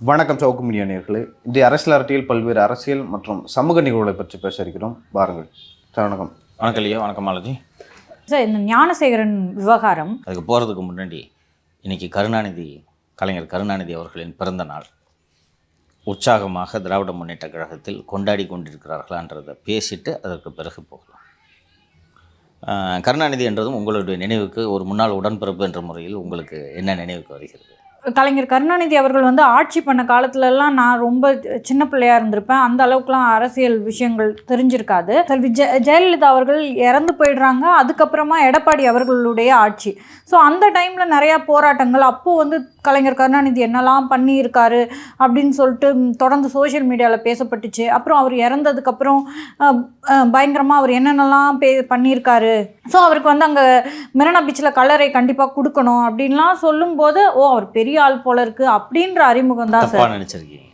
வணக்கம் சவுக்கு மீடியா நேயர்களே. இன்றைய அரசியல் அரட்டியில் பல்வேறு அரசியல் மற்றும் சமூக நிகழ்வுகளை பற்றி பேச இருக்கிறோம். வாருங்கள் சார். வணக்கம். வணக்கம் இல்லையா? வணக்கம் மாலதி சார். இந்த ஞானசேகரன் விவகாரம் அதுக்கு போகிறதுக்கு முன்னாடி இன்னைக்கு கலைஞர் கருணாநிதி அவர்களின் பிறந்த நாள். உற்சாகமாக திராவிட முன்னேற்ற கழகத்தில் கொண்டாடி கொண்டிருக்கிறார்களான்றதை பேசிட்டு அதற்கு பிறகு போகலாம். கருணாநிதி என்றதும் உங்களுடைய நினைவுக்கு ஒரு முன்னாள் உடன்பிறப்பு என்ற முறையில் உங்களுக்கு என்ன நினைவுக்கு வருகிறது? கலைஞர் கருணாநிதி அவர்கள் ஆட்சி பண்ண காலத்துலலாம் நான் ரொம்ப சின்ன பிள்ளையாக இருந்திருப்பேன். அந்த அளவுக்குலாம் அரசியல் விஷயங்கள் தெரிஞ்சிருக்காது. செல்வி ஜெயலலிதா அவர்கள் இறந்து போயிடுறாங்க. அதுக்கப்புறமா எடப்பாடி அவர்களுடைய ஆட்சி. ஸோ அந்த டைமில் நிறையா போராட்டங்கள். அப்போது கலைஞர் கருணாநிதி என்னெல்லாம் பண்ணியிருக்காரு அப்படின்னு சொல்லிட்டு தொடர்ந்து சோஷியல் மீடியாவில் பேசப்பட்டுச்சு. அப்புறம் அவர் இறந்ததுக்கப்புறம் பயங்கரமாக அவர் என்னென்னலாம் பண்ணியிருக்காரு. ஸோ அவருக்கு அங்கே மெரினா பீச்சில் கல்லறை கண்டிப்பாக கொடுக்கணும் அப்படின்லாம் சொல்லும்போது அவர் பெரிய ஆள் போல இருக்கு அப்படின்ற அறிமுகம் தான் சார். நினைச்சிருக்கீங்க.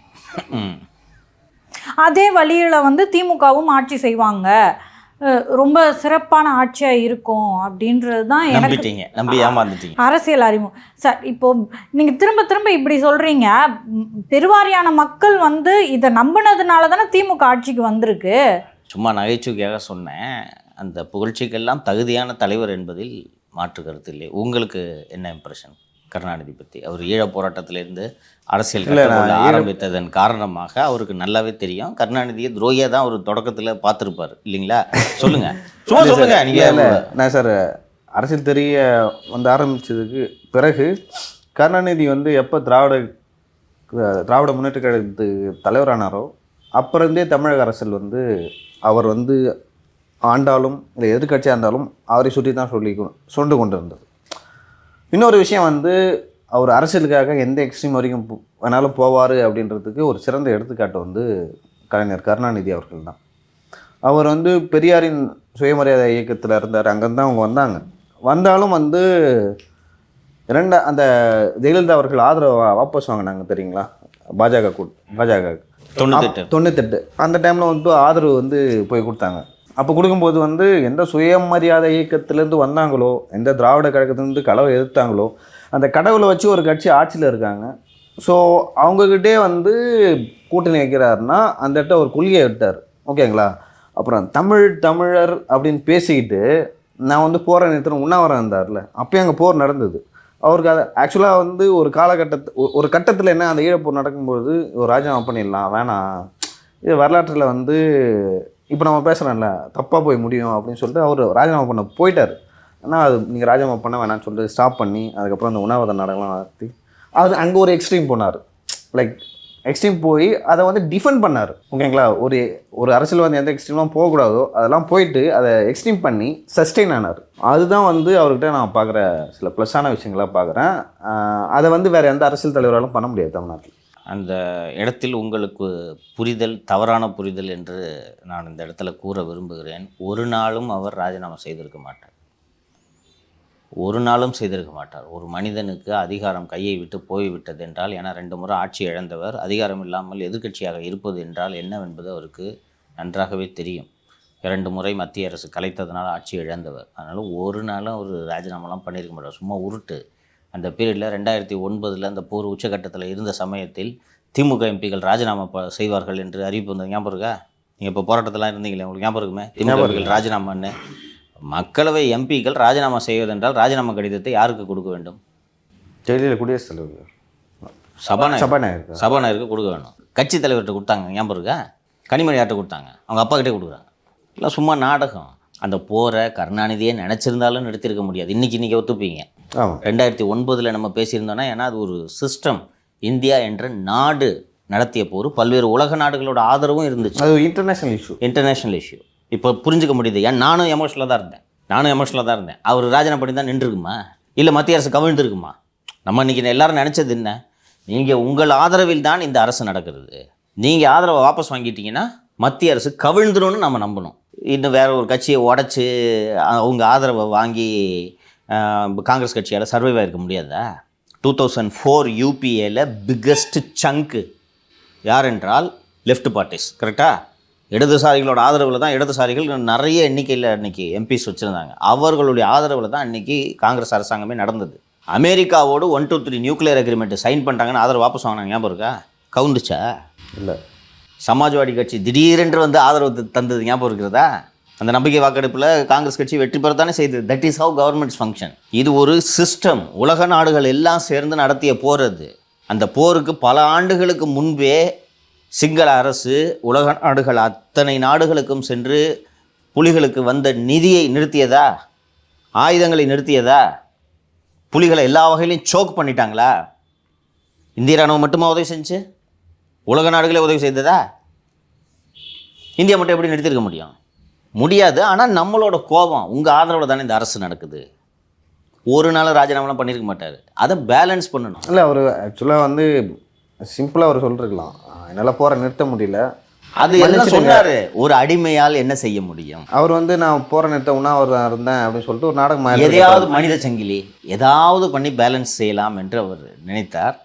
அதே வழியில் திமுகவும் ஆட்சி செய்வாங்க, ரொம்ப சிறப்பான ஆட்சியாக இருக்கும் அப்படின்றது தான் எனக்கு அரசியல் அறிமுகம் சார். இப்போ நீங்கள் திரும்ப திரும்ப இப்படி சொல்கிறீங்க. பெருவாரியான மக்கள் இதை நம்பினதுனால தானே திமுக ஆட்சிக்கு வந்திருக்கு. சும்மா நகைச்சுவைக்காக சொன்னேன். அந்த புகழ்ச்சிக்கெல்லாம் தகுதியான தலைவர் என்பதில் மாற்று கருத்து இல்லை. உங்களுக்கு என்ன இம்ப்ரெஷன் கருணாநிதி பற்றி? அவர் ஈழ போராட்டத்திலேருந்து அரசியல் ஆரம்பித்ததன் காரணமாக அவருக்கு நல்லாவே தெரியும். கருணாநிதியை துரோகியாக தான் அவர் தொடக்கத்தில் பார்த்துருப்பார் இல்லைங்களா? சொல்லுங்க சொல்லுங்க. நீங்கள் நான் சார் அரசியல் தெரிய ஆரம்பித்ததுக்கு பிறகு கருணாநிதி எப்போ திராவிட முன்னேற்ற கழகத்துக்கு தலைவரானாரோ அப்புறந்தே தமிழக அரசியல் அவர் ஆண்டாலும் இல்லை எதிர்கட்சியாக இருந்தாலும் அவரை சுற்றி தான் சொண்டு கொண்டு இருந்தது. இன்னொரு விஷயம் அவர் அரசியலுக்காக எந்த எக்ஸ்ட்ரீம் வரைக்கும் வேணாலும் போவார் அப்படின்றதுக்கு ஒரு சிறந்த எடுத்துக்காட்டு கலைஞர் கருணாநிதி அவர்கள் தான். அவர் பெரியாரின் சுயமரியாதை இயக்கத்தில் இருந்தார். அங்கேருந்து அவங்க வந்தாலும் அந்த ஜெயலலிதா அவர்கள் ஆதரவு வாபஸ் வாங்கினாங்க தெரியுங்களா? பாஜக 98 அந்த டைமில் ஆதரவு போய் கொடுத்தாங்க. அப்போ கொடுக்கும்போது எந்த சுயமரியாதை இயக்கத்திலேருந்து வந்தாங்களோ, எந்த திராவிட கழகத்திலேருந்து கடவுளை எதிர்த்தாங்களோ, அந்த கடவுளை வச்சு ஒரு கட்சி ஆட்சியில் இருக்காங்க. ஸோ அவங்கக்கிட்டே கூட்டணி வைக்கிறாருன்னா அந்த இடத்த ஒரு கொள்கையை விட்டார். ஓகேங்களா? அப்புறம் தமிழர் அப்படின்னு பேசிக்கிட்டு நான் போரை நிறுத்தின உண்ணாவிரம் இருந்தார்ல, அப்போயும் அங்கே போர் நடந்தது. அவருக்கு அதை ஆக்சுவலாக ஒரு கட்டத்தில் என்ன, அந்த ஈழப்போர் நடக்கும்போது ஒரு ராஜினாமா பண்ணிடலாம், வேணாம், இது வரலாற்றில் இப்போ நம்ம பேசுகிறோம்ல, தப்பாக போய் முடியும் அப்படின்னு சொல்லிட்டு அவர் ராஜினாமா பண்ண போயிட்டார். ஆனால் அது நீங்கள் ராஜினாமா பண்ண வேணான்னு சொல்லிட்டு ஸ்டாப் பண்ணி அதுக்கப்புறம் அந்த உண்ணாவிரத நாடகம்லாம் நடத்தி அங்கே ஒரு எக்ஸ்ட்ரீம் போனார். லைக் எக்ஸ்ட்ரீம் போய் அதை டிஃபெண்ட் பண்ணார். ஓகேங்களா? ஒரு அரசியல் எந்த எக்ஸ்ட்ரீம்லாம் போகக்கூடாதோ அதெல்லாம் போயிட்டு அதை எக்ஸ்ட்ரீம் பண்ணி சஸ்டெயின் ஆனார். அதுதான் அவர்கிட்ட நான் பார்க்குற சில ப்ளஸ்ஸான விஷயங்களாக பார்க்குறேன். அதை வேறு எந்த அரசியல் தலைவராலும் பண்ண முடியாது தமிழ்நாட்டில். அந்த இடத்தில் உங்களுக்கு தவறான புரிதல் என்று நான் இந்த இடத்துல கூற விரும்புகிறேன். ஒரு நாளும் அவர் ராஜினாமா செய்திருக்க மாட்டார். ஒரு மனிதனுக்கு அதிகாரம் கையை விட்டு போய்விட்டது என்றால், ஏன்னா 2 முறை ஆட்சி இழந்தவர், அதிகாரம் இல்லாமல் எதிர்க்கட்சியாக இருப்பது என்றால் என்னவென்பது அவருக்கு நன்றாகவே தெரியும். 2 முறை மத்திய அரசு கலைத்ததுனால ஆட்சி இழந்தவர். அதனால் ஒரு நாளும் அவர் ராஜினாமாலாம் பண்ணியிருக்க மாட்டார். சும்மா உருட்டு. அந்த பீரியடில் 2009 அந்த போர் உச்சகட்டத்தில் இருந்த சமயத்தில் திமுக எம்பிகள் ராஜினாமா செய்வார்கள் என்று அறிவிப்பு வந்தது ஞாபகம் இருக்கா? நீங்கள் இப்போ போராட்டத்தெல்லாம் இருந்தீங்களே, உங்களுக்கு ஞாபகம் இருக்குமே? திமுக ராஜினாமான்னு. மக்களவை எம்பிக்கள் ராஜினாமா செய்வதென்றால் ராஜினாமா கடிதத்தை யாருக்கு கொடுக்க வேண்டும்? டெல்லியில் குடியரசுத் தலைவர் சபாநாயகருக்கு கொடுக்க வேணும். கட்சி தலைவர்கிட்ட கொடுத்தாங்க, ஞாபகம் இருக்கா? கனிமொழி யார்கிட்ட கொடுத்தாங்க? அவங்க அப்பா கிட்டே கொடுக்குறாங்க. இல்லை சும்மா நாடகம். அந்த போரை கருணாநிதியே நினச்சிருந்தாலும் நிறுத்தியிருக்க முடியாது. இன்றைக்கி ஒத்துப்பீங்க. 2009 நம்ம பேசியிருந்தோன்னா, ஏன்னா அது ஒரு சிஸ்டம். இந்தியா என்ற நாடு நடத்திய போர் பல்வேறு உலக நாடுகளோட ஆதரவும் இருந்துச்சு. அது இன்டர்நேஷ்னல் இஷ்யூ. இப்போ புரிஞ்சுக்க முடியுது. ஏன் நானும் எமோஷனலாக தான் இருந்தேன். அவர் ராஜினாமா பண்ணி தான் நின்றுருக்குமா? இல்லை மத்திய அரசு கவிழ்ந்துருக்குமா? நம்ம இன்றைக்கி எல்லாரும் நினச்சது என்ன? நீங்கள் உங்கள் ஆதரவில் தான் இந்த அரசு நடக்கிறது. நீங்கள் ஆதரவை வாபஸ் வாங்கிட்டீங்கன்னா மத்திய அரசு கவிழ்ந்துரும்னு நம்ம நம்பணும். இன்னும் வேறு ஒரு கட்சியை உடச்சி அவங்க ஆதரவை வாங்கி காங்கிரஸ் கட்சியால் சர்வைவ் ஆகிருக்க முடியாதா? 2004 யூபிஏல பிக்கஸ்ட் சங்கு யார் என்றால் லெஃப்ட் பார்ட்டிஸ். கரெக்டாக? இடதுசாரிகளோட ஆதரவில் தான் இடதுசாரிகள் நிறைய எண்ணிக்கையில் அன்றைக்கி எம்பிஸ் வச்சுருந்தாங்க. அவர்களுடைய ஆதரவில் தான் அன்றைக்கி காங்கிரஸ் அரசாங்கமே நடந்தது. அமெரிக்காவோடு 1, 2, 3 நியூக்ளியர் அக்ரிமெண்ட்டு சைன் பண்ணிட்டாங்கன்னு ஆதரவு வாபஸ் வாங்கினாங்க, ஞாபகம் இருக்கா? கவுந்துச்சா? இல்லை. சமாஜ்வாடி கட்சி திடீரென்று வந்து ஆதரவு தந்தது ஞாபகம் இருக்கிறதா? அந்த நம்பிக்கை வாக்கெடுப்பில் காங்கிரஸ் கட்சி வெற்றி பெறத்தானே செய்தது. That is how governments function. இது ஒரு சிஸ்டம். உலக நாடுகள் எல்லாம் சேர்ந்து நடத்திய போர் அது. அந்த போருக்கு பல ஆண்டுகளுக்கு முன்பே சிங்கள அரசு உலக நாடுகள் அத்தனை நாடுகளுக்கும் சென்று புலிகளுக்கு வந்த நிதியை நிறுத்தியதா? ஆயுதங்களை நிறுத்தியதா? புலிகளை எல்லா வகையிலையும் சோக் பண்ணிட்டாங்களா? இந்திய ராணுவம் மட்டுமா உதவி செஞ்சு? உலக நாடுகளே உதவி செய்ததா? இந்தியா மட்டும் எப்படி நிறுத்தியிருக்க முடியும்? முடியாது. ஆனால் நம்மளோட கோபம் உங்கள் ஆதரவோட தானே இந்த அரசு நடக்குது. ஒரு நாள் ராஜினாமாலாம் பண்ணியிருக்க மாட்டார். அதை பேலன்ஸ் பண்ணணும். இல்லை, அவர் ஆக்சுவலாக வந்து சிம்பிளாக அவர் சொல்லிருக்கலாம், என்னால் போகிற நிறுத்த முடியல. அது என்ன சொன்னார்? ஒரு அடிமையால் என்ன செய்ய முடியும்? அவர் வந்து நான் போகிற நிறுத்த உண்ணாவிரதம் இருந்தேன் அப்படின்னு சொல்லிட்டு ஒரு நாடகம் எதையாவது மனித சங்கிலி ஏதாவது பண்ணி பேலன்ஸ் செய்யலாம் என்று அவர் நினைத்தார்.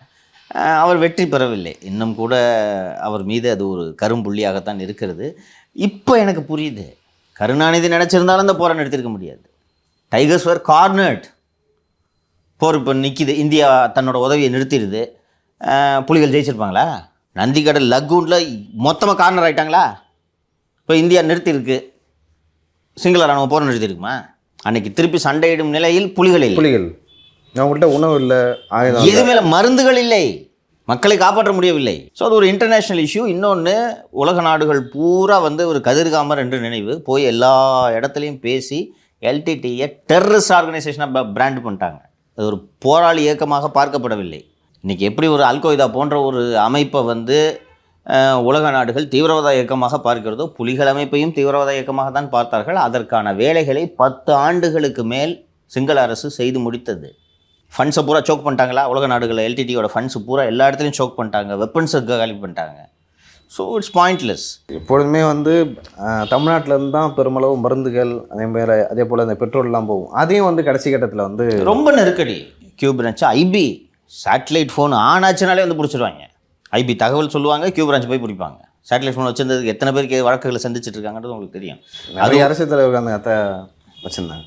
அவர் வெற்றி பெறவில்லை. இன்னும் கூட அவர் மீது அது ஒரு கரும்புள்ளியாகத்தான் இருக்கிறது. இப்போ எனக்கு புரியுது, கருணாநிதி நினச்சிருந்தாலும் அந்த போரை நிறுத்திருக்க முடியாது. டைகர்ஸ் வேர் கார்னர்ட். போர் இப்போ நிற்கிது, இந்தியா தன்னோட உதவியை நிறுத்திடுது. புலிகள் ஜெயிச்சிருப்பாங்களா? நந்திக்கடல் லக்கூனில் மொத்தமாக கார்னர் ஆகிட்டாங்களா? இப்போ இந்தியா நிறுத்தியிருக்கு, சிங்கள ராணுவம் போரை நிறுத்தியிருக்குமா? அன்னைக்கு திருப்பி சண்டையிடும் நிலையில் புலிகள் இல்லை. புலிகள் அவங்கள்ட்ட உணவு இல்லை, ஆயுதம், இது மேலே மருந்துகள் இல்லை, மக்களை காப்பாற்ற முடியவில்லை. ஸோ அது ஒரு இன்டர்நேஷ்னல் இஷ்யூ. இன்னொன்று, உலக நாடுகள் பூரா வந்து ஒரு கதிர்காமர் என்று நினைவு போய் எல்லா இடத்துலையும் பேசி எல்டிடியை டெரரிஸ்ட் ஆர்கனைசேஷனாக பிராண்ட் பண்ணிட்டாங்க. அது ஒரு போராளி இயக்கமாக பார்க்கப்படவில்லை. இன்றைக்கி எப்படி ஒரு அல்கொய்தா போன்ற ஒரு அமைப்பை வந்து உலக நாடுகள் தீவிரவாத இயக்கமாக பார்க்கிறதோ, புலிகள் அமைப்பையும் தீவிரவாத இயக்கமாக தான் பார்த்தார்கள். அதற்கான வேலைகளை 10 ஆண்டுகளுக்கு மேல் சிங்கள அரசு செய்து முடித்தது. ஃபண்ட்ஸை பூரா சோக் பண்ணிட்டாங்களா? உலக நாடுகளில் எல்டிடியோட ஃபண்ட்ஸு பூரா எல்லா இடத்துலையும் சோக் பண்ணிட்டாங்க, வெப்பன்ஸை காலி பண்ணிட்டாங்க. So it's pointless. எப்பொழுதுமே வந்து தமிழ்நாட்டிலேருந்து தான் பெருமளவு மருந்துகள் அதே போல் இந்த பெட்ரோல்லாம் போகும். அதையும் வந்து கடைசி கட்டத்தில் வந்து ரொம்ப நெருக்கடி. Q branch IP satellite phone on ஆச்சுனாலே வந்து பிடிச்சிடுவாங்க. ஐபி தகவல் சொல்லுவாங்க, கியூ பிரான்ச் போய் பிடிப்பாங்க. சேட்டலைட் ஃபோன் வச்சிருந்ததுக்கு எத்தனை பேருக்கு வழக்குகளை சந்திச்சுட்டு இருக்காங்கன்றது உங்களுக்கு தெரியும். நிறைய அரசியல் தலைவர்கள் அந்த கதை வச்சுருந்தாங்க.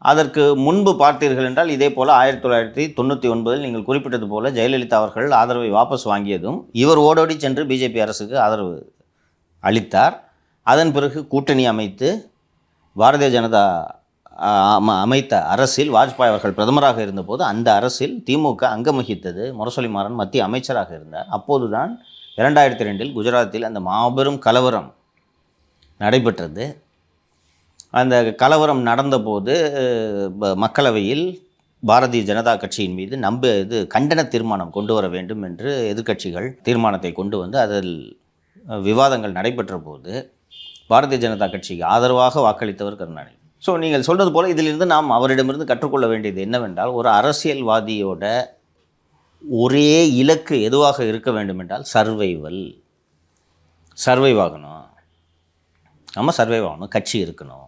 அதற்கு முன்பு பார்த்தீர்கள் என்றால் இதே போல் 1999 நீங்கள் குறிப்பிட்டது போல் ஜெயலலிதா அவர்கள் ஆதரவை வாபஸ் வாங்கியதும் இவர் ஓடோடி சென்று பிஜேபி அரசுக்கு ஆதரவு அளித்தார். அதன் பிறகு கூட்டணி அமைத்து பாரதிய ஜனதா அமைத்த அரசில் வாஜ்பாய் அவர்கள் பிரதமராக இருந்தபோது அந்த அரசில் திமுக அங்கம் வகித்தது. முரசொலி மாறன் மத்திய அமைச்சராக இருந்தார். அப்போதுதான் 2002 குஜராத்தில் அந்த மாபெரும் கலவரம் நடைபெற்றது. அந்த கலவரம் நடந்தபோது மக்களவையில் பாரதிய ஜனதா கட்சியின் மீது கண்டன தீர்மானம் கொண்டு வர வேண்டும் என்று எதிர்க்கட்சிகள் தீர்மானத்தை கொண்டு வந்து அதில் விவாதங்கள் நடைபெற்ற போது பாரதிய ஜனதா கட்சிக்கு ஆதரவாக வாக்களித்தவர் கருணாநிதி. ஸோ நீங்கள் சொல்கிறது போல் இதிலிருந்து நாம் அவரிடமிருந்து கற்றுக்கொள்ள வேண்டியது என்னவென்றால், ஒரு அரசியல்வாதியோட ஒரே இலக்கு எதுவாக இருக்க வேண்டும் என்றால் சர்வைவ் ஆகணும். நம்ம சர்வைவ் ஆகணும், கட்சி இருக்கணும்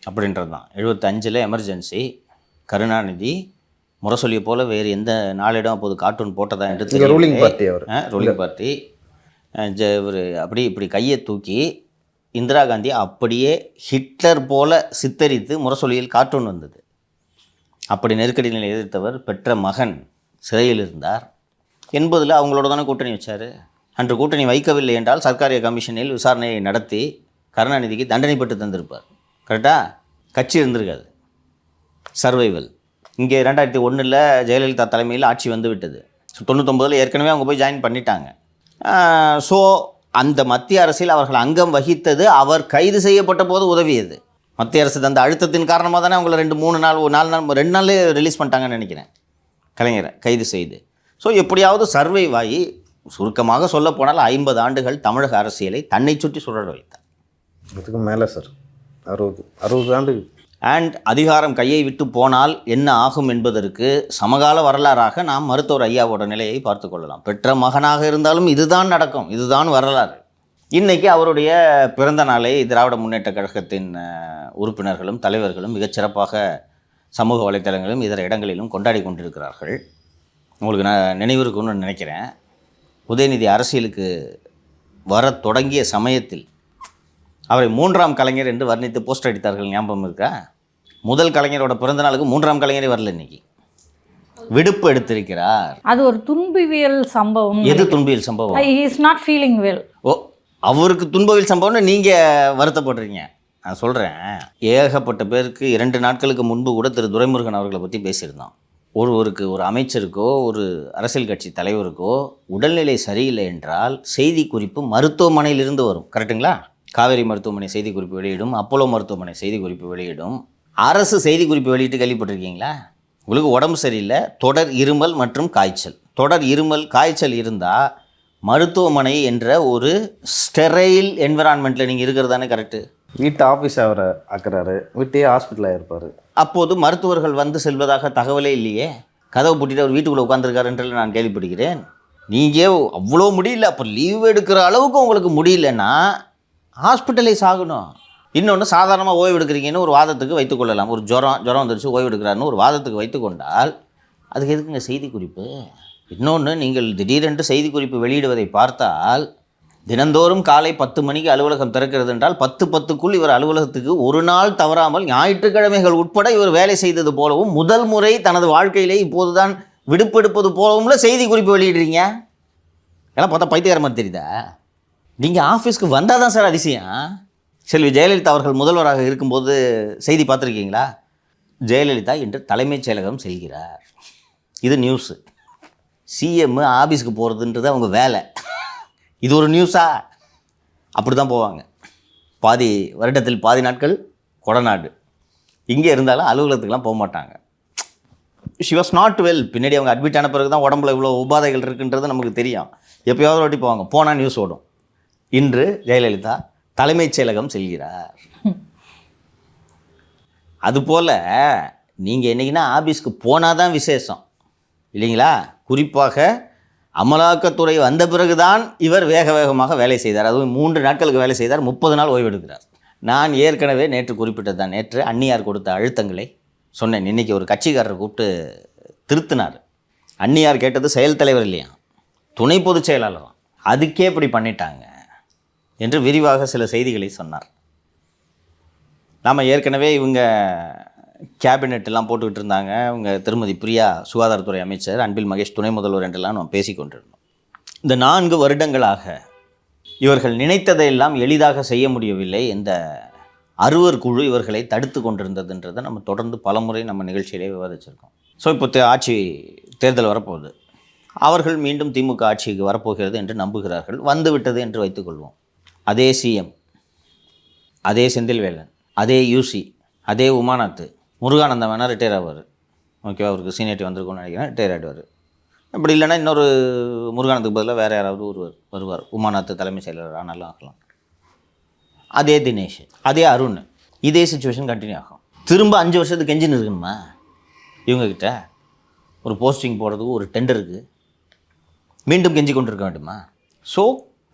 அப்படின்றது தான். 75 எமர்ஜென்சி, கருணாநிதி முரசொலியை போல் வேறு எந்த நாளிடம் அப்போது கார்ட்டூன் போட்டதா என்று தெரியும். ரூலிங் பார்ட்டி அவர் ரூலிங் பார்ட்டி ஒரு அப்படி இப்படி கையை தூக்கி இந்திரா காந்தி அப்படியே ஹிட்லர் போல சித்தரித்து முரசொலியில் கார்ட்டூன் வந்தது. அப்படி நெருக்கடி நிலை எதிர்த்தவர் பெற்ற மகன் சிறையில் இருந்தார். 80 அவங்களோட தானே கூட்டணி வச்சார். அன்று கூட்டணி வைக்கவில்லை என்றால் சர்க்காரிய கமிஷனில் விசாரணையை நடத்தி கருணாநிதிக்கு தண்டனை பெற்று தந்திருப்பார். கரெக்டாக? கட்சி இருந்திருக்காது. சர்வைவல். இங்கே 2001 ஜெயலலிதா தலைமையில் ஆட்சி வந்து விட்டது. 99 ஏற்கனவே அவங்க போய் ஜாயின் பண்ணிட்டாங்க. ஸோ அந்த மத்திய அரசில் அவர்கள் அங்கம் வகித்தது அவர் கைது செய்யப்பட்ட போது உதவியது. மத்திய அரசு தந்த அழுத்தத்தின் காரணமாக தானே அவங்கள 2-3 நாள் 4 நாள் 2 நாள்லேயே ரிலீஸ் பண்ணிட்டாங்கன்னு நினைக்கிறேன், கலைஞரை கைது செய்து. ஸோ எப்படியாவது சர்வைவ் ஆகி, சுருக்கமாக சொல்ல போனால் 50 ஆண்டுகள் தமிழக அரசியலை தன்னை சுற்றி சுழற வைத்தார். அதுக்கு மேலே சார் 60 ஆண்டு. அண்ட் அதிகாரம் கையை விட்டு போனால் என்ன ஆகும் என்பதற்கு சமகால வரலாறாக நாம் மருத்துவர் ஐயாவோட நிலையை பார்த்து கொள்ளலாம். பெற்ற மகனாக இருந்தாலும் இதுதான் நடக்கும், இதுதான் வரலாறு. இன்றைக்கி அவருடைய பிறந்த நாளை திராவிட முன்னேற்ற கழகத்தின் உறுப்பினர்களும் தலைவர்களும் மிகச்சிறப்பாக சமூக வலைத்தளங்களிலும் இதர இடங்களிலும் கொண்டாடி கொண்டிருக்கிறார்கள். உங்களுக்கு நான் நினைவிருக்குன்னு நினைக்கிறேன், உதயநிதி அரசியலுக்கு வர தொடங்கிய சமயத்தில் அவரை 3ஆம் கலைஞர் என்று வர்ணித்து போஸ்டர் அடித்தார்கள். ஞாபகம் இருக்கா? முதல் கலைஞரோட பிறந்த நாளுக்கு 3ஆம் கலைஞரே வரல. இன்றைக்கி விடுப்பு எடுத்திருக்கிறார். அது ஒரு துன்பியல் சம்பவம். எது துன்பியல் சம்பவம்? he is not feeling well. ஓ, அவருக்கு துன்பவியல் சம்பவம்னு நீங்கள் வருத்தப்படுறீங்க. நான் சொல்கிறேன், ஏகப்பட்ட பேருக்கு 2 நாட்களுக்கு முன்பு கூட திரு துரைமுருகன் அவர்களை பற்றி பேசியிருந்தோம். ஒருவருக்கு, ஒரு அமைச்சருக்கோ ஒரு அரசியல் கட்சி தலைவருக்கோ உடல்நிலை சரியில்லை என்றால் செய்தி குறிப்பு மருத்துவமனையிலிருந்து வரும். கரெக்டுங்களா? காவேரி மருத்துவமனை செய்தி குறிப்பு வெளியிடும், அப்போலோ மருத்துவமனை செய்தி குறிப்பு வெளியிடும். அரசு செய்தி குறிப்பு வெளியிட்டு கேள்விப்பட்டிருக்கீங்களா? உங்களுக்கு உடம்பு சரியில்லை, தொடர் இருமல் மற்றும் காய்ச்சல், தொடர் இருமல் காய்ச்சல் இருந்தால் மருத்துவமனை என்ற ஒரு ஸ்டெரைல் என்விரான்மெண்ட்டில் நீங்கள் இருக்கிறது தானே கரெக்டு? வீட்டு ஆஃபீஸ் அவரை ஆக்குறாரு, வீட்டையே ஹாஸ்பிட்டலாக இருப்பார். அப்போது மருத்துவர்கள் வந்து செல்வதாக தகவலே இல்லையே. கதவை பூட்டிட்டு அவர் வீட்டுக்குள்ளே உட்காந்துருக்காருன்ற நான் கேள்விப்படுகிறேன். நீங்கள் அவ்வளோ முடியல, அப்போ லீவ் எடுக்கிற அளவுக்கு உங்களுக்கு முடியலன்னா ஹாஸ்பிட்டலைஸ் ஆகணும். இன்னொன்று, சாதாரணமாக ஓய்வு எடுக்கிறீங்கன்னு ஒரு வாதத்துக்கு வைத்துக்கொள்ளலாம். ஒரு ஜுரம் வந்துருச்சு ஓய்வு எடுக்கிறாருன்னு ஒரு வாதத்துக்கு வைத்துக்கொண்டால் அதுக்கு எதுக்குங்க செய்தி குறிப்பு? இன்னொன்று, நீங்கள் திடீரென்று செய்தி குறிப்பு வெளியிடுவதை பார்த்தால் தினந்தோறும் காலை 10 மணிக்கு அலுவலகம் திறக்கிறது என்றால் 10:10க்குள் இவர் அலுவலகத்துக்கு ஒரு நாள் தவறாமல் ஞாயிற்றுக்கிழமைகள் உட்பட இவர் வேலை செய்தது போலவும் முதல் முறை தனது வாழ்க்கையிலே இப்போதுதான் விடுப்பெடுப்பது போலவும் செய்தி குறிப்பு வெளியிடுறீங்க. எல்லாம் பார்த்தா பைத்தியக்கார மாதிரி தெரியுதா? நீங்கள் ஆஃபீஸ்க்கு வந்தால் தான் சார் அதிசயம். செல்வி ஜெயலலிதா அவர்கள் முதல்வராக இருக்கும்போது செய்தி பார்த்துருக்கீங்களா? ஜெயலலிதா இன்று தலைமைச் செயலகம் செல்கிறார். இது நியூஸு. சிஎம் ஆஃபீஸ்க்கு போகிறதுன்றது அவங்க வேலை. இது ஒரு நியூஸா? அப்படி தான் போவாங்க. வருடத்தில் பாதி நாட்கள் கொடநாடு. இங்கே இருந்தாலும் அலுவலகத்துக்குலாம் போக மாட்டாங்க. She was not well. பின்னாடி அவங்க அட்மிட் ஆன பிறகு தான் உடம்புல இவ்வளோ உபாதைகள் இருக்குன்றது நமக்கு தெரியும். எப்போயாவது வாட்டி போவாங்க, போனால் நியூஸ் ஓடும். இன்று ஜெயலலிதா தலைமைச் செயலகம் செல்கிறார். அதுபோல் நீங்கள் என்றைக்குன்னா ஆஃபீஸ்க்கு போனால் தான் விசேஷம் இல்லைங்களா? குறிப்பாக அமலாக்கத்துறை வந்த பிறகுதான் இவர் வேக வேகமாக வேலை செய்தார். அதுவும் 3 நாட்களுக்கு வேலை செய்தார், 30 நாள் ஓய்வெடுக்கிறார். நான் ஏற்கனவே நேற்று குறிப்பிட்டது தான். நேற்று அன்னியார் கொடுத்த அழுத்தங்களை சொன்னேன். இன்றைக்கி ஒரு கட்சிக்காரரை கூப்பிட்டு திருத்தினார். அன்னியார் கேட்டது செயல் தலைவர் இல்லையா, துணை பொதுச் செயலாளர். அதுக்கே இப்படி பண்ணிட்டாங்க என்று விரிவாக சில செய்திகளை சொன்னார். நாம் ஏற்கனவே இவங்க கேபினெட்டெல்லாம் போட்டுக்கிட்டு இருந்தாங்க. இவங்க திருமதி பிரியா சுகாதாரத்துறை அமைச்சர், அன்பில் மகேஷ் துணை முதல்வர் என்றெல்லாம் நம்ம பேசிக்கொண்டிருந்தோம். இந்த 4 வருடங்களாக இவர்கள் நினைத்ததையெல்லாம் எளிதாக செய்ய முடியவில்லை. இந்த அறுவர் குழு இவர்களை தடுத்து கொண்டிருந்ததுன்றதை நம்ம தொடர்ந்து பலமுறை நம்ம நிகழ்ச்சியிலே விவாதிச்சிருக்கோம். ஸோ இப்போ ஆட்சி தேர்தல் வரப்போகுது. அவர்கள் மீண்டும் திமுக ஆட்சிக்கு வரப்போகிறது என்று நம்புகிறார்கள். வந்துவிட்டது என்று வைத்துக்கொள்வோம். அதே சிஎம், அதே செந்தில்வேலன், அதே யூசி, அதே உமாநாத், முருகானந்தம் வேணால் ரிட்டையர் ஆவார். ஓகேவா? அவருக்கு சீனியரிட்டி வந்திருக்கும்னு நினைக்கிறேன். ரிட்டையர் ஆகிடுவார். அப்படி இல்லைன்னா இன்னொரு முருகானந்துக்கு பதிலாக வேறு யாராவது வருவார். உமாநாத் தலைமை செயலர் ஆனாலும் ஆகலாம். அதே தினேஷ், அதே அருண், இதே சுச்சுவேஷன் கண்டினியூ ஆகும். திரும்ப 5 வருஷத்துக்கு கெஞ்சின்னு இருக்கணுமா இவங்கக்கிட்ட? ஒரு போஸ்டிங் போடுறதுக்கு ஒரு டெண்டருக்கு மீண்டும் கெஞ்சி கொண்டு இருக்க வேண்டுமா? ஸோ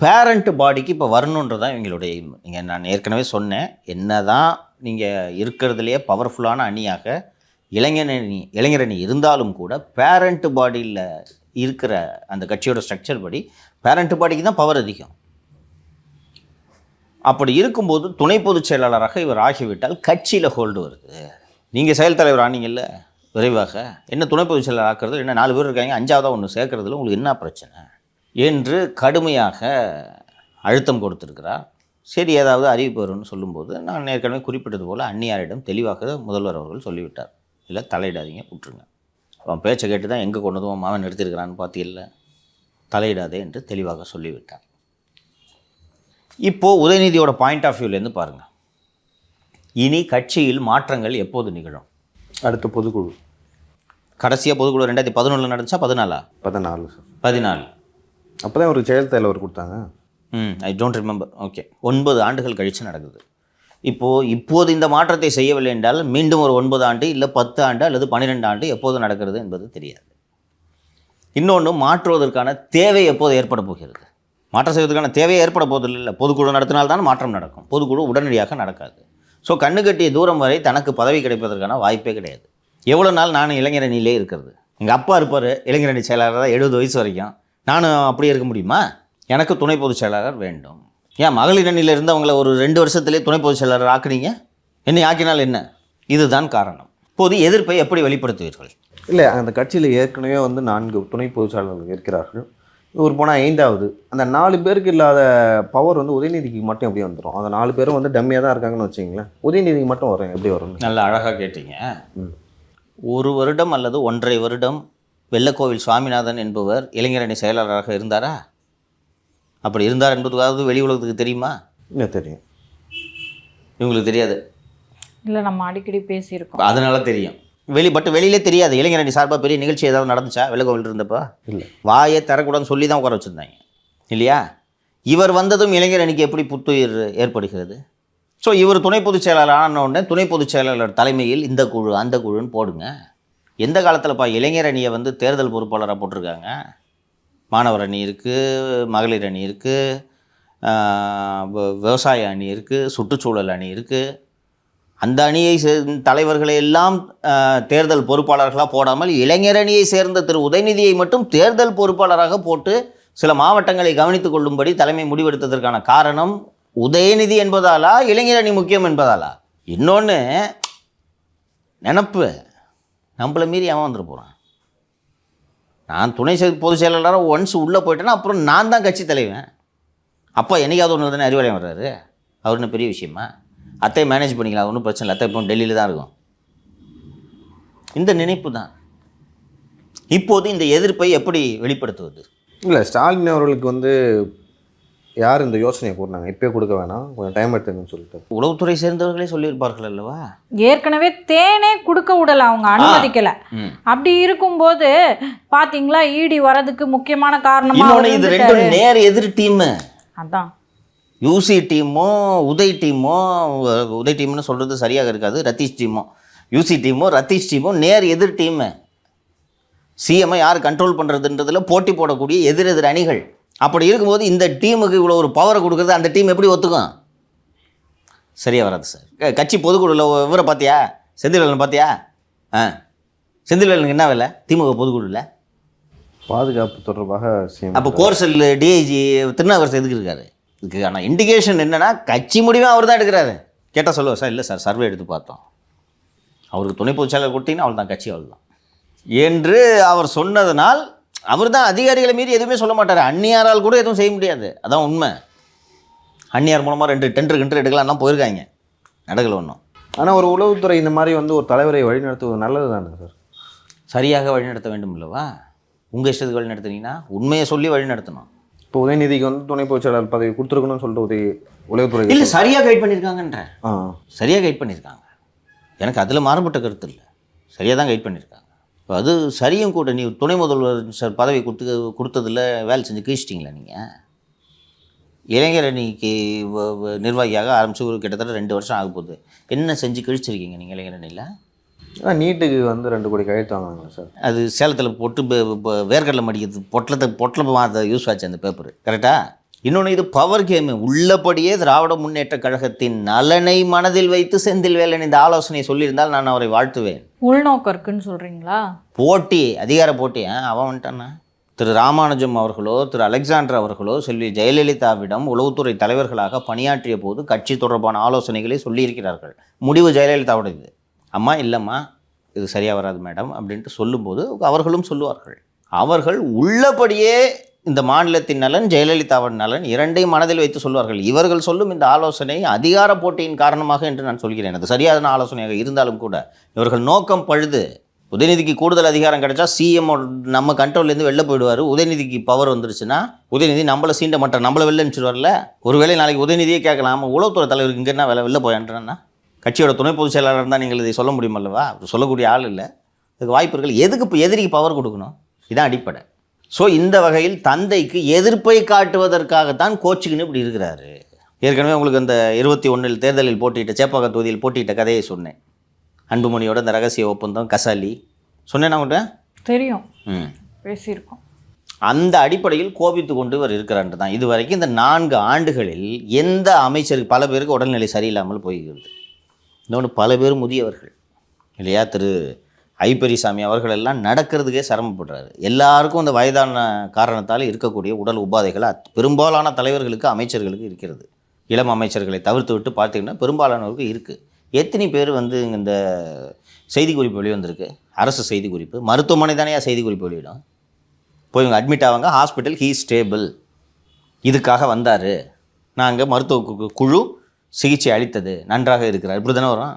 பேரண்ட் பாடிக்கு இப்போ வரணுன்றதான் இவங்களுடைய. நீங்கள் நான் ஏற்கனவே சொன்னேன், என்ன தான் நீங்கள் இருக்கிறதுலையே பவர்ஃபுல்லான அணியாக இளைஞரணி இருந்தாலும் கூட பேரண்ட் பாடியில் இருக்கிற அந்த கட்சியோட ஸ்ட்ரக்சர் படி பேரண்ட் பாடிக்கு தான் பவர் அதிகம். அப்படி இருக்கும்போது துணை பொதுச் செயலாளராக இவர் ஆகிவிட்டால் கட்சியில் ஹோல்டு வருது. நீங்கள் செயல் தலைவர் ஆனீங்கல்ல விரைவாக, என்ன துணை பொதுச் செயலாளர் ஆக்கிறது, என்ன 4 பேர் இருக்காங்க, 5ஆவதாக ஒன்று சேர்க்கறதுல உங்களுக்கு என்ன பிரச்சனை என்று கடுமையாக அழுத்தம் கொடுத்திருக்கிறார். சரி, ஏதாவது அறிவிப்பு வரும்னு சொல்லும்போது நான் ஏற்கனவே குறிப்பிட்டது போல் அன்னியாரிடம் தெளிவாக முதல்வர் அவர்கள் சொல்லிவிட்டார், இல்லை தலையிடாதீங்க, விட்டுருங்க. அவன் பேச்சை கேட்டு தான் எங்கே கொண்டதும் மாவன் எடுத்திருக்கிறான்னு பார்த்தில்ல, தலையிடாதே என்று தெளிவாக சொல்லிவிட்டார். இப்போது உதயநிதியோட பாயிண்ட் ஆஃப் வியூலேருந்து பாருங்கள். இனி கட்சியில் மாற்றங்கள் எப்போது நிகழும்? அடுத்த பொதுக்குழு. கடைசியாக பொதுக்குழு 2011 நடந்துச்சா 14? 14 சார். 14. அப்போ தான் ஒரு செயல் தலைவர் கொடுத்தாங்க. I don't remember. ஓகே, 9 ஆண்டுகள் கழித்து நடக்குது. இப்போது இந்த மாற்றத்தை செய்யவில்லை என்றால் மீண்டும் ஒரு 9 ஆண்டு, இல்லை 10 ஆண்டு அல்லது 12 ஆண்டு எப்போது நடக்கிறது என்பது தெரியாது. இன்னொன்று, மாற்றுவதற்கான தேவை எப்போது ஏற்பட போகிறது? மாற்றம் செய்வதற்கான தேவையை ஏற்பட போதில்லை. இல்லை, பொதுக்குழு நடத்தினால்தான் மாற்றம் நடக்கும். பொதுக்குழு உடனடியாக நடக்காது. ஸோ கண்ணு கட்டிய தூரம் வரை தனக்கு பதவி கிடைப்பதற்கான வாய்ப்பே கிடையாது. எவ்வளோ நாள் நான் இளைஞரணியிலே இருக்கிறது? எங்கள் அப்பா இருப்பார் இளைஞரணி செயலாளராக 70 வயசு வரைக்கும். நானும் அப்படியே இருக்க முடியுமா? எனக்கு துணை பொதுச் செயலாளர் வேண்டும். ஏன் மகளிர் அணியில் இருந்தவங்களை ஒரு 2 வருஷத்துலேயே துணை பொதுச் செயலாளர் ஆக்குனீங்க? என்னை ஆக்கினால் என்ன? இதுதான் காரணம். இப்போது எதிர்ப்பை எப்படி வெளிப்படுத்துவீர்கள்? இல்லை, அந்த கட்சியில் ஏற்கனவே வந்து 4 துணை பொதுச் செயலாளர்கள் இருக்கிறார்கள். இவர் போனால் 5வது. அந்த 4 பேருக்கு இல்லாத பவர் வந்து உதயநிதிக்கு மட்டும் எப்படி வந்துடும்? அந்த 4 பேரும் வந்து டம்மியாக தான் இருக்காங்கன்னு வச்சிங்களேன். உதயநிதிக்கு மட்டும் வரும், எப்படி வரும்? நல்லா அழகாக கேட்டீங்க. 1 வருடம் அல்லது 1.5 வருடம் வெள்ளக்கோவில் சுவாமிநாதன் என்பவர் இளைஞரணி செயலாளராக இருந்தாரா? அப்படி இருந்தார் என்பதுக்காவது வெளி உலகத்துக்கு தெரியுமா? இல்லை, தெரியும். இவங்களுக்கு தெரியாது. இல்லை, நம்ம அடிக்கடி பேசியிருக்கோம், அதனால தெரியும். வெளியிலே தெரியாது. இளைஞரணி சார்பாக பெரிய நிகழ்ச்சி ஏதாவது நடந்துச்சா வெள்ளக்கோவில் இருந்தப்போ? இல்லை. வாயை தரக்கூடாதுன்னு சொல்லி தான் உட்கார வச்சுருந்தாங்க இல்லையா? இவர் வந்ததும் இளைஞரணிக்கு எப்படி புத்துயிர் ஏற்படுகிறது? ஸோ இவர் துணை பொதுச் செயலாளர் ஆன உடனே துணை பொதுச் செயலாளர் தலைமையில் இந்த குழு அந்த குழுன்னு போடுங்க. எந்த காலத்தில்ப்பா இளைஞரணியை வந்து தேர்தல் பொறுப்பாளராக போட்டிருக்காங்க? மாணவர் அணி இருக்குது, மகளிர் அணி இருக்குது, விவசாய அணி இருக்குது, சுற்றுச்சூழல் அணி இருக்குது. அந்த அணியை தலைவர்களை எல்லாம் தேர்தல் பொறுப்பாளர்களாக போடாமல் இளைஞர் அணியை சேர்ந்த திரு உதயநிதியை மட்டும் தேர்தல் பொறுப்பாளராக போட்டு சில மாவட்டங்களை கவனித்துக் கொள்ளும்படி தலைமை முடிவெடுத்ததற்கான காரணம் உதயநிதி என்பதாலா, இளைஞர் அணி முக்கியம் என்பதாலா? இன்னொன்று நினப்பு, நம்மளை மீறி அவன் வந்துட்டு போகிறான். நான் துணை பொதுச் செயலாளராக ஒன்ஸ் உள்ளே போயிட்டேன்னா அப்புறம் நான் தான் கட்சி தலைவன். அப்போ என்னைக்காவது ஒன்று தானே அறிவாலயம் வர்றாரு. அவர் என்ன பெரிய விஷயமா? அத்தை மேனேஜ் பண்ணிக்கலாம், ஒன்றும் பிரச்சனை இல்லை, அத்தை இப்போ டெல்லியில் தான் இருக்கும். இந்த நினைப்பு தான். இப்போது இந்த எதிர்ப்பை எப்படி வெளிப்படுத்துவது? இல்லை, ஸ்டாலின் அவர்களுக்கு வந்து யார் இந்த யோசனையை கூறினாங்க? இப்போயே கொடுக்க வேணாம், கொஞ்சம் டைம் எடுத்துங்கன்னு சொல்லிட்டு உளவுத்துறை சேர்ந்தவர்களே சொல்லியிருப்பார்கள் அல்லவா? ஏற்கனவே தேனே கொடுக்க விடலை, அவங்க அனுமதிக்கலை. அப்படி இருக்கும்போது பார்த்தீங்களா, இடி வரதுக்கு முக்கியமான காரணமாக இது ரெண்டும் நேர் எதிர் டீமு. அதான் யூசி டீமோ உதய் டீமோ, உதய் டீம்னு சொல்கிறது சரியாக இருக்காது, ரத்தீஷ் டீமோ, யூசி டீமோ ரத்தீஷ் டீமோ நேர் எதிர் டீமு. சிஎம்ஐ யார் கண்ட்ரோல் பண்ணுறதுன்றதில் போட்டி போடக்கூடிய எதிர் அணிகள். அப்படி இருக்கும்போது இந்த டீமுக்கு இவ்வளோ ஒரு பவரை கொடுக்குறது அந்த டீம் எப்படி ஒத்துக்கும்? சரியாக வராது சார். கட்சி பொதுக்குழுவில் இவரை பார்த்தியா, செந்தில்வேலன் பார்த்தியா? செந்தில்வேலனுக்கு என்ன வேலை திமுக பொதுக்குழுவில்? பாதுகாப்பு தொடர்பாக. அப்போ கோர்சல் டிஐஜி திருநாவுக்கரசு எதுக்கு இருக்காரு? இதுக்கு ஆனால் இண்டிகேஷன் என்னென்னா கட்சி முடிவே அவர் தான் எடுக்கிறாரு. கேட்டால் சொல்லுவார், சார் இல்லை சார் சர்வே எடுத்து பார்த்தோம், அவருக்கு துணை பொதுச் செயலாளர் கொடுத்தீங்கன்னா அவள் தான் கட்சி, அவள் தான் என்று அவர் சொன்னதனால் அவர் தான் அதிகாரிகளை மீறி எதுவுமே சொல்ல மாட்டார். அந்நியாரால் கூட எதுவும் செய்ய முடியாது, அதான் உண்மை. அந்நியார் மூலமாக 2 டெண்டர் எடுக்கலாம் போயிருக்காங்க, நடக்கல ஒன்றும். ஆனால் ஒரு உளவுத்துறை இந்த மாதிரி வந்து ஒரு தலைவரை வழிநடத்துவது நல்லது தானே சார்? சரியாக வழிநடத்த வேண்டும் இல்லவா? உங்கள் இஷ்டத்துக்கு வழி நடத்துனீங்கன்னா உண்மையை சொல்லி வழி நடத்தணும். இப்போ உதயநிதிக்கு வந்து துணை பொதுச் செயலாளர் பதவி கொடுத்துருக்கணும்னு சொல்லிட்டு உளவுத்துறை இல்லை, சரியாக கைட் பண்ணியிருக்காங்கன்ற. சரியாக கைட் பண்ணியிருக்காங்க. எனக்கு அதில் மாறுபட்ட கருத்து இல்லை, சரியாக தான் கைட் பண்ணியிருக்காங்க. அது சரியும் கூட. நீ துணை முதல்வர் சார் பதவி கொடுத்ததில் வேலை செஞ்சு கழிச்சிட்டிங்களா நீங்கள்? இளைஞர் அணிக்கு நிர்வாகியாக ஆரம்பித்து ஒரு கிட்டத்தட்ட 2 வருஷம் ஆக போகுது. என்ன செஞ்சு கழிச்சிருக்கீங்க நீங்கள் இளைஞர் அணியில்? நீட்டுக்கு வந்து 2 கோடி கையெழுத்து வாங்கினாங்க சார். அது சேலத்தில் போட்டு வேர்க்கடலை மடிக்கிறது பொட்டலமாக அதை யூஸ் ஆச்சு அந்த பேப்பர், கரெக்டாக? இன்னொன்று, இது பவர் கேமு. உள்ளபடியே திராவிட முன்னேற்ற கழகத்தின் நலனை மனதில் வைத்து செந்தில்வேலன் இந்த ஆலோசனையை சொல்லியிருந்தால் நான் அவரை வாழ்த்துவேன். உள்நோக்கம் இருக்குன்னு சொல்கிறீங்களா? போட்டி, அதிகார போட்டி. அவன் வந்துட்டானா? திரு ராமானுஜம் அவர்களோ திரு அலெக்சாண்டர் அவர்களோ செல்வி ஜெயலலிதாவிடம் உளவுத்துறை தலைவர்களாக பணியாற்றிய போது கட்சி தொடர்பான ஆலோசனைகளை சொல்லியிருக்கிறார்கள். முடிவு ஜெயலலிதாவுடையது. அம்மா இல்லைம்மா இது சரியாக வராது மேடம் அப்படின்ட்டு சொல்லும்போது அவர்களும் சொல்லுவார்கள். அவர்கள் உள்ளபடியே இந்த மாநிலத்தின் நலன் ஜெயலலிதாவின் நலன் இரண்டையும் மனதில் வைத்து சொல்வார்கள். இவர்கள் சொல்லும் இந்த ஆலோசனை அதிகார போட்டியின் காரணமாக என்று நான் சொல்கிறேன். அது சரியான ஆலோசனையாக இருந்தாலும் கூட இவர்கள் நோக்கம் பழுது. உதயநிதிக்கு கூடுதல் அதிகாரம் கிடைச்சா சிஎம் நம்ம கண்ட்ரோல்லேருந்து வெளில போயிடுவார். உதயநிதிக்கு பவர் வந்துருச்சுன்னா உதயநிதி நம்மளை சீண்ட மாட்டார், நம்மளை வெளில அனுப்பிச்சிடுவார்ல. ஒருவேளை நாளைக்கு உதயநிதியே கேட்கலாம், உளவுத்துறை தலைவருக்கு இங்கே என்ன வேலை, வெளில போயான்றேன்னா கட்சியோட துணை பொதுச் செயலாளர் தான் நீங்கள் இதை சொல்ல முடியும் அல்லவா? சொல்லக்கூடிய ஆள் இல்லை, அதுக்கு வாய்ப்புகள். எதுக்கு இப்போ எதிரிக்கு பவர் கொடுக்கணும்? இதுதான் அடிப்படை. ஸோ இந்த வகையில் தந்தைக்கு எதிர்ப்பை காட்டுவதற்காகத்தான் கோச்சுக்குன்னு இப்படி இருக்கிறாரு. ஏற்கனவே உங்களுக்கு அந்த 21 தேர்தலில் போட்டியிட்ட சேப்பாக்கம் தொகுதியில் போட்டியிட்ட கதையை சொன்னேன். அன்புமணியோட இந்த ரகசிய ஒப்பந்தம் கசாலி சொன்னேன் உங்கள்கிட்ட தெரியும், பேசியிருக்கோம். அந்த அடிப்படையில் கோபித்து கொண்டு இவர் இருக்கிறான்ட்டு தான். இது வரைக்கும் இந்த 4 ஆண்டுகளில் எந்த அமைச்சருக்கு, பல பேருக்கு உடல்நிலை சரியில்லாமல் போய்கிறது. இன்னொன்று, பல பேர் முதியவர்கள் இல்லையா? திரு ஐப்பெரியசாமி அவர்கள் எல்லாம் நடக்கிறதுக்கே சிரமப்படுறாரு. எல்லாருக்கும் அந்த வயதான காரணத்தால் இருக்கக்கூடிய உடல் உபாதைகள் பெரும்பாலான தலைவர்களுக்கு அமைச்சர்களுக்கு இருக்கிறது. இளம் அமைச்சர்களை தவிர்த்து விட்டு பார்த்தீங்கன்னா பெரும்பாலானவருக்கு இருக்குது. எத்தனை பேர் வந்து இந்த செய்தி குறிப்பு வெளிவந்திருக்கு, அரசு செய்தி குறிப்பு. மருத்துவமனை தானே செய்தி குறிப்பு வெளியிடும். போய் இவங்க அட்மிட் ஆவாங்க, ஹாஸ்பிட்டல் ஹீ ஸ்டேபிள், இதுக்காக வந்தார், நாங்கள் மருத்துவ குழு சிகிச்சை அளித்தது, நன்றாக இருக்கிறார், இப்படி தானே வரும்.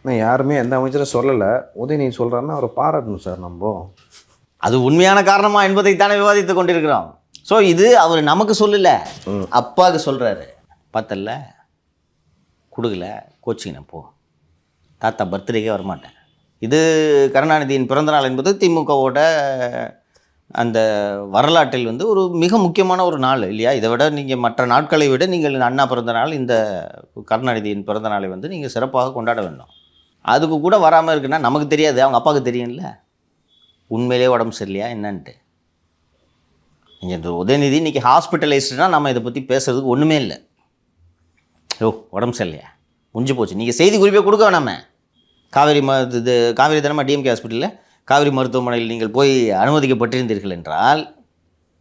நான் யாருமே எந்த அமைச்சரும் சொல்லலை, உதயநிதி சொல்கிறாருன்னா அவரை பாராட்டணும் சார். நம்ம அது உண்மையான காரணமா என்பதை தானே விவாதித்து கொண்டிருக்கிறோம். ஸோ இது அவர் நமக்கு சொல்லலை, அப்பாவுக்கு சொல்கிறாரு. பார்த்தல கொடுக்கல, கோச்சிங்கண்ணே போ, தாத்தா பர்த்டேக்கே வரமாட்டேன். இது கருணாநிதியின் பிறந்தநாள் என்பது திமுகவோட அந்த வரலாற்றில் வந்து ஒரு மிக முக்கியமான ஒரு நாள் இல்லையா? இதை விட நீங்கள் மற்ற நாட்களை விட நீங்கள் அண்ணா பிறந்த நாள், இந்த கருணாநிதியின் பிறந்த நாளை வந்து நீங்கள் சிறப்பாக கொண்டாட வேண்டும். அதுக்கு கூட வராமல் இருக்குன்னா நமக்கு தெரியாது, அவங்க அப்பாவுக்கு தெரியும்ல உண்மையிலே உடம்பு சரியில்லையா என்னன்ட்டு. நீங்கள் இந்த உதயநிதி இன்றைக்கி ஹாஸ்பிட்டலைஸ்டுனால் நம்ம இதை பற்றி பேசுகிறதுக்கு ஒன்றுமே இல்லை. ஓ உடம்பு சரியில்லையா முடிஞ்சு போச்சு, நீங்கள் செய்தி குறிப்பே கொடுக்க வேணாமே. காவேரி தானே டிஎம்கே ஹாஸ்பிட்டலில் காவேரி மருத்துவமனையில் நீங்கள் போய் அனுமதிக்கப்பட்டிருந்தீர்கள் என்றால்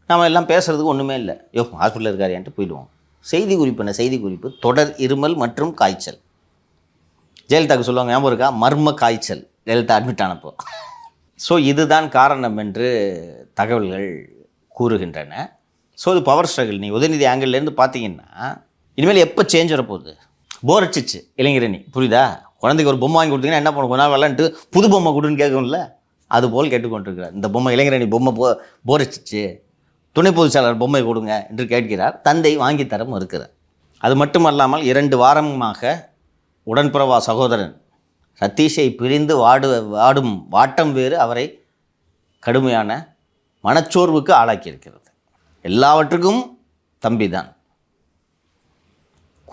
நம்ம எல்லாம் பேசுகிறதுக்கு ஒன்றுமே இல்லை. ஹாஸ்பிட்டலில் இருக்காருன்ட்டு போயிடுவோம். செய்தி குறிப்பு என்ன? செய்தி குறிப்பு தொடர் இருமல் மற்றும் காய்ச்சல். ஜெயலலிதாவுக்கு சொல்லுவாங்க ஞாபகம் இருக்கா, மர்ம காய்ச்சல், ஜெயலலிதா அட்மிட் ஆனப்போ. ஸோ இதுதான் காரணம் என்று தகவல்கள் கூறுகின்றன. ஸோ இது பவர் ஸ்ட்ரகிள். நீ உதயநிதி ஆங்கிள்லேருந்து பார்த்தீங்கன்னா இனிமேல் எப்போ சேஞ்ச் வரப்போகுது? போர் அடிச்சிச்சு இளைஞரணி, புரியுதா? குழந்தைக்கு ஒரு பொம்மை வாங்கி கொடுத்தீங்கன்னா என்ன பண்ண, கொஞ்ச நாள் விளாண்டுட்டு புது பொம்மை கொடுன்னு கேட்கும்ல, அதுபோல் கேட்டுக்கொண்டிருக்கிறார். இந்த பொம்மை இளைஞரணி பொம்மை போர் அடிச்சிச்சு, துணை பொதுச் செயலாளர் பொம்மை கொடுங்க என்று கேட்கிறார். தந்தை வாங்கித்தர மறுக்கிறார். அது மட்டுமல்லாமல் 2 வாரமாக உடன்பிறவா சகோதரன் ரத்தீஷை பிரிந்து வாடும் வாட்டம் வேறு அவரை கடுமையான மனச்சோர்வுக்கு ஆளாக்கியிருக்கிறது. எல்லாவற்றுக்கும் தம்பிதான்.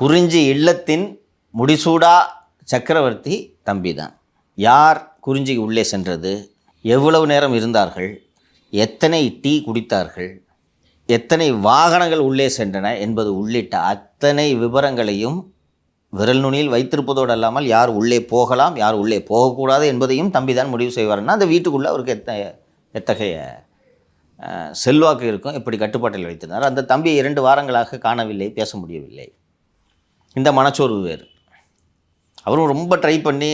குறிஞ்சி இல்லத்தின் முடிசூடா சக்கரவர்த்தி தம்பிதான். யார் குறிஞ்சி உள்ளே சென்றது, எவ்வளவு நேரம் இருந்தார்கள், எத்தனை டீ குடித்தார்கள், எத்தனை வாகனங்கள் உள்ளே சென்றன என்பது உள்ளிட்ட அத்தனை விவரங்களையும் விரல் நுனியில் வைத்திருப்பதோடு அல்லாமல் யார் உள்ளே போகலாம் யார் உள்ளே போகக்கூடாது என்பதையும் தம்பிதான் முடிவு செய்வார்னா அந்த வீட்டுக்குள்ளே அவருக்கு எத்தகைய செல்வாக்கு இருக்கும், எப்படி கட்டுப்பாட்டில் வைத்திருந்தார். அந்த தம்பியை 2 வாரங்களாக காணவில்லை, பேச முடியவில்லை. இந்த மனச்சோர்வு வேறு. அவரும் ரொம்ப ட்ரை பண்ணி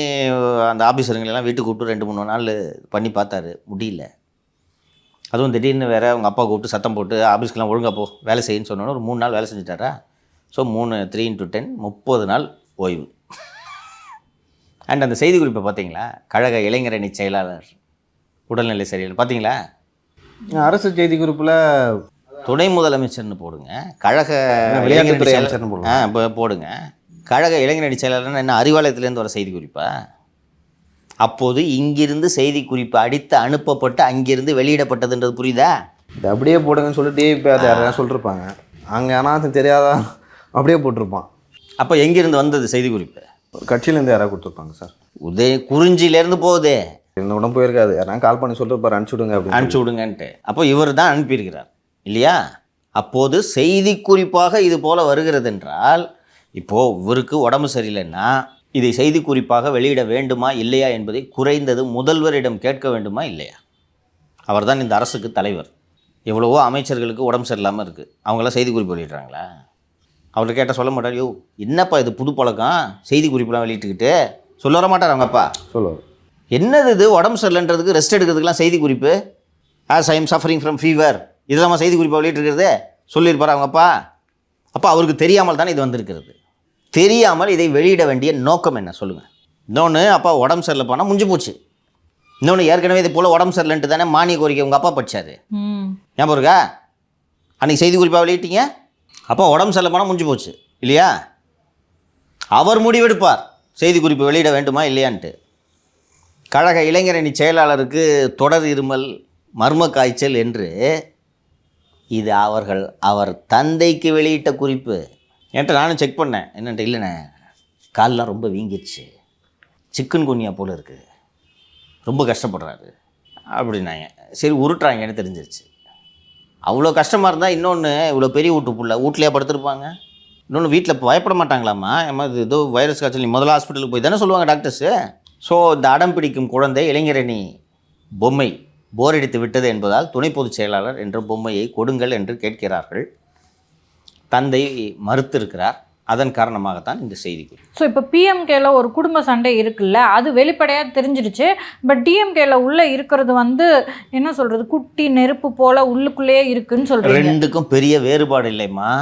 அந்த ஆஃபீஸருங்களெல்லாம் வீட்டுக்கு கூப்பிட்டு 2-3 நாள் பண்ணி பார்த்தாரு, முடியல. அதுவும் திடீர்னு வேறு அவங்க அப்பா கூப்பிட்டு சத்தம் போட்டு ஆஃபீஸ்க்கெலாம் ஒழுங்கா போ வேலை செய்யுன்னு சொன்னோன்னே ஒரு 3 நாள் வேலை செஞ்சுட்டாரா. ஸோ 3 × 10 30 நாள் ஓய்வு. அண்ட் அந்த செய்தி குறிப்பை பார்த்தீங்களா, கழக இளைஞரணி செயலாளர் உடல்நிலை சரியில்லை பார்த்தீங்களா? அரசு செய்தி குறிப்பில் துணை முதலமைச்சர்னு போடுங்க, கழக விளையாட்டுத்துறை அமைச்சர்னு போடுங்க. கழக இளைஞரணி செயலாளர்னா என்ன, அறிவாலயத்திலேருந்து வர செய்தி குறிப்பா? அப்போது இங்கிருந்து செய்தி குறிப்பு அடித்து அனுப்பப்பட்டு அங்கிருந்து வெளியிடப்பட்டதுன்றது புரியுதா? இது அப்படியே போடுங்கன்னு சொல்லிட்டு டிவி யாராவது சொல்லிருப்பாங்க, அங்கே ஆனால் தெரியாதா அப்படியே போட்டிருப்பான். அப்போ எங்கேருந்து வந்தது செய்தி குறிப்பு? கட்சியிலேருந்து யாராவது கொடுத்துருப்பாங்க சார். குறிஞ்சியிலேருந்து போகுது, இந்த உடம்பு போயிருக்காது, யாராவது கால் பண்ணி சொல்லிருப்பாரு அனுப்பிச்சி விடுங்க அப்படின்னு, அனுப்பிச்சி விடுங்கன்ட்டு. அப்போ இவர் தான் அனுப்பியிருக்கிறார் இல்லையா? அப்போது செய்தி குறிப்பாக இது போல் வருகிறது என்றால், இப்போது இவருக்கு உடம்பு சரியில்லைன்னா இதை செய்தி குறிப்பாக வெளியிட வேண்டுமா இல்லையா என்பதை குறைந்தது முதல்வரிடம் கேட்க வேண்டுமா இல்லையா? அவர் தான் இந்த அரசுக்கு தலைவர். எவ்வளவோ அமைச்சர்களுக்கு உடம்பு சரியில்லாமல் இருக்குது, அவங்களாம் செய்தி குறிப்பு வெளியிடுறாங்களா? அவர்கிட்ட கேட்டால் சொல்ல மாட்டார். என்னப்பா இது புது பழக்கம், செய்தி குறிப்பெலாம் வெளியிட்டுக்கிட்டு சொல்ல வர மாட்டார் அவங்க அப்பா. சொல்லுவார், என்னது இது உடம்பு சரியில்லைன்றதுக்கு ரெஸ்ட் எடுக்கிறதுக்கெலாம் செய்தி குறிப்பு, as I am suffering from fever, இதெல்லாம் செய்தி குறிப்பை வெளியிட்டிருக்கிறது சொல்லியிருப்பார் அவங்க அப்பா. அப்போ அவருக்கு தெரியாமல் தானே இது வந்திருக்கிறது. தெரியாமல் இதை வெளியிட வேண்டிய நோக்கம் என்ன சொல்லுங்கள்? இன்னொன்று, அப்பா உடம்பு சரியில்லை போனால் முடிஞ்சு போச்சு. இன்னொன்று, ஏற்கனவே இது போல் உடம்பு சரியில்லைன்ட்டு தானே மானிய கோரிக்கை உங்கள் அப்பா படித்தார், ஞாபகம் இருக்கா? அன்றைக்கி செய்தி குறிப்பாக வெளியிட்டீங்க, அப்போ உடம்பு சரியில்லை போனால் முடிஞ்சு போச்சு இல்லையா? அவர் முடிவெடுப்பார் செய்தி குறிப்பு வெளியிட வேண்டுமா இல்லையான்ட்டு. கழக இளைஞரணி செயலாளருக்கு தொடர் இருமல், மர்ம காய்ச்சல் என்று இது அவர் தந்தைக்கு வெளியிட்ட குறிப்பு. என்கிட்ட நானும் செக் பண்ணேன், என்னன்ட்டு இல்லைண்ணே கால்லாம் ரொம்ப வீங்கிடுச்சு, சிக்கன் குனியா போல் இருக்குது, ரொம்ப கஷ்டப்படுறாரு அப்படின்னாங்க. சரி உருட்டுறாங்கன்னு தெரிஞ்சிருச்சு. அவ்வளோ கஷ்டமாக இருந்தால் இன்னொன்று, இவ்வளோ பெரிய வீட்லையே படுத்துருப்பாங்க. இன்னொன்று, வீட்டில் பயப்பட மாட்டாங்களாம்மா, இது ஏதோ வைரஸ் காய்ச்சல், நீ முதல்ல ஹாஸ்பிட்டலுக்கு போய் தானே சொல்லுவாங்க டாக்டர்ஸு. ஸோ இந்த அடம் பிடிக்கும் குழந்தை இளைஞரணி பொம்மை போரடித்து விட்டது என்பதால் துணை பொதுச் செயலாளர் என்ற பொம்மையை கொடுங்கள் என்று கேட்கிறார்கள். தந்தை மறுத்திருக்கிறார். அதன் காரணமாகத்தான் இந்த செய்தி. ஸோ இப்போ பிஎம்கேல ஒரு குடும்ப சண்டை இருக்குல்ல, அது வெளிப்படையாக தெரிஞ்சிடுச்சு. பட் டிஎம்கேல உள்ளே இருக்கிறது வந்து என்ன சொல்கிறது, குட்டி நெருப்பு போல் உள்ளுக்குள்ளேயே இருக்குன்னு சொல்கிறீங்க. ரெண்டுக்கும் பெரிய வேறுபாடு இல்லைம்மா.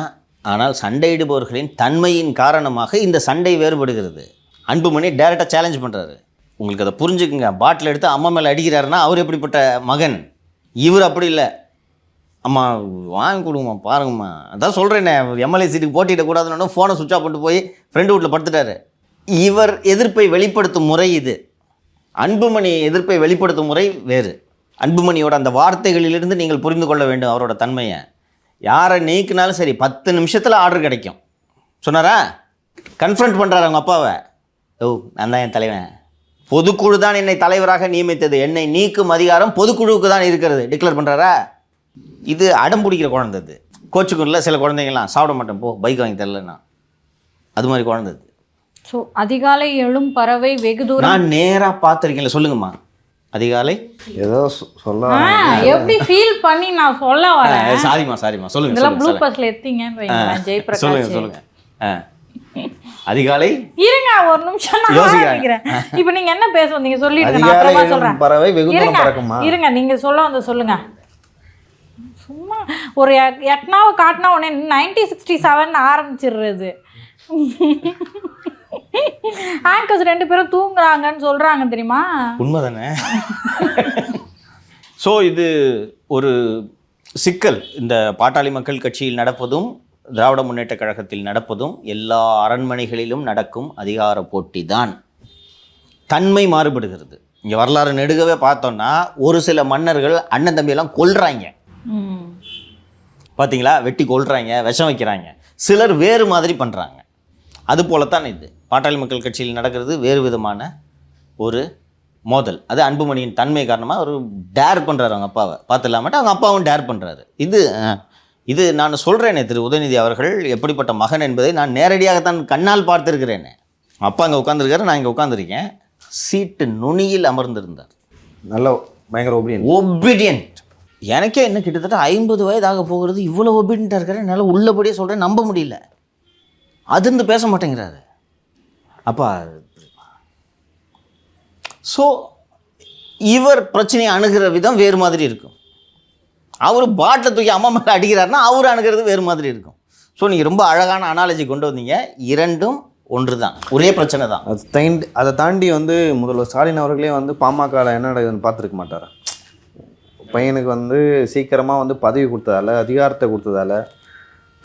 ஆனால் சண்டையிடுபவர்களின் தன்மையின் காரணமாக இந்த சண்டை வேறுபடுகிறது. அன்புமணி டைரெக்டாக சேலஞ்ச் பண்ணுறாரு. உங்களுக்கு அதை புரிஞ்சுக்குங்க. பாட்டில் எடுத்து அம்மா மேலே அடிக்கிறாருன்னா அவர் எப்படிப்பட்ட மகன்? இவர் அப்படி இல்லை. அம்மா வாங்கி கொடுங்கம்மா, பாருங்கம்மா, அதான் சொல்கிறேனே, எம்எல்ஏ சீட்டுக்கு போட்டியிடக்கூடாதுன்னு ஃபோனை சுவிட்ச் ஆஃப் பண்ணிட்டு போய் ஃப்ரெண்டு வீட்டில் படுத்துட்டாரு. இவர் எதிர்ப்பை வெளிப்படுத்தும் முறை இது. அன்புமணி எதிர்ப்பை வெளிப்படுத்தும் முறை வேறு. அன்புமணியோட அந்த வார்த்தைகளிலிருந்து நீங்கள் புரிந்து கொள்ள வேண்டும் அவரோட தன்மையை. யாரை நீக்கினாலும் சரி 10 நிமிஷத்தில் ஆர்டர் கிடைக்கும். சொன்னாரா? கன்ஃபரண்ட் பண்ணுறாரு அவங்க அப்பாவை. ஓ, நான் தான் என் தலைவன், பொதுக்குழு தான் என்னை தலைவராக நியமித்தது, என்னை நீக்கும் அதிகாரம் பொதுக்குழுவுக்கு தான் இருக்கிறது டிக்ளேர் பண்ணுறாரா? இது அடம் பிடிக்கிற குழந்தை. இது கோச்சுக்குள்ள சில குழந்தைங்களாம் சாப்பிட மாட்டேன் போ, பைக் வாங்கி தரலன்னா, அது மாதிரி குழந்தை. ஸோ அதிகாலை எழும் பறவை வெகு தூரம். நான் நேராக பார்த்துருக்கேன்ல, சொல்லுங்கம்மா. அதிகாலை ஏதோ சொல்ல எப்படி ஃபீல் பண்ணி நான் சொல்ல வரேன். சாரிம்மா சொல்லுங்க. இதெல்லாம் ப்ளூ பஸ்ல எத்தீங்கன்னு வைங்களேன் ஜெயபிரகாஷ். சொல்லுங்க. அதிகாலை இருங்க ஒரு நிமிஷம் நான் ஆரம்பிக்கிறேன். இப்போ நீங்க என்ன பேச வந்தீங்க சொல்லிடுங்க, நான் அதிகாலை அப்புறமா எழும் சொல்றேன். பறவை வெகு தூரம் பறக்குமா? இருங்க நீங்க சொல்ல வந்து சொல்லுங்க. சும்மா ஒரு எட்னாவை காட்டினா உடனே 1967 ஆரம்பிச்சிடுறது. ஆங்கர்ஸ் 2 பேரும் தூங்குறாங்கன்னு சொல்றாங்க தெரியுமா? உண்மைதானே? ஸோ இது ஒரு சிக்கல். இந்த பாட்டாளி மக்கள் கட்சியில் நடப்பதும் திராவிட முன்னேற்ற கழகத்தில் நடப்பதும் எல்லா அரண்மனைகளிலும் நடக்கும் அதிகார போட்டி தான். தன்மை மாறுபடுகிறது. இங்கே வரலாறு நெடுகவே பார்த்தோம்னா ஒரு சில மன்னர்கள் அண்ணன் தம்பியெல்லாம் கொல்றாங்க. பார்த்தீங்களா? வெட்டி கொல்றாங்க, விஷம் வைக்கிறாங்க. சிலர் வேறு மாதிரி பண்ணுறாங்க. அது போலத்தான் இது பாட்டாளி மக்கள் கட்சியில் நடக்கிறது. வேறு விதமான ஒரு மோதல். அது அன்புமணியின் தன்மை காரணமாக ஒரு டேர் பண்ணுறாரு அவங்க அப்பாவை. பார்த்துலாமட்டு அவங்க அப்பாவும் டேர் பண்ணுறாரு. இது நான் சொல்கிறேனே, திரு உதயநிதி அவர்கள் எப்படிப்பட்ட மகன் என்பதை நான் நேரடியாகத்தான் கண்ணால் பார்த்துருக்கிறேனே. அப்பா அங்கே உட்காந்துருக்காரு, நான் இங்கே உட்காந்துருக்கேன். சீட்டு நுனியில் அமர்ந்திருந்தார். நல்ல பயங்கர ஒபீடியன்ட். எனக்கே என்ன கிட்டத்தட்ட 50 வயது ஆக போகிறது, இவ்வளோ ஒபீடியண்ட்டாக இருக்காரு. என்னால் உள்ளபடியே சொல்கிறேன், நம்ப முடியல. அதிர்ந்து பேச மாட்டேங்கிறாரு அப்பா. ஸோ இவர் பிரச்சனையை அணுகிற விதம் வேறு மாதிரி இருக்கும். அவர் பாட்டில் தூக்கி அம்மா மேலே அடிக்கிறாருன்னா அவர் அணுகிறது வேறு மாதிரி இருக்கும். ஸோ நீங்கள் ரொம்ப அழகான அனாலஜி கொண்டு வந்தீங்க. இரண்டும் ஒன்று தான், ஒரே பிரச்சனை தான். அதை தாண்டி வந்து முதல்வர் ஸ்டாலின் அவர்களே வந்து பாமகவில் என்ன நடக்குதுன்னு பார்த்துருக்க மாட்டார். பையனுக்கு வந்து சீக்கிரமாக வந்து பதவி கொடுத்ததால, அதிகாரத்தை கொடுத்ததால,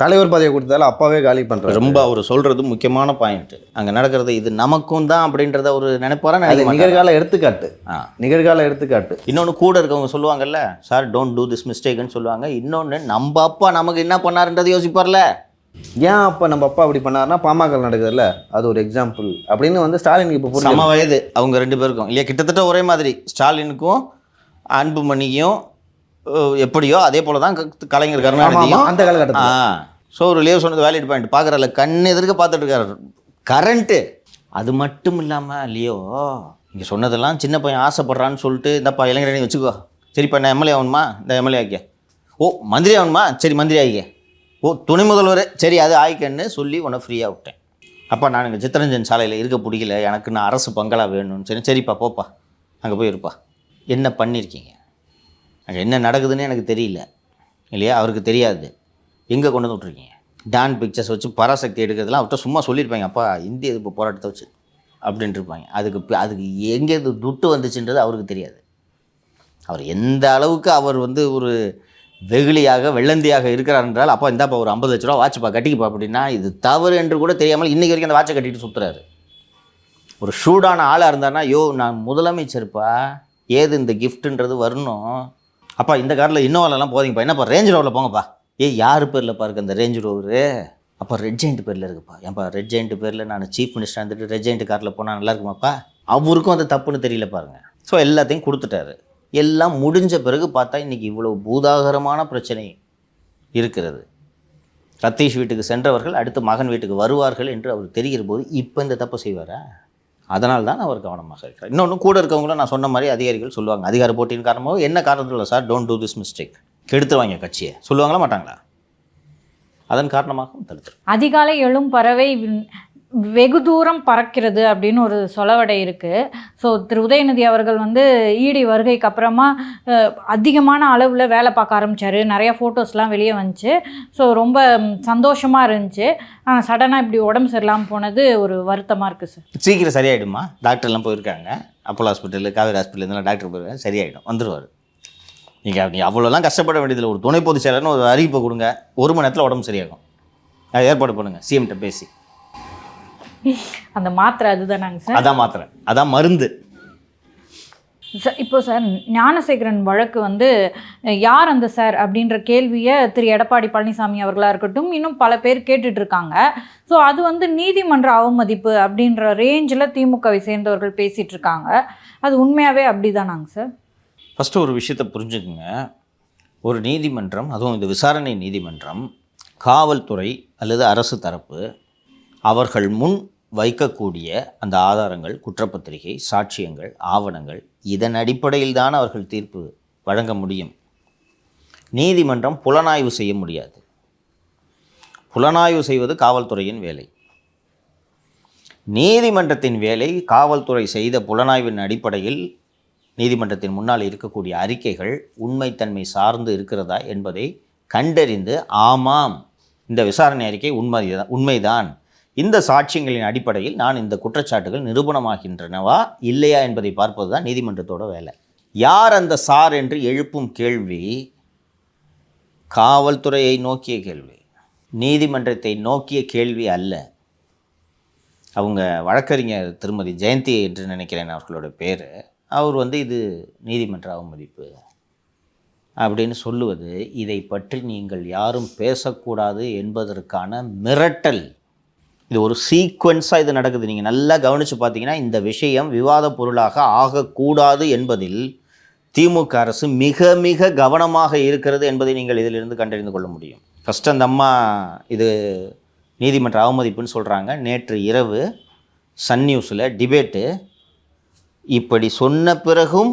தலைவர் பதவியை கொடுத்ததால அப்பாவே காலி பண்ணுறாரு. ரொம்ப அவர் சொல்கிறது முக்கியமான பாயிண்ட். அங்கே நடக்கிறது இது நமக்கும் தான் அப்படின்றத ஒரு நினைப்பாரா? நிகழ்கால எடுத்துக்காட்டு. இன்னொன்று கூட இருக்கவங்க சொல்லுவாங்கல்ல, சார் டோன்ட் டூ திஸ் மிஸ்டேக்னு சொல்லுவாங்க. இன்னொன்று நம்ம அப்பா நமக்கு என்ன பண்ணாருன்றது யோசிப்பார்ல. ஏன் அப்போ நம்ம அப்பா அப்படி பண்ணாருன்னா பாமக நடக்குதுல்ல, அது ஒரு எக்ஸாம்பிள் அப்படின்னு வந்து ஸ்டாலினுக்கு இப்போ சம வயது அவங்க 2 பேருக்கும் இல்லையா, கிட்டத்தட்ட ஒரே மாதிரி. ஸ்டாலினுக்கும் அன்புமணியும் எப்படியோ அதே போல தான் கலைஞர் கருணாநிதியும் அந்த காலகட்டத்தில். ஸோ ஒரு லியோ சொன்னது வேலிட் பாயிண்ட். பார்க்குறல கண் எதிர்க்க பார்த்துட்டு இருக்காரு கரண்ட்டு. அது மட்டும் இல்லாமல் லியோ இங்கே சொன்னதெல்லாம் சின்ன பையன் ஆசைப்படுறான்னு சொல்லிட்டு, இந்தப்பா இளைஞரணி வச்சுக்கோ, சரிப்பா நான் எம்எல்ஏ ஆகணுமா, இந்த எம்எல்ஏ ஆகிக்க. ஓ மந்திரி ஆகணுமா, சரி மந்திரி ஆகிக்க. ஓ துணை முதல்வர், சரி அது ஆயிக்கன்னு சொல்லி உன்னை ஃப்ரீயாக விட்டேன். அப்பா நான் இங்கே சித்தரஞ்சன் சாலையில் இருக்க பிடிக்கல, எனக்கு நான் அரசு பங்களா வேணும்னு. சரி சரிப்பா போப்பா, அங்கே போய் இருப்பா. என்ன பண்ணியிருக்கீங்க? அங்கே என்ன நடக்குதுன்னு எனக்கு தெரியல இல்லையா, அவருக்கு தெரியாது. எங்கே கொண்டு வந்து விட்ருக்கீங்க? டான் பிக்சர்ஸ் வச்சு பராசக்தி எடுக்கிறதுலாம் அவர்கிட்ட சும்மா சொல்லியிருப்பாங்க, அப்பா இந்திய எதிர்ப்பு போராட்டத்தை வச்சு அப்படின்ட்டு இருப்பாங்க. அதுக்கு எங்கே துட்டு வந்துச்சுன்றது அவருக்கு தெரியாது. அவர் எந்த அளவுக்கு அவர் வந்து ஒரு வெகுளியாக வெள்ளந்தியாக இருக்கிறார் என்றால், அப்பா இந்தாப்பா ஒரு 50 லட்ச ரூபா வாட்ச்ப்பா கட்டிக்கப்பா அப்படின்னா இது தவறு என்று கூட தெரியாமல் இன்றைக்கி வரைக்கும் அந்த வாட்சை கட்டிட்டு சுற்றுறாரு. ஒரு ஷூடான ஆளாக இருந்தார்னா, யோ நான் முதலமைச்சர்ப்பா, ஏது இந்த கிஃப்ட்டுன்றது வரணும். அப்பா இந்த காரில் இன்னோவாலெல்லாம் போதிங்கப்பா, என்னப்பா ரேஞ்ச் ரோவரில் போங்கப்பா. யார் பேரில் பாருக்கு அந்த ரேஞ்ச் ரோவரு? அப்போ ரெட் ஜெயிண்ட் பேரில் இருக்குப்பா. ஏன்ப்பா ரெட் ஜெயிண்ட் பேரில் நான் சீஃப் மினிஸ்டர் வந்துட்டு ரெட் ஜெயிண்ட் காரில் போனால் நல்லா இருக்குமாப்பா? அவருக்கும் அது தப்புன்னு தெரியல பாருங்கள். ஸோ எல்லாத்தையும் கொடுத்துட்டாரு. எல்லாம் முடிஞ்ச பிறகு பார்த்தா இன்றைக்கி இவ்வளோ பூதாகரமான பிரச்சனை இருக்கிறது. ரத்தீஷ் வீட்டுக்கு சென்றவர்கள் அடுத்து மகன் வீட்டுக்கு வருவார்கள் என்று அவர் தெரிகிற போது இப்போ இந்த தப்பை செய்வாரா? அதனால் தான் அவர் கவனமாக இருக்கிறார். இன்னொன்று கூட இருக்கவங்களும் நான் சொன்ன மாதிரி அதிகாரிகள் சொல்லுவாங்க, அதிகார போட்டியின் காரணமாக என்ன காரணத்தில் இல்லை sir, don't do this mistake, கெடுத்துருவாங்க கட்சியை சொல்லுவாங்களா மாட்டாங்களா? அதன் காரணமாகவும் தடுத்துரும். அதிகாலை எழும் பறவை வெகு தூரம் பறக்கிறது அப்படின்னு ஒரு சொலவடை இருக்குது. ஸோ திரு உதயநிதி அவர்கள் வந்து ஈடி வருகைக்கு அப்புறமா அதிகமான அளவில் வேலை பார்க்க ஆரம்பித்தார். நிறையா ஃபோட்டோஸ்லாம் வெளியே வந்துச்சு. ஸோ ரொம்ப சந்தோஷமாக இருந்துச்சு. ஆனால் சடனாக இப்படி உடம்பு சரியில்லாமல் போனது ஒரு வருத்தமாக இருக்குது சார். சீக்கிரம் சரியாயிடுமா? டாக்டர்லாம் போயிருக்காங்க, அப்போலோ ஹாஸ்பிட்டலு, காவேரி ஹாஸ்பிட்டல் இதெல்லாம் டாக்டர் போயிருக்காங்க, சரியாயிடும், வந்துடுவார். நீங்கள் அவ்வளோலாம் கஷ்டப்பட வேண்டியதில்லை. ஒரு துணை பொதுச் செயலர்னு ஒரு அறிவிப்பை கொடுங்க, 1 மணி நேரத்தில் உடம்பு சரியாகும். அது ஏற்பாடு பண்ணுங்கள் சிஎம்கிட்ட பேசி. அந்த மாத்திரை அதுதானாங்க சார்? அதான் மாத்திரை, அதான் மருந்து. சார் இப்போ சார் ஞானசேகரன் வழக்கு வந்து யார் அந்த சார் அப்படின்ற கேள்வியை திரு எடப்பாடி பழனிசாமி அவர்களாக இருக்கட்டும் இன்னும் பல பேர் கேட்டுட்ருக்காங்க. ஸோ அது வந்து நீதிமன்ற அவமதிப்பு அப்படின்ற ரேஞ்சில் திமுகவை சேர்ந்தவர்கள் பேசிகிட்டு இருக்காங்க. அது உண்மையாகவே அப்படி தானாங்க சார்? ஃபஸ்ட்டு ஒரு விஷயத்தை புரிஞ்சுக்குங்க. ஒரு நீதிமன்றம், அதுவும் இந்த விசாரணை நீதிமன்றம், காவல்துறை அல்லது அரசு தரப்பு அவர்கள் முன் வைக்கக்கூடிய அந்த ஆதாரங்கள், குற்றப்பத்திரிகை, சாட்சியங்கள், ஆவணங்கள், இதன் அடிப்படையில் தான் அவர்கள் தீர்ப்பு வழங்க முடியும். நீதிமன்றம் புலனாய்வு செய்ய முடியாது. புலனாய்வு செய்வது காவல்துறையின் வேலை. நீதிமன்றத்தின் வேலை காவல்துறை செய்த புலனாய்வின் அடிப்படையில் நீதிமன்றத்தின் முன்னால் இருக்கக்கூடிய அறிக்கைகள் உண்மைத்தன்மை சார்ந்து இருக்கிறதா என்பதை கண்டறிந்து, ஆமாம் இந்த விசாரணை அறிக்கை உண்மைதான், இந்த சாட்சியங்களின் அடிப்படையில் நான் இந்த குற்றச்சாட்டுகள் நிரூபணமாகின்றனவா இல்லையா என்பதை பார்ப்பது தான் நீதிமன்றத்தோட வேலை. யார் அந்த சார் என்று எழுப்பும் கேள்வி காவல்துறையை நோக்கிய கேள்வி, நீதிமன்றத்தை நோக்கிய கேள்வி அல்ல. அவங்க வழக்கறிஞர் திருமதி ஜெயந்தி என்று நினைக்கிறேன் அவர்களோட பேர், அவர் வந்து இது நீதிமன்ற அவமதிப்பு அப்படின்னு சொல்லுவது, இதை பற்றி நீங்கள் யாரும் பேசக்கூடாது என்பதற்கான மிரட்டல். இது ஒரு சீக்வென்ஸாக இது நடக்குது. நீங்கள் நல்லா கவனித்து பார்த்தீங்கன்னா இந்த விஷயம் விவாத பொருளாக ஆகக்கூடாது என்பதில் திமுக அரசு மிக மிக கவனமாக இருக்கிறது என்பதை நீங்கள் இதிலிருந்து கண்டறிந்து கொள்ள முடியும். ஃபஸ்ட்டு அந்த அம்மா இது நீதிமன்ற அவமதிப்புன்னு சொல்கிறாங்க. நேற்று இரவு சன் நியூஸில் டிபேட்டு, இப்படி சொன்ன பிறகும்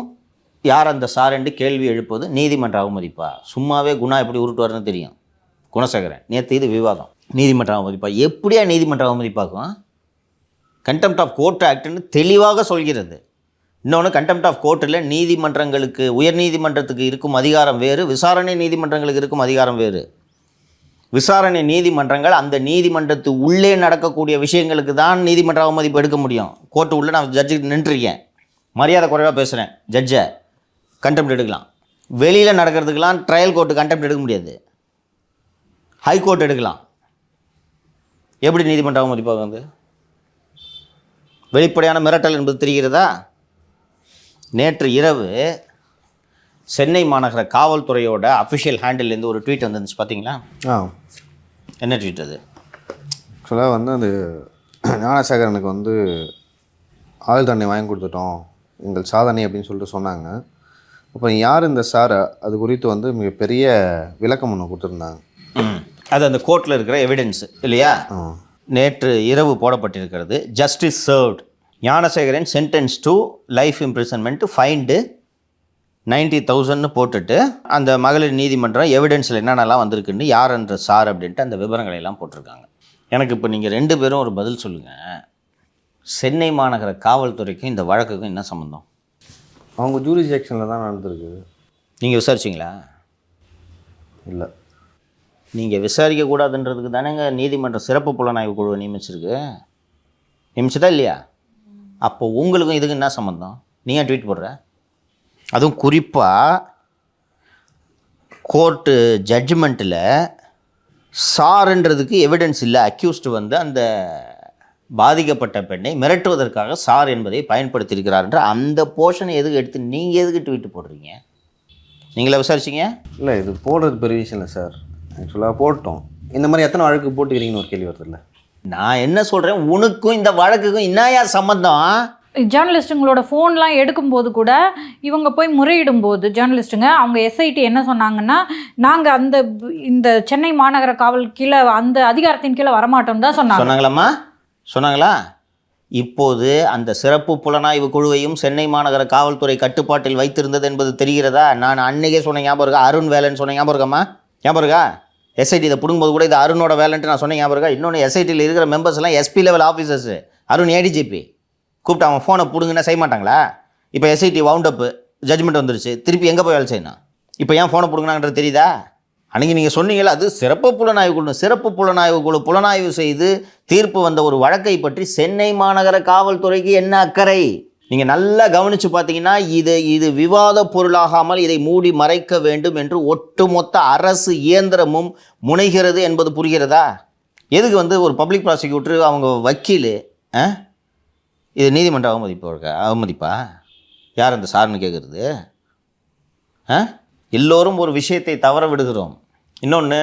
யார் அந்த சார் என்று கேள்வி எழுப்பது நீதிமன்ற அவமதிப்பா? சும்மாவே குணா எப்படி உருட்டுவார்னு தெரியும் குணசேகரன். நேற்று இது விவாதம், நீதிமன்ற அவமதிப்பா? எப்படியா நீதிமன்ற அவமதிப்பாகும்? கண்டெம்ட் ஆஃப் கோர்ட் ஆக்ட்னு தெளிவாக சொல்கிறது. இன்னொன்று, கண்டெம்ட் ஆஃப் கோர்ட்டில் நீதிமன்றங்களுக்கு, உயர் நீதிமன்றத்துக்கு இருக்கும் அதிகாரம் வேறு, விசாரணை நீதிமன்றங்களுக்கு இருக்கும் அதிகாரம் வேறு. விசாரணை நீதிமன்றங்கள் அந்த நீதிமன்றத்து உள்ளே நடக்கக்கூடிய விஷயங்களுக்கு தான் நீதிமன்ற அவமதிப்பு எடுக்க முடியும். கோர்ட்டு உள்ளே நான் ஜட்ஜுக்கு நின்றுருக்கேன், மரியாதை குறைவாக பேசுகிறேன், ஜட்ஜை கண்டெம்ட் எடுக்கலாம். வெளியில் நடக்கிறதுக்கெலாம் ட்ரையல் கோர்ட்டு கண்டெம்ட் எடுக்க முடியாது, ஹைகோர்ட் எடுக்கலாம். எப்படி நீதிமன்ற அவமதிப்பாக வந்து வெளிப்படையான மிரட்டல் என்பது தெரிகிறதா? நேற்று இரவு சென்னை மாநகர காவல்துறையோட அஃபிஷியல் ஹேண்டில்லேருந்து ஒரு ட்வீட் வந்துருந்துச்சு, பார்த்தீங்களா? என்ன ட்வீட் அது? ஆக்சுவலாக வந்து அந்த ஞானசேகரனுக்கு வந்து ஆயுள் தண்டனை வாங்கி கொடுத்துட்டோம், எங்கள் சாதனை அப்படின்னு சொல்லிட்டு சொன்னாங்க. அப்போ யார் இந்த சார், அது குறித்து வந்து மிகப்பெரிய விளக்கம் ஒன்று கொடுத்துருந்தாங்க. அது அந்த கோர்ட்டில் இருக்கிற எவிடன்ஸு இல்லையா? நேற்று இரவு போடப்பட்டிருக்கிறது. Justice served, Gnanasekaran sentence to life imprisonment, find 90,000 போட்டுட்டு அந்த மகளிர் நீதிமன்றம் எவிடன்ஸில் என்னென்னலாம் வந்திருக்குன்னு யார் என்ற சார் அப்படின்ட்டு அந்த விவரங்களை எல்லாம் போட்டிருக்காங்க. எனக்கு இப்போ நீங்கள் 2 பேரும் ஒரு பதில் சொல்லுங்கள். சென்னை மாநகர காவல்துறைக்கும் இந்த வழக்குக்கும் என்ன சம்மந்தம்? அவங்க ஜூரிஸ்டிக்ஷனில் தான் நடந்திருக்கு. நீங்கள் விசாரிச்சிங்களா? இல்லை. நீங்கள் விசாரிக்கக்கூடாதுன்றதுக்கு தானேங்க நீதிமன்ற சிறப்பு புலனாய்வு குழுவை நியமிச்சதா இல்லையா? அப்போ உங்களுக்கும் இதுக்கு என்ன சம்மந்தம்? நீங்கள் ட்வீட் போடுற? அதுவும் குறிப்பாக கோர்ட்டு ஜட்ஜ்மெண்ட்டில் சார்ன்றதுக்கு எவிடன்ஸ் இல்லை, அக்யூஸ்டு வந்து அந்த பாதிக்கப்பட்ட பெண்ணை மிரட்டுவதற்காக சார் என்பதை பயன்படுத்தியிருக்கிறார் என்ற அந்த போர்ஷனை எதுக்கு எடுத்து நீங்கள் எதுக்கு ட்வீட் போடுறீங்க? நீங்களே விசாரிச்சிங்க? இல்லை, இது போடுறது பெரிய விஷயம் இல்லை சார். ஆக்சுவலாக போட்டோம். இந்த மாதிரி எத்தனை வழக்கு போட்டுக்கிறீங்கன்னு ஒரு கேள்வி வருது இல்லை? நான் என்ன சொல்கிறேன், உனக்கும் இந்த வழக்குக்கும் என்னையா சம்மந்தம்? ஜேர்னலிஸ்ட்டுங்களோட ஃபோன்லாம் எடுக்கும்போது கூட இவங்க போய் முறையிடும்போது ஜேர்னலிஸ்ட்டுங்க அவங்க எஸ்ஐடி என்ன சொன்னாங்கன்னா, நாங்கள் இந்த சென்னை மாநகர காவல் கீழே அந்த அதிகாரத்தின் கீழே வரமாட்டோம் தான் சொன்னாங்களாம்மா? சொன்னாங்களா? இப்போது அந்த சிறப்பு புலனாய்வு குழுவையும் சென்னை மாநகர காவல்துறை கட்டுப்பாட்டில் வைத்திருந்தது என்பது தெரிகிறதா? நான் அன்னைக்கே சொன்ன ஞாபகம் இருக்கா? அருண் வேலன் சொன்ன ஞாபகம் இருக்காம்மா? ஞாபகம் இருக்கா? எஸ்ஐடி இதை பிடுங்கும்போது கூட இது அருணோட வேலைன்ட்டு நான் சொன்னேன் ஞாபகம் இருக்கா? இன்னொன்று எஸ்ஐடியில் இருக்கிற மெம்பர்ஸ் எல்லாம் SP level officers. Arun ADGP கூப்பிட்டு அவன் ஃபோனை பிடுங்கன்னா செய்ய மாட்டாங்களா? இப்போ எஸ்ஐடி வவுண்டப்பு ஜட்மெண்ட் வந்துருச்சு, திருப்பி எங்கே போய் வேலை செய்யணும்? இப்போ ஏன் ஃபோனை பிடுங்கினாங்கன்றது தெரியுதா? அன்றைக்கி நீங்கள் சொன்னீங்களா, அது சிறப்பு புலனாய்வு குழு. சிறப்பு புலனாய்வு குழு புலனாய்வு செய்து தீர்ப்பு வந்த ஒரு வழக்கை பற்றி சென்னை மாநகர காவல்துறைக்கு என்ன அக்கறை? நீங்கள் நல்லா கவனித்து பார்த்தீங்கன்னா இது விவாத பொருளாகாமல் இதை மூடி மறைக்க வேண்டும் என்று ஒட்டுமொத்த அரசு இயந்திரமும் முனைகிறது என்பது புரிகிறதா? எதுக்கு ஒரு பப்ளிக் ப்ராசிக்யூட்டர் அவங்க வக்கீல் இது நீதிமன்ற அவமதிப்பா? யார் அந்த சார்னு கேட்குறது? எல்லோரும் ஒரு விஷயத்தை தவற விடுகிறோம். இன்னொன்று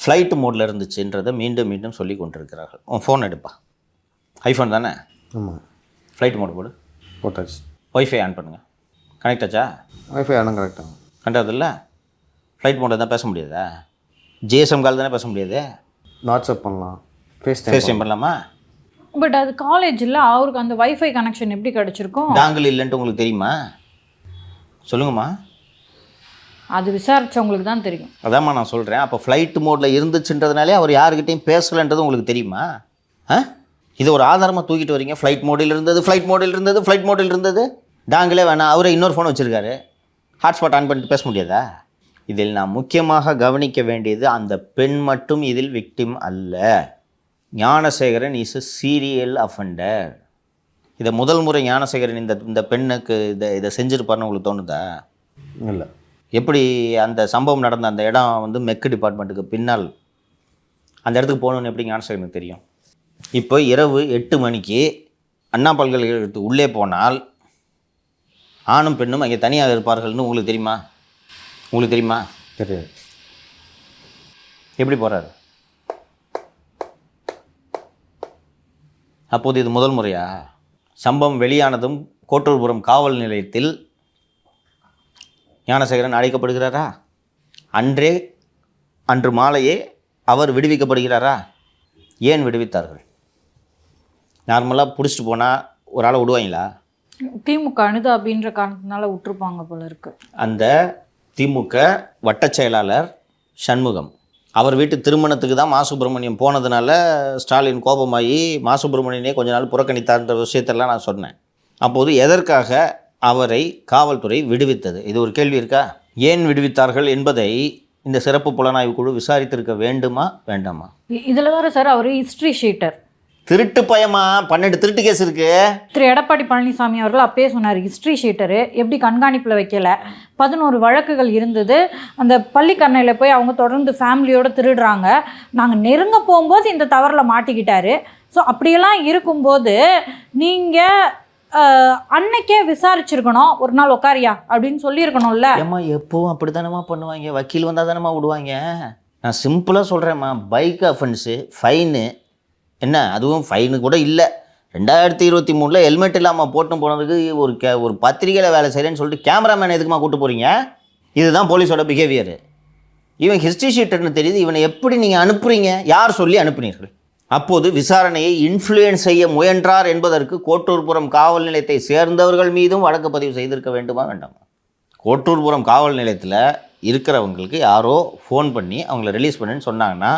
ஃப்ளைட் மோடில் இருந்துச்சுன்றதை மீண்டும் மீண்டும் சொல்லி கொண்டிருக்கிறார்கள். உன் ஃபோன் எடுப்பா, ஐஃபோன் தானே? ஆமாம். ஃப்ளைட் மோடு போடு. போட்டாச்சு. ஒய்ஃபை ஆன் பண்ணுங்கள். கனெக்ட் ஆச்சா? ஒய்ஃபை ஆனால் கரெக்டாக கரெக்டாக இல்லை. ஃப்ளைட் மோடில் தான் பேச முடியாதா? ஜிஎஸ்எம் கால் தானே பேச முடியாது. வாட்ஸ்அப் பண்ணலாம், ஃபேஸ் டைம் பண்ணலாமா? பட் அது காலேஜில் அவருக்கு அந்த வைஃபை கனெக்ஷன் எப்படி கிடச்சிருக்கும்? டாங்கிள் இல்லைன்ட்டு உங்களுக்கு தெரியுமா? சொல்லுங்கம்மா. அது விசாரிச்சவங்களுக்கு தான் தெரியும். அதாம்மா நான் சொல்கிறேன். அப்போ ஃப்ளைட் மோடில் இருந்துச்சுன்றதுனாலே அவர் யாருக்கிட்டையும் பேசலைன்றது உங்களுக்கு தெரியுமா? இது ஒரு ஆதாரமாக தூக்கிட்டு வரீங்க. ஃப்ளைட் மோடில் இருந்தது. டாங்கிலே வேணாம், அவரை இன்னொரு ஃபோன் வச்சுருக்காரு, ஹாட்ஸ்பாட் ஆன் பண்ணிட்டு பேச முடியாதா? இதில் நான் முக்கியமாக கவனிக்க வேண்டியது, அந்த பெண் மட்டும் இதில் விக்டிம் அல்ல. Gnanasekaran is a serial offender. இதை முதல் முறை ஞானசேகரன் இந்த பெண்ணுக்கு இதை செஞ்சுருப்பார்னு உங்களுக்கு தோணுதா? இல்லை. எப்படி அந்த சம்பவம் நடந்த அந்த இடம் மெக்கு டிபார்ட்மெண்ட்டுக்கு பின்னால் அந்த இடத்துக்கு போகணுன்னு எப்படி ஞானசேகரனுக்கு தெரியும்? இப்போ இரவு 8 மணிக்கு அண்ணா பல்கலைக்கழகத்துக்கு உள்ளே போனால் ஆணும் பெண்ணும் அங்கே தனியாக இருப்பார்கள்னு உங்களுக்கு தெரியுமா? தெரியாது. எப்படி போகிறாரு? அப்போது இது முதல் முறையா? சம்பவம் வெளியானதும் கோட்டூர்புரம் காவல் நிலையத்தில் ஞானசேகரன் அழைக்கப்படுகிறாரா? அன்று மாலையே அவர் விடுவிக்கப்படுகிறாரா? ஏன் விடுவித்தார்கள்? நார்மலாக பிடிச்சிட்டு போனால் ஒரு ஆளை விடுவாங்களா? திமுக அனுதாபின்ற காரணத்தினால விட்டுருப்பாங்க போல இருக்கு. அந்த திமுக வட்டச் செயலாளர் சண்முகம் அவர் வீட்டு திருமணத்துக்கு தான் மா சுப்பிரமணியம் போனதுனால ஸ்டாலின் கோபமாகி மா சுப்பிரமணியனே கொஞ்ச நாள் புறக்கணித்தார்ன்ற விஷயத்தெல்லாம் நான் சொன்னேன். அப்போது எதற்காக அவரை காவல்துறை விடுவித்தது? இது ஒரு கேள்வி இருக்கா? ஏன் விடுவித்தார்கள் என்பதை இந்த சிறப்பு புலனாய்வு குழு விசாரித்திருக்க வேண்டுமா வேண்டாமா? இதில் வேறு சார் அவர் ஹிஸ்ட்ரி ஷீட்டர், திருட்டு பயமா? 12 திருட்டு கேஸ் இருக்கு. திரு எடப்பாடி பழனிசாமி அவர்கள் அப்பயே சொன்னார், ஹிஸ்ட்ரி ஷீட்டரு எப்படி கண்காணிப்பில் வைக்கல, 11 வழக்குகள் இருந்தது, அந்த பள்ளிக்கரணையில் போய் அவங்க தொடர்ந்து ஃபேமிலியோடு திருடுறாங்க, நாங்கள் நெருங்க போகும்போது இந்த தவறில் மாட்டிக்கிட்டாரு. ஸோ அப்படியெல்லாம் இருக்கும்போது நீங்கள் அன்னைக்கே விசாரிச்சிருக்கணும், ஒரு நாள் உட்காரியா அப்படின்னு சொல்லியிருக்கணும்ல. ஏம்மா எப்பவும் அப்படி தானேம்மா பண்ணுவாங்க, வக்கீல் வந்தால் தானேம்மா விடுவாங்க. நான் சிம்பிளாக சொல்கிறேம்மா, பைக் அஃபென்ஸு ஃபைனு என்ன, அதுவும் ஃபைனு கூட இல்லை, 2023 ஹெல்மெட் இல்லாமல் போட்டு போனதுக்கு ஒரு பத்திரிகையில் வேலை செய்கிறேன்னு சொல்லிட்டு கேமராமேன் எதுக்குமா கூப்பிட்டு போகிறீங்க? இதுதான் போலீஸோட பிஹேவியரு. இவன் ஹிஸ்ட்ரி ஷீட்டர்னு தெரியுது, இவனை எப்படி நீங்கள் அனுப்புகிறீங்க? யார் சொல்லி அனுப்புனீர்கள்? அப்போது விசாரணையை இன்ஃப்ளூயன்ஸ் செய்ய முயன்றார் என்பதற்கு கோட்டூர்புரம் காவல் நிலையத்தை சேர்ந்தவர்கள் மீதும் வழக்கு பதிவு செய்திருக்க வேண்டுமா வேண்டாமா? கோட்டூர்புரம் காவல் நிலையத்தில் இருக்கிறவங்களுக்கு யாரோ ஃபோன் பண்ணி அவங்கள ரிலீஸ் பண்ணுன்னு சொன்னாங்கன்னா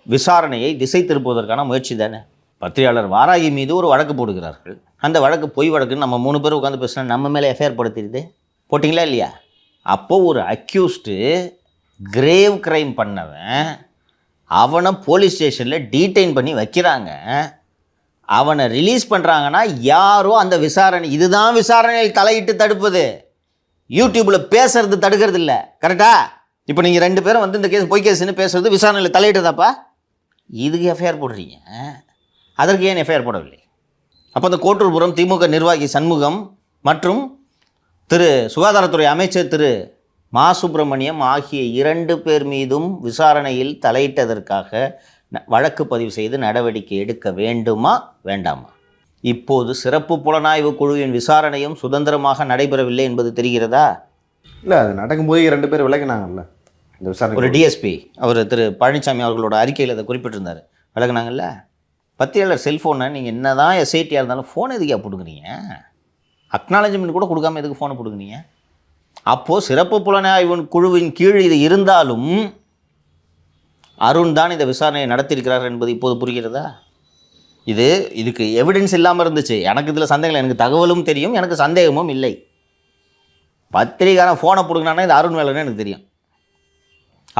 விசாரணையை திசை திருப்புவதற்கான முயற்சி தானே. பத்திரிகையாளர் வாராகி மீது ஒரு வழக்கு போடுகிறார்கள். அந்த வழக்கு பொய் வழக்குன்னு நம்ம 3 பேர் உட்காந்து பேசினா நம்ம மேலே எஃப்ஐஆர் படுத்திடுது. போட்டிங்களா இல்லையா? அப்போது ஒரு அக்யூஸ்டு கிரேவ் கிரைம் பண்ணவன் அவனை போலீஸ் ஸ்டேஷனில் டீடைன் பண்ணி வைக்கிறாங்க. அவனை ரிலீஸ் பண்ணுறாங்கன்னா யாரோ அந்த விசாரணை, இதுதான் விசாரணையில் தலையிட்டு தடுப்பது. யூடியூப்பில் பேசுறது தடுக்கிறது இல்லை. கரெக்டா? இப்போ நீங்கள் 2 பேரும் இந்த கேஸ் பொய் கேஸ்ன்னு பேசுறது விசாரணையில் தலையிட்டதாப்பா. இதுக்கு எஃப்ஐஆர் போடுறீங்க, அதற்கு ஏன் எஃப்ஐஆர் போடவில்லை? அப்போ அந்த கோட்டூர்புரம் திமுக நிர்வாகி சண்முகம் மற்றும் சுகாதாரத்துறை அமைச்சர் மா சுப்பிரமணியம் ஆகிய 2 பேர் மீதும் விசாரணையில் தலையிட்டதற்காக வழக்கு பதிவு செய்து நடவடிக்கை எடுக்க வேண்டுமா வேண்டாமா? இப்போது சிறப்பு புலனாய்வு குழுவின் விசாரணையும் சுதந்திரமாக நடைபெறவில்லை என்பது தெரிகிறதா? இல்லை, அது நடக்கும்போது 2 பேர் விளக்குனாங்கல்ல இந்த விசாரணை. ஒரு டிஎஸ்பி அவர் பழனிசாமி அவர்களோட அறிக்கையில் அதை குறிப்பிட்டிருந்தார், விளக்குனாங்கல்ல. பத்திரிகையாளர் செல்ஃபோனை நீங்கள் என்ன தான் எஸ்ஐடியாக இருந்தாலும் ஃபோன் எதுக்கா பிடுங்குறீங்க? அக்னாலஜ்மெண்ட் கூட கொடுக்காம எதுக்கு ஃபோனை பிடுங்குறீங்க? அப்போது சிறப்பு புலனாய்வு குழுவின் கீழ் இது இருந்தாலும் அருண் தான் இந்த விசாரணையை நடத்தியிருக்கிறார் என்பது இப்போது புரிகிறதா? இதுக்கு எவிடன்ஸ் இல்லாமல் இருந்துச்சு. எனக்கு இதில் சந்தேகம் இல்லை. எனக்கு தகவலும் தெரியும், எனக்கு சந்தேகமும் இல்லை. பத்திரிகாரன் ஃபோனை பிடுங்கினானே இது அருண் வேலைன்னு எனக்கு தெரியும்.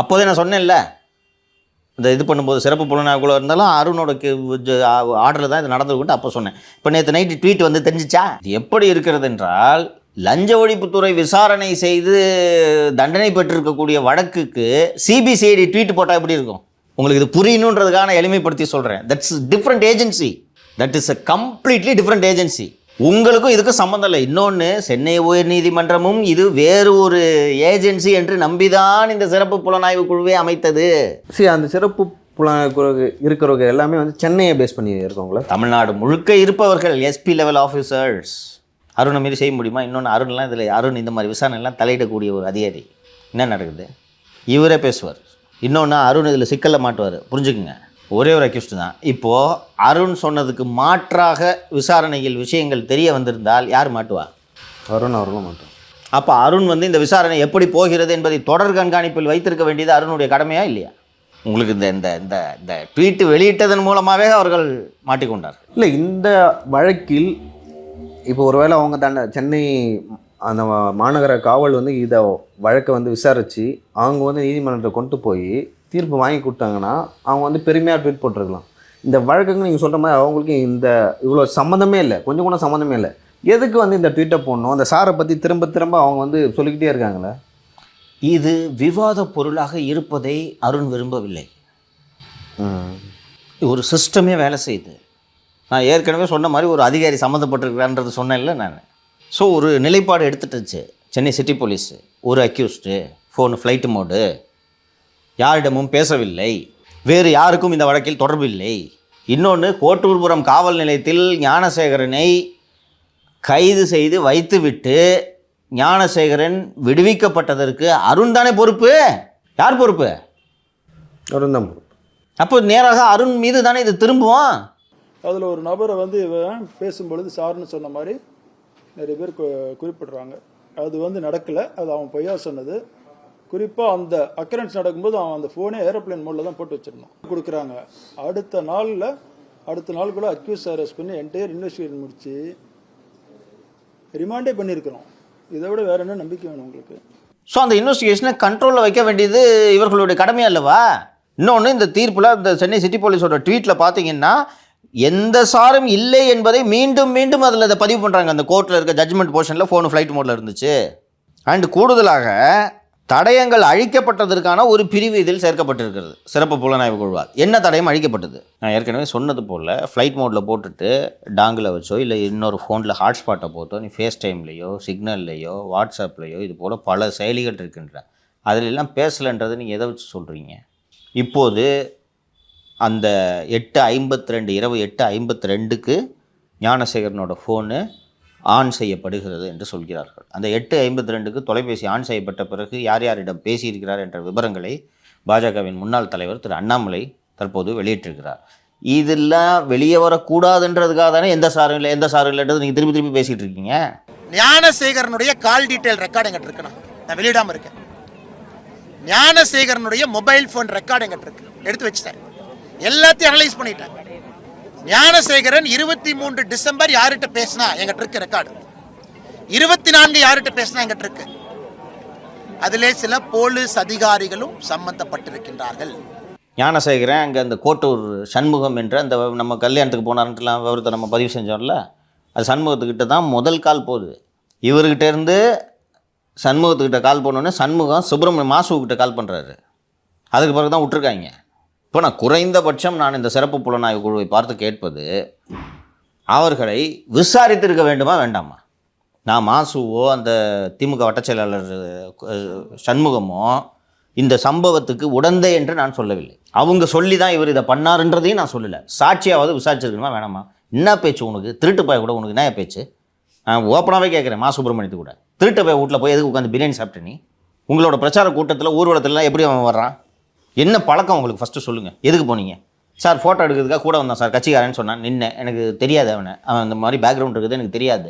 அப்போதே நான் சொன்னேன்ல, இந்த இது பண்ணும்போது சிறப்பு புலனாய்வுக்குள்ள இருந்தாலும் அருணோட ஆர்டரில் தான் இது நடந்துருக்குன்ட்டு அப்போ சொன்னேன். இப்போ நேற்று நைட்டு ட்வீட் வந்து தெரிஞ்சிச்சா? இது எப்படி இருக்கிறது என்றால், லஞ்ச ஒழிப்புத்துறை விசாரணை செய்து தண்டனை பெற்றிருக்கக்கூடிய வழக்குக்கு சிபிசிஐடி ட்வீட் போட்டால் எப்படி இருக்கும்? உங்களுக்கு இது புரியணுன்றதுக்கான எளிமைப்படுத்தி சொல்கிறேன். That's different agency. That is a completely different agency. உங்களுக்கும் இதுக்கும் சம்மந்தம் இல்லை. இன்னொன்று, சென்னை உயர்நீதிமன்றமும் இது வேறு ஒரு ஏஜென்சி என்று நம்பிதான் இந்த சிறப்பு புலனாய்வு குழுவே அமைத்தது. சரி, அந்த சிறப்பு புலனாய்வு குழு இருக்கிறவங்க எல்லாமே வந்து சென்னையை பேஸ் பண்ணி இருக்கவங்களா? தமிழ்நாடு முழுக்க இருப்பவர்கள், எஸ்பி லெவல் ஆஃபீஸர்ஸ். அருணை மாரி செய்ய முடியுமா? இன்னொன்று, அருண்லாம் இதில் அருண் இந்த மாதிரி விசாரணைலாம் தலையிடக்கூடிய ஒரு அதிகாரி. என்ன நடக்குது? இவரே பேசுவார். இன்னொன்று, அருண் இதில் சிக்கலில் மாட்டுவார். புரிஞ்சுக்குங்க, ஒரே ஒரு அக்யூஸ்ட் தான். இப்போது அருண் சொன்னதுக்கு மாற்றாக விசாரணையில் விஷயங்கள் தெரிய வந்திருந்தால் யார் மாட்டுவா? அருணும் மாட்டோம். அப்போ அருண் வந்து இந்த விசாரணை எப்படி போகிறது என்பதை தொடர் கண்காணிப்பில் வைத்திருக்க வேண்டியது அருணுடைய கடமையா இல்லையா? உங்களுக்கு இந்த இந்த இந்த இந்த ட்வீட்டு வெளியிட்டதன் மூலமாகவே அவர்கள் மாட்டிக்கொண்டார். இல்லை, இந்த வழக்கில் இப்போ ஒருவேளை அவங்க சென்னை அந்த மாநகர காவல் வந்து இதை வழக்கை வந்து விசாரித்து அவங்க வந்து நீதிமன்றத்தை கொண்டு போய் தீர்ப்பு வாங்கி கொடுத்தாங்கன்னா அவங்க வந்து பெருமையாக ட்வீட் போட்டிருக்கலாம். இந்த வழக்குங்க நீங்கள் சொல்கிற மாதிரி அவங்களுக்கு இந்த இவ்வளோ சம்மந்தமே இல்லை, கொஞ்சம் கூட சம்மந்தமே இல்லை. எதுக்கு வந்து இந்த ட்வீட்டை போடணும்? அந்த சாரை பற்றி திரும்ப திரும்ப அவங்க வந்து சொல்லிக்கிட்டே இருக்காங்களே. இது விவாத பொருளாக இருப்பதை அருண் விரும்பவில்லை. ஒரு சிஸ்டமே வேலை செய்யுது. நான் ஏற்கனவே சொன்ன மாதிரி ஒரு அதிகாரி சம்மந்தப்பட்டிருக்கிறான்றது சொன்னேன்ல நான். ஸோ ஒரு நிலைப்பாடு எடுத்துட்டுச்சு சென்னை சிட்டி போலீஸு. ஒரு அக்யூஸ்டு, ஃபோனு ஃப்ளைட்டு மோடு, யாரிடமும் பேசவில்லை, வேறு யாருக்கும் இந்த வழக்கில் தொடர்பு இல்லை. இன்னொன்று, கோட்டூர்புரம் காவல் நிலையத்தில் ஞானசேகரனை கைது செய்து வைத்துவிட்டு ஞானசேகரன் விடுவிக்கப்பட்டதற்கு அருண் தானே பொறுப்பு? யார் பொறுப்பு? அருண் தான் பொறுப்பு. அப்போ நேராக அருண் மீது தானே இது திரும்புவோம். அதில் ஒரு நபரை வந்து இவன் பேசும்பொழுது சார்னு சொன்ன மாதிரி நிறைய பேர் குறிப்பிடுறாங்க. அது வந்து நடக்கலை, அது அவன் பொய்யா சொன்னது. குறிப்பாக அந்த அக்கரன்ஸ் நடக்கும்போது அவன் அந்த ஃபோனே ஏரோப்ளேன் மோடில் தான் போட்டு வச்சிருந்தான். கொடுக்குறாங்க. அடுத்த நாளுக்குள்ள அக்யூஸ் அரெஸ்ட் பண்ணி என்டையர் இன்வெஸ்டிகேஷன் முடிச்சு ரிமாண்டே பண்ணியிருக்கிறோம். இதை விட வேற என்ன நம்பிக்கை வேணும் உங்களுக்கு? ஸோ அந்த இன்வெஸ்டிகேஷனை கண்ட்ரோலில் வைக்க வேண்டியது இவர்களுடைய கடமை அல்லவா? இன்னொன்று, இந்த தீர்ப்பில் இந்த சென்னை சிட்டி போலீஸோட ட்வீட்டில் பார்த்தீங்கன்னா எந்த சாரும் இல்லை என்பதை மீண்டும் மீண்டும் அதில் அதை பதிவு பண்ணுறாங்க. அந்த கோர்ட்டில் இருக்க ஜட்ஜ்மெண்ட் போர்ஷனில் ஃபோனு ஃப்ளைட் மோடில் இருந்துச்சு. அண்ட் கூடுதலாக தடயங்கள் அழிக்கப்பட்டதற்கான ஒரு பிரிவு இதில் சேர்க்கப்பட்டிருக்கிறது சிறப்பு புலனாய்வு குழுவால். என்ன தடயம் அழிக்கப்பட்டது? நான் ஏற்கனவே சொன்னது போல் ஃப்ளைட் மோடில் போட்டுட்டு டாங்கில் வச்சோ இல்லை இன்னொரு ஃபோனில் ஹாட்ஸ்பாட்டை போட்டோ நீ ஃபேஸ் டைம்லேயோ சிக்னல்லையோ வாட்ஸ்அப்லேயோ இது போல் பல செயலிகள் இருக்கின்ற அதிலெல்லாம் பேசலைன்றது நீங்கள் எதை வச்சு சொல்கிறீங்க? இப்போது அந்த 8:52 இரவு 8:52க்கு ஞானசேகரனோட ஃபோனு ஆன் செய்யப்படுகிறது என்று சொல்கிறார்கள். அந்த 8:52க்கு தொலைபேசி ஆன் செய்யப்பட்ட பிறகு யார் யாரிடம் பேசியிருக்கிறார் என்ற விவரங்களை பாஜகவின் முன்னாள் தலைவர் திரு அண்ணாமலை தற்போது வெளியிட்டிருக்கிறார். இதெல்லாம் வெளியே வரக்கூடாதுன்றதுக்காக தானே எந்த சாரும் இல்லைன்றது நீங்கள் திருப்பி பேசிகிட்டு இருக்கீங்க. ஞானசேகரனுடைய கால் டீட்டெயில் ரெக்கார்டு எங்கிட்ட இருக்குண்ணா, நான் வெளியிடாமல் இருக்கேன். ஞானசேகரனுடைய மொபைல் ஃபோன் ரெக்கார்டு எங்கிட்ட இருக்கு, எடுத்து வச்சுட்டேன். எல்லாத்தையும் அனலைஸ் பண்ணிட்டேன். ஞானசேகரன் 23 டிசம்பர் யார்கிட்ட பேசினா எங்கிட்ட இருக்கு ரெக்கார்டு, 24 யார்கிட்ட பேசினா எங்கிட்ட இருக்கு. அதிலே சில போலீஸ் அதிகாரிகளும் சம்பந்தப்பட்டிருக்கின்றார்கள். ஞானசேகரன் அங்கே அந்த கோட்டூர் சண்முகம் என்ற அந்த நம்ம கல்யாணத்துக்கு போனாருன்ட்டுலாம் விவரத்தை நம்ம பதிவு செஞ்சோம்ல, அது சண்முகத்துக்கிட்ட தான் முதல் கால் போகுது. இவர்கிட்ட இருந்து சண்முகத்துக்கிட்ட கால் பண்ணோன்னே சண்முகம் சுப்பிரமணிய மாசுக்கிட்ட கால் பண்ணுறாரு. அதுக்கு பிறகு தான் விட்டுருக்காங்க. இப்போ நான் குறைந்தபட்சம் நான் இந்த சிறப்பு புலனாய்வு குழுவை பார்த்து கேட்பது, அவர்களை விசாரித்திருக்க வேண்டுமா வேண்டாமா? நான் மாசுவோ அந்த திமுக வட்டச் செயலாளர் சண்முகமோ இந்த சம்பவத்துக்கு உடந்தை என்று நான் சொல்லவில்லை. அவங்க சொல்லி தான் இவர் இதை பண்ணாருன்றதையும் நான் சொல்லலை. சாட்சியாவது விசாரிச்சிருக்கணுமா வேணாமா? என்ன பேச்சு உனக்கு? திருட்டு பாய் கூட உனக்கு என்ன பேச்சு? நான் ஓப்பனாகவே கேட்குறேன். மா சுப்பிரமணியத்து கூட திருட்டு பாய் வீட்டில் போய் எதுக்கு உட்காந்து பிரியாணி சாப்பிட்டு நீ? உங்களோட பிரச்சார கூட்டத்தில் ஊர்வலத்துலலாம் எப்படி அவன் வர்றான்? என்ன பழக்கம் உங்களுக்கு ஃபஸ்ட்டு சொல்லுங்கள். எதுக்கு போனீங்க? சார் ஃபோட்டோ எடுக்கிறதுக்காக கூட வந்தான் சார், கட்சிக்காரன்னு சொன்னான். நின்னேன். எனக்கு தெரியாது அவன் இந்த மாதிரி பேக்ரவுண்ட் இருக்குது எனக்கு தெரியாது.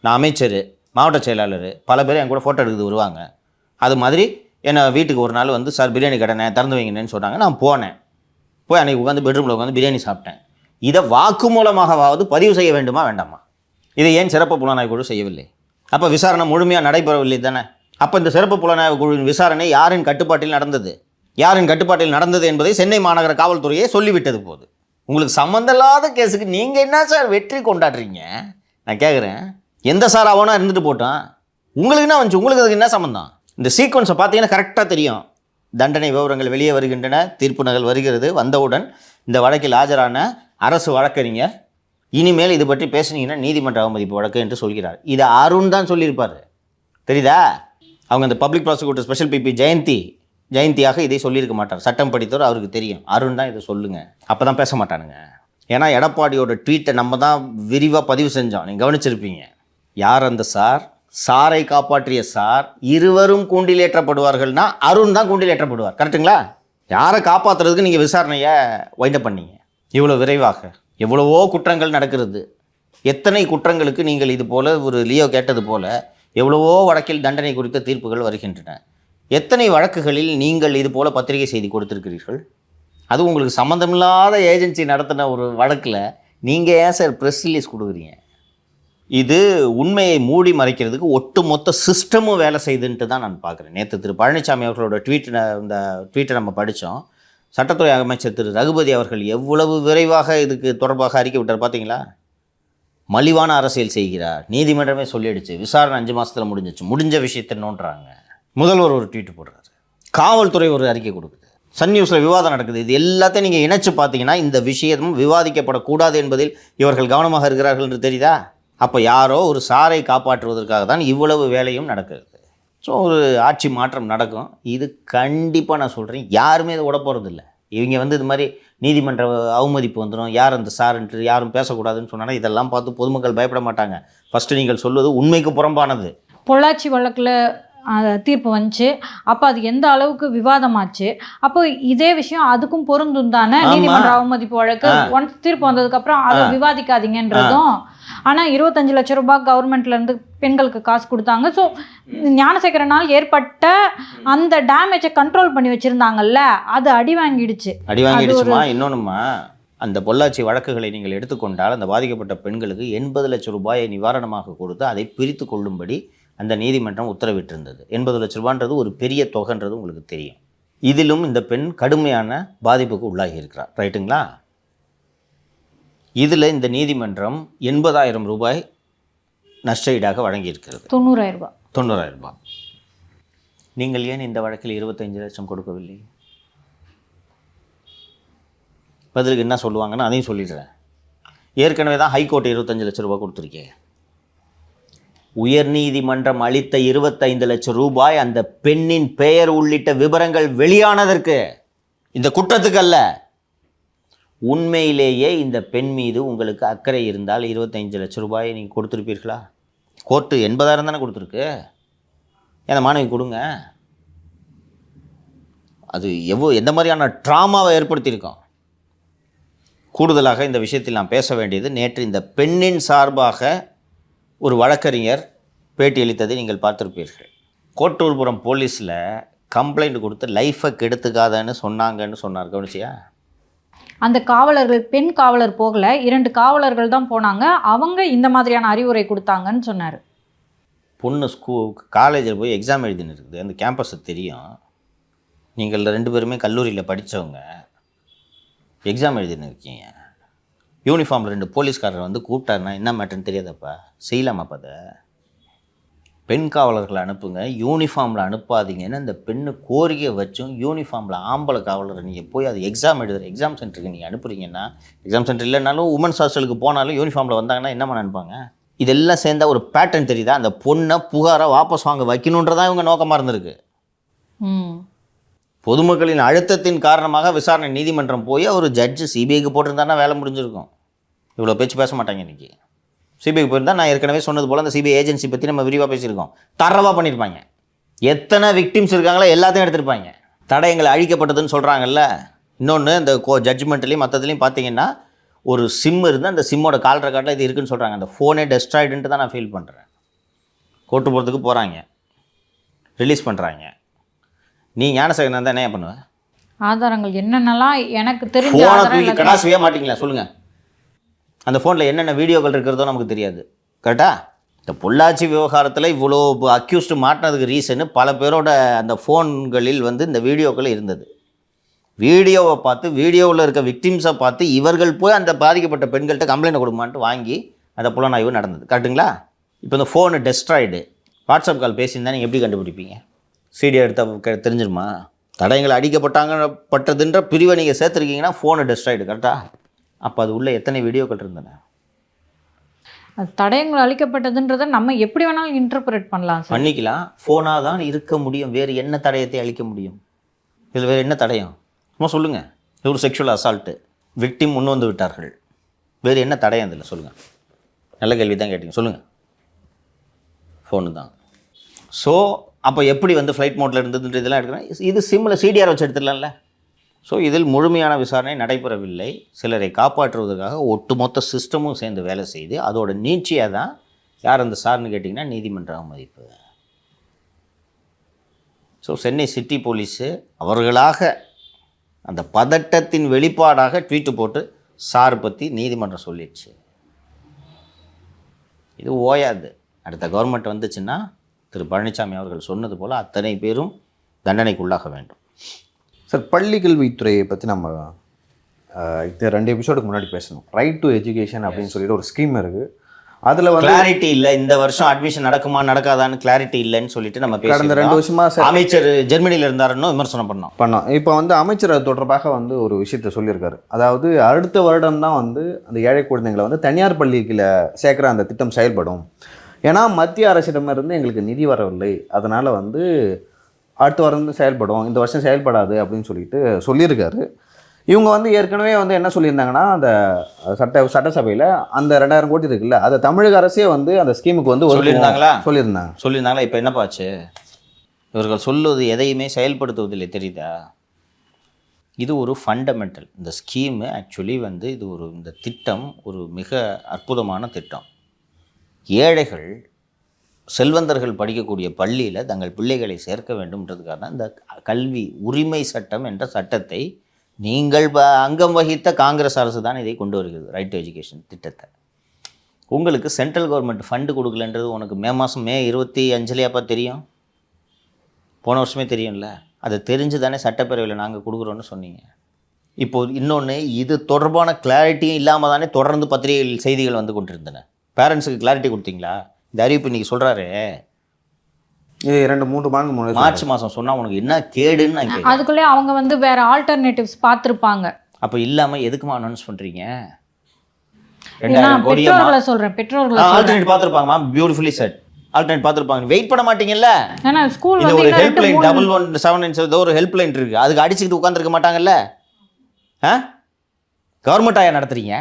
நான் அமைச்சர், மாவட்ட செயலாளர், பல பேர் என் கூட ஃபோட்டோ எடுக்கிறது வருவாங்க. அது மாதிரி என்னை வீட்டுக்கு ஒரு நாள் வந்து சார் பிரியாணி கடைனே திறந்து வைங்கன்னு சொன்னாங்க. நான் போனேன். போய் அன்றைக்கி உட்காந்து பெட்ரூமில் உட்காந்து பிரியாணி சாப்பிட்டேன். இதை வாக்குமூலமாகவாவது பதிவு செய்ய வேண்டுமா வேண்டாமா? இதை ஏன் சிறப்பு புலனாய்வு குழு செய்யவில்லை? அப்போ விசாரணை முழுமையாக நடைபெறவில்லை தானே? அப்போ இந்த சிறப்பு புலனாய்வு குழுவின் விசாரணை யாரின் கட்டுப்பாட்டில் நடந்தது? யாரின் கட்டுப்பாட்டில் நடந்தது என்பதை சென்னை மாநகர காவல்துறையே சொல்லிவிட்டது போது. உங்களுக்கு சம்மந்தமில்லாத கேஸுக்கு நீங்கள் என்ன சார் வெற்றி கொண்டாடுறீங்க? நான் கேட்குறேன், எந்த சார் அவனா இருந்துட்டு போட்டான், உங்களுக்கு என்ன வந்துச்சு? உங்களுக்கு அதுக்கு என்ன சம்மந்தம்? இந்த சீக்வன்ஸை பார்த்தீங்கன்னா கரெக்டாக தெரியும். தண்டனை விவரங்கள் வெளியே வருகின்றன, தீர்ப்பு நகல் வருகிறது. வந்தவுடன் இந்த வழக்கில் ஆஜரான அரசு வழக்கறிஞர் இனிமேல் இது பற்றி பேசுனீங்கன்னா நீதிமன்ற அவமதிப்பு வழக்கு என்று சொல்கிறார். இதை அருண் தான் சொல்லியிருப்பார், தெரியுதா? அவங்க அந்த பப்ளிக் ப்ராசிக்யூட்டர் ஸ்பெஷல் பிபி ஜெயந்தியாக இதை சொல்லியிருக்க மாட்டார். சட்டம் படித்தவர், அவருக்கு தெரியும். அருண் தான் இதை சொல்லுங்கள், அப்போ தான் பேச மாட்டானுங்க. ஏன்னா எடப்பாடியோட ட்வீட்டை நம்ம தான் விரிவாக பதிவு செஞ்சோம், நீங்கள் கவனிச்சிருப்பீங்க. யார் அந்த சார்? சாரை காப்பாற்றிய சார் இருவரும் கூண்டில் ஏற்றப்படுவார்கள்னா அருண் தான் கூண்டில் ஏற்றப்படுவார். கரெக்டுங்களா? யாரை காப்பாற்றுறதுக்கு நீங்கள் விசாரணையை வைண்டப் பண்ணீங்க இவ்வளோ விரைவாக? எவ்வளவோ குற்றங்கள் நடக்கிறது. எத்தனை குற்றங்களுக்கு நீங்கள் இது போல் ஒரு லியோ கேட்டது போல் எவ்வளவோ வழக்கில் தண்டனை குறித்த தீர்ப்புகள் வருகின்றன. எத்தனை வழக்குகளில் நீங்கள் இது போல் பத்திரிகை செய்தி கொடுத்துருக்கிறீர்கள்? அது உங்களுக்கு சம்மந்தமில்லாத ஏஜென்சி நடத்தின ஒரு வழக்கில் நீங்கள் ஏன் சார் ப்ரெஸ் ரிலீஸ் கொடுக்குறீங்க? இது உண்மையை மூடி மறைக்கிறதுக்கு ஒட்டுமொத்த சிஸ்டமும் வேலை செய்துன்ட்டு தான் நான் பார்க்குறேன். நேற்று திரு பழனிசாமி அவர்களோட இந்த ட்வீட்டை நம்ம படித்தோம். சட்டத்துறை அமைச்சர் திரு ரகுபதி அவர்கள் எவ்வளவு விரைவாக இதுக்கு தொடர்பாக அறிக்கை விட்டார் பார்த்தீங்களா? மலிவான அரசியல் செய்கிறார். நீதிமன்றமே சொல்லிடுச்சு, விசாரணை 5 மாதத்தில் முடிஞ்சிச்சு, முடிஞ்ச விஷயத்தை நோண்டுறாங்க. முதல்வர் ஒரு ட்வீட் போடுறாரு, காவல்துறை ஒரு அறிக்கை கொடுக்குது, சன் நியூஸில் விவாதம் நடக்குது. இது எல்லாத்தையும் நீங்கள் இணைச்சு பார்த்தீங்கன்னா இந்த விஷயம் விவாதிக்கப்படக்கூடாது என்பதில் இவர்கள் கவனமாக இருக்கிறார்கள் என்று தெரியுதா? அப்போ யாரோ ஒரு சாரை காப்பாற்றுவதற்காக தான் இவ்வளவு வேலையும் நடக்கிறது. ஸோ ஒரு ஆட்சி மாற்றம் நடக்கும். இது கண்டிப்பாக நான் சொல்கிறேன், யாருமே இதை விட போகிறது இல்லை. இவங்க வந்து இது மாதிரி நீதிமன்ற அவமதிப்பு வந்துடும், யார் அந்த சார்ன்ட்டு யாரும் பேசக்கூடாதுன்னு சொன்னாலும் இதெல்லாம் பார்த்து பொதுமக்கள் பயப்பட மாட்டாங்க. ஃபஸ்ட்டு நீங்கள் சொல்வது உண்மைக்கு புறம்பானது. பொள்ளாச்சி வழக்கில் தீர்ப்பு வந்துச்சு, அப்போ அது எந்த அளவுக்கு விவாதமாச்சு. அப்போ இதே விஷயம் அதுக்கும் பொருந்தும் தானே? நீதிமன்ற அவமதிப்பு வழக்கு ஒன்ஸ் தீர்ப்பு வந்ததுக்கப்புறம் அதை விவாதிக்காதீங்கன்றதும். ஆனால் 25 லட்சம் ரூபாய் கவர்மெண்ட்லேருந்து பெண்களுக்கு காசு கொடுத்தாங்க. ஸோ ஞானசேகரனால் ஏற்பட்ட அந்த டேமேஜை கண்ட்ரோல் பண்ணி வச்சுருந்தாங்கல்ல, அது அடி வாங்கிடுச்சுமா. இன்னொன்றுமா, அந்த பொள்ளாச்சி வழக்குகளை நீங்கள் எடுத்துக்கொண்டால் அந்த பாதிக்கப்பட்ட பெண்களுக்கு 80 லட்சம் ரூபாயை நிவாரணமாக கொடுத்து அதை பிரித்து கொள்ளும்படி அந்த நீதிமன்றம் உத்தரவிட்டிருந்தது. 80 லட்ச ரூபான்றது ஒரு பெரிய தொகைன்றது உங்களுக்கு தெரியும். இதிலும் இந்த பெண் கடுமையான பாதிப்புக்கு உள்ளாகி இருக்கிறார், ரைட்டுங்களா? இதில் இந்த நீதிமன்றம் 80,000 ரூபாய் நஷ்ட ஈடாக வழங்கியிருக்கிறது. 90,000 ரூபாய். நீங்கள் ஏன் இந்த வழக்கில் 25 லட்சம் கொடுக்கவில்லை? பதிலுக்கு என்ன சொல்லுவாங்கன்னு அதையும் சொல்லிடுறேன். ஏற்கனவே தான் ஹைகோர்ட் 25 லட்சம் ரூபாய் கொடுத்துருக்கேன். உயர்நீதிமன்றம் அளித்த 25 லட்சம் ரூபாய் அந்த பெண்ணின் பெயர் உள்ளிட்ட விவரங்கள் வெளியானதற்கு, இந்த குற்றத்துக்கு அல்ல. உண்மையிலேயே இந்த பெண் மீது உங்களுக்கு அக்கறை இருந்தால் 25 லட்சம் ரூபாயை நீங்கள் கொடுத்துருப்பீர்களா? கோர்ட்டு 80,000 தானே கொடுத்துருக்கு. அந்த மாணவி கொடுங்க. அது எந்த மாதிரியான ட்ராமாவை ஏற்படுத்தியிருக்கோம். கூடுதலாக இந்த விஷயத்தில் நான் பேச வேண்டியது, நேற்று இந்த பெண்ணின் சார்பாக ஒரு வழக்கறிஞர் பேட்டியளித்ததை நீங்கள் பார்த்துருப்பீர்கள். கோட்டூர்புரம் போலீஸில் கம்ப்ளைண்ட் கொடுத்து லைஃபை கெடுத்துக்காதன்னு சொன்னார். கவனிச்சியா? அந்த காவலர்கள், பெண் காவலர் போகல, 2 காவலர்கள் தான் போனாங்க. அவங்க இந்த மாதிரியான அறிவுரை கொடுத்தாங்கன்னு சொன்னார். பொண்ணு காலேஜில் போய் எக்ஸாம் எழுதின்னு இருக்குது. அந்த கேம்பஸை தெரியும். நீங்கள் 2 பேருமே கல்லூரியில் படித்தவங்க, எக்ஸாம் எழுதின்னு இருக்கீங்க. யூனிஃபார்மில் 2 போலீஸ்காரர் வந்து கூப்பிட்டாருன்னா என்ன மேட்டர்ன்னு தெரியாதப்பா? செய்யலாமாப்பா? அதை பெண் காவலர்களை அனுப்புங்க, யூனிஃபார்மில் அனுப்பாதீங்கன்னு அந்த பெண்ணு கோரிக்கை வச்சும் யூனிஃபார்மில் ஆம்பளை காவலரை நீங்கள் போய் அது எக்ஸாம் எக்ஸாம் சென்டருக்கு நீங்கள் அனுப்புறீங்கன்னா, எக்ஸாம் சென்டர் இல்லைனாலும் உமன்ஸ் ஹாஸ்டலுக்கு போனாலும் யூனிஃபார்மில் வந்தாங்கன்னா என்னம்மா நினைப்பாங்க? இதெல்லாம் சேர்ந்தால் ஒரு பேட்டர்ன் தெரியுதா? அந்த பொண்ணை புகாரை வாபஸ் வாங்க வைக்கணுன்றதான் இவங்க நோக்கமாக இருந்திருக்கு. பொதுமக்களின் அழுத்தத்தின் காரணமாக விசாரணை நீதிமன்றம் போய் ஒரு ஜட்ஜு சிபிஐக்கு போட்டிருந்தாருன்னா வேலை முடிஞ்சிருக்கும். இவ்வளோ பேச்சு பேச மாட்டாங்க இன்றைக்கி. சிபிஐக்கு போயிருந்தால் நான் ஏற்கனவே சொன்னது போல் அந்த சிபிஐ ஏஜென்சி பற்றி நம்ம விரிவாக பேசியிருக்கோம். தரவாக பண்ணியிருப்பாங்க. எத்தனை விக்டிம்ஸ் இருக்காங்களோ எல்லாத்தையும் எடுத்திருப்பாங்க. தடயங்கள் அழிக்கப்பட்டதுன்னு சொல்கிறாங்கல்ல. இன்னொன்று இந்த ஜட்ஜ்மெண்ட்லேயும் மற்றதுலேயும் பார்த்தீங்கன்னா ஒரு சிம் இருந்து அந்த சிம்மோட கால் ரெக்கார்டில் இது இருக்குதுன்னு சொல்கிறாங்க. அந்த ஃபோனே டெஸ்ட்ராய்டுன்ட்டு தான் நான் ஃபீல் பண்ணுறேன். கோர்ட்டு போகிறதுக்கு போகிறாங்க, ரிலீஸ் பண்ணுறாங்க. நீ ஞானசேகரன் தான் என்ன பண்ணுவேன்? ஆதாரங்கள் என்னென்னலாம் எனக்கு தெரிஞ்ச ஃபோனை ஆதாரம் தூக்கி எல்லாத்தையும் கடாசவே மாட்டீங்களா சொல்லுங்கள்? அந்த ஃபோனில் என்னென்ன வீடியோக்கள் இருக்கிறதோ நமக்கு தெரியாது. கரெக்டா? இந்த பொள்ளாச்சி விவகாரத்தில் இவ்வளோ அக்யூஸ்டு மாட்டினதுக்கு ரீசனு பல பேரோட அந்த ஃபோன்களில் வந்து இந்த வீடியோக்கள் இருந்தது. வீடியோவை பார்த்து, வீடியோவில் இருக்க விக்டிம்ஸை பார்த்து இவர்கள் போய் அந்த பாதிக்கப்பட்ட பெண்கள்கிட்ட கம்ப்ளைண்ட் கொடுக்குமான்ட்டு வாங்கி அந்த புலனாய்வு நடந்தது. கரெக்டுங்களா? இப்போ இந்த ஃபோனு டெஸ்ட்ராய்டு, வாட்ஸ்அப் கால் பேசியிருந்தா நீங்கள் எப்படி கண்டுபிடிப்பீங்க? சிடி எடுத்தால் தெரிஞ்சிருமா? தடயங்கள் அடிக்கப்பட்டதுன்ற பிரிவை நீங்கள் சேர்த்துருக்கீங்கன்னா ஃபோனு டெஸ்ட்ராய்டு. கரெக்டாக? அப்போ அது உள்ள எத்தனை வீடியோக்கள் இருந்தன? அது தடயங்கள் அளிக்கப்பட்டதுன்றதை நம்ம எப்படி வேணாலும் இன்டர்பிரேட் பண்ணலாம் சார். பண்ணிக்கலாம். ஃபோனாக தான் இருக்க முடியும். வேறு என்ன தடயத்தை அளிக்க முடியும்? இதில் வேறு என்ன தடயம்? சும்மா சொல்லுங்கள். இது ஒரு செக்ஷுவல் அசால்ட்டு, விக்டிம் முன் வந்து விட்டார்கள். வேறு என்ன தடயம் இதில் சொல்லுங்கள்? நல்ல கேள்வி தான் கேட்டீங்க. சொல்லுங்கள். ஃபோனு தான். ஸோ அப்போ எப்படி வந்து ஃப்ளைட் மோட்டில் இருந்ததுன்ற இதெல்லாம் எடுக்கிறேன். இது சிம்மில் சிடிஆர் வச்சு எடுத்துடலாம்ல. ஸோ இதில் முழுமையான விசாரணை நடைபெறவில்லை. சிலரை காப்பாற்றுவதற்காக ஒட்டுமொத்த சிஸ்டமும் சேர்ந்து வேலை செய்து அதோட நீட்சியாக தான் யார் அந்த சார்னு கேட்டிங்கன்னா நீதிமன்ற அவமதிப்பு. ஸோ சென்னை சிட்டி போலீஸு அவர்களாக அந்த பதட்டத்தின் வெளிப்பாடாக ட்வீட்டு போட்டு சார் பற்றி நீதிமன்றம் சொல்லிடுச்சு. இது ஓயாது. அடுத்த கவர்மெண்ட் வந்துச்சுன்னா திரு பழனிசாமி அவர்கள் சொன்னது போல் அத்தனை பேரும் தண்டனைக்குள்ளாக வேண்டும். சார், பள்ளி கல்வித்துறையை பற்றி நம்ம இந்த 2 எபிசோடுக்கு முன்னாடி பேசணும். ரைட் டு எஜுகேஷன் அப்படின்னு சொல்லிட்டு ஒரு ஸ்கீம் இருக்குது. அதில் வந்து கிளாரிட்டி இல்லை. இந்த வருஷம் அட்மிஷன் நடக்குமா நடக்காதான்னு கிளாரிட்டி இல்லைன்னு சொல்லிட்டு நம்ம கடந்த 2 வருஷமாக அமைச்சர் ஜெர்மனியில் இருந்தாருன்னு விமர்சனம் பண்ணோம். இப்போ வந்து அமைச்சர் அது தொடர்பாக வந்து ஒரு விஷயத்தை சொல்லியிருக்காரு. அதாவது அடுத்த வருடம் தான் வந்து அந்த ஏழை குழந்தைங்களை வந்து தனியார் பள்ளியில் சேர்க்குற அந்த திட்டம் செயல்படும். ஏன்னா மத்திய அரசிடமிருந்து எங்களுக்கு நிதி வரவில்லை, அதனால் வந்து அடுத்த வருடம் செயல்படும், இந்த வருஷம் செயல்படாது அப்படின்னு சொல்லிட்டு சொல்லியிருக்காரு. இவங்க வந்து ஏற்கனவே வந்து என்ன சொல்லியிருந்தாங்கன்னா, அந்த சட்டசபையில் அந்த 2000 கோடி இருக்குல்ல, அதை தமிழக அரசே வந்து அந்த ஸ்கீமுக்கு வந்து சொல்லியிருந்தாங்க. இப்போ என்னப்பாச்சு? இவர்கள் சொல்லுவது எதையுமே செயல்படுத்துவதில்லை, தெரியுதா? இது ஒரு ஃபண்டமெண்டல். இந்த ஸ்கீமு ஆக்சுவலி வந்து இது இந்த திட்டம் ஒரு மிக அற்புதமான திட்டம். ஏழைகள் செல்வந்தர்கள் படிக்கக்கூடிய பள்ளியில் தங்கள் பிள்ளைகளை சேர்க்க வேண்டும்ன்றதுக்காக தான் இந்த கல்வி உரிமை சட்டம் என்ற சட்டத்தை நீங்கள் அங்கம் வகித்த காங்கிரஸ் அரசு தான் இதை கொண்டு வருகிறது, ரைட் டு எஜுகேஷன் திட்டத்தை. உங்களுக்கு சென்ட்ரல் கவர்மெண்ட் ஃபண்டு கொடுக்கலன்றது உனக்கு மே 25 தெரியும்? போன வருஷமே தெரியும்ல. அதை தெரிஞ்சு தானே சட்டப்பேரவையில் நாங்கள் கொடுக்குறோன்னு சொன்னீங்க. இப்போது இன்னொன்று, இது தொடர்பான கிளாரிட்டியும் இல்லாமல் தானே தொடர்ந்து பத்திரிகைகள் செய்திகள் வந்து கொண்டிருந்தன. பேரண்ட்ஸுக்கு கிளாரிட்டி கொடுத்தீங்களா? இந்த அறிவிப்பு இன்றைக்கி சொல்கிறாரு, இது 2-3 மாதம் மார்ச் மாதம் சொன்னால் உனக்கு என்ன கேடுன்னு நான் கேட்குறேன். அதுக்குள்ளே அவங்க வந்து வேறு ஆல்டர்னேட்டிவ்ஸ் பார்த்துருப்பாங்க. அப்போ இல்லாமல் எதுக்குமா அனௌன்ஸ் பண்ணுறீங்க? பெற்றோர்களை சொல்கிறேன், பெற்றோர்களை ஆல்டர்னேட் பார்த்துருப்பாங்கம்மா. Beautifully set. ஆல்டர்னேட் பார்த்துருப்பாங்க. வெயிட் பண்ண மாட்டீங்கல்ல? ஏன்னா ஸ்கூல் இது ஒரு ஹெல்ப்லைன் 1117 ஒரு ஹெல்ப்லைன் இருக்குது. அதுக்கு அடிச்சுக்கிட்டு உட்காந்துருக்க மாட்டாங்கல்ல? கவர்மெண்ட் ஆயா நடத்துறீங்க.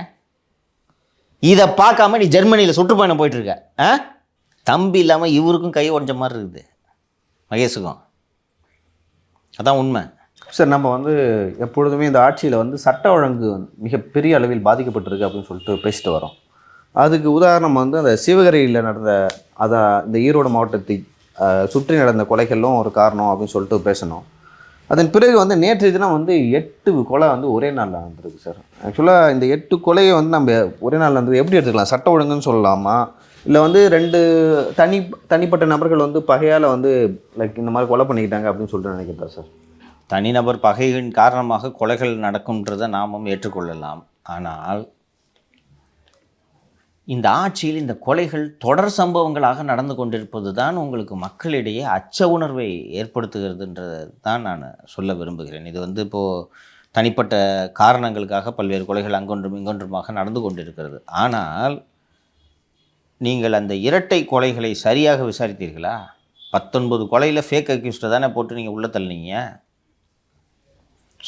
இதை பார்க்காம நீ ஜெர்மனியில் சுற்றுப்பயணம் போயிட்டுருக்க. தம்பி இல்லாமல் இவருக்கும் கை உடஞ்ச மாதிரி இருக்குது, மகேஷுக்கும். அதான் உண்மை. சார், நம்ம வந்து எப்பொழுதுமே இந்த ஆட்சியில் வந்து சட்ட ஒழுங்கு மிகப்பெரிய அளவில் பாதிக்கப்பட்டிருக்கு அப்படின்னு சொல்லிட்டு பேசிட்டு வரோம். அதுக்கு உதாரணம் வந்து அந்த சிவகரியில் நடந்த இந்த ஈரோடு மாவட்டத்தை சுற்றி நடந்த கொலைகளும் ஒரு காரணம் அப்படின்னு சொல்லிட்டு பேசணும். அதன் பிறகு வந்து நேற்று தினம் வந்து 8 கொலை வந்து ஒரே நாளில் வந்துருக்கு சார். ஆக்சுவலாக இந்த 8 கொலையை வந்து நம்ம ஒரே நாளில் வந்து எப்படி எடுத்துக்கலாம்? சட்ட ஒழுங்குன்னு சொல்லலாமா, இல்லை வந்து 2 தனிப்பட்ட நபர்கள் வந்து பகையால் வந்து லைக் இந்த மாதிரி கொலை பண்ணிக்கிட்டாங்க அப்படின்னு சொல்லிட்டு நினைக்கிறதா சார்? தனிநபர் பகையின் காரணமாக கொலைகள் நடக்கும்ன்றதை நாமும் ஏற்றுக்கொள்ளலாம். ஆனால் இந்த ஆட்சியில் இந்த கொலைகள் தொடர் சம்பவங்களாக நடந்து கொண்டிருப்பது தான் உங்களுக்கு மக்களிடையே அச்ச உணர்வை ஏற்படுத்துகிறதுன்றது தான் நான் சொல்ல விரும்புகிறேன். இது வந்து இப்போது தனிப்பட்ட காரணங்களுக்காக பல்வேறு கொலைகள் அங்கொன்றும் இங்கொன்றுமாக நடந்து கொண்டிருக்கிறது. ஆனால் நீங்கள் அந்த இரட்டை கொலைகளை சரியாக விசாரித்தீர்களா? 19 கொலையில் ஃபேக் அக்யூஸ்ட்டை தானே போட்டு நீங்கள் உள்ளே தள்ளினீங்க.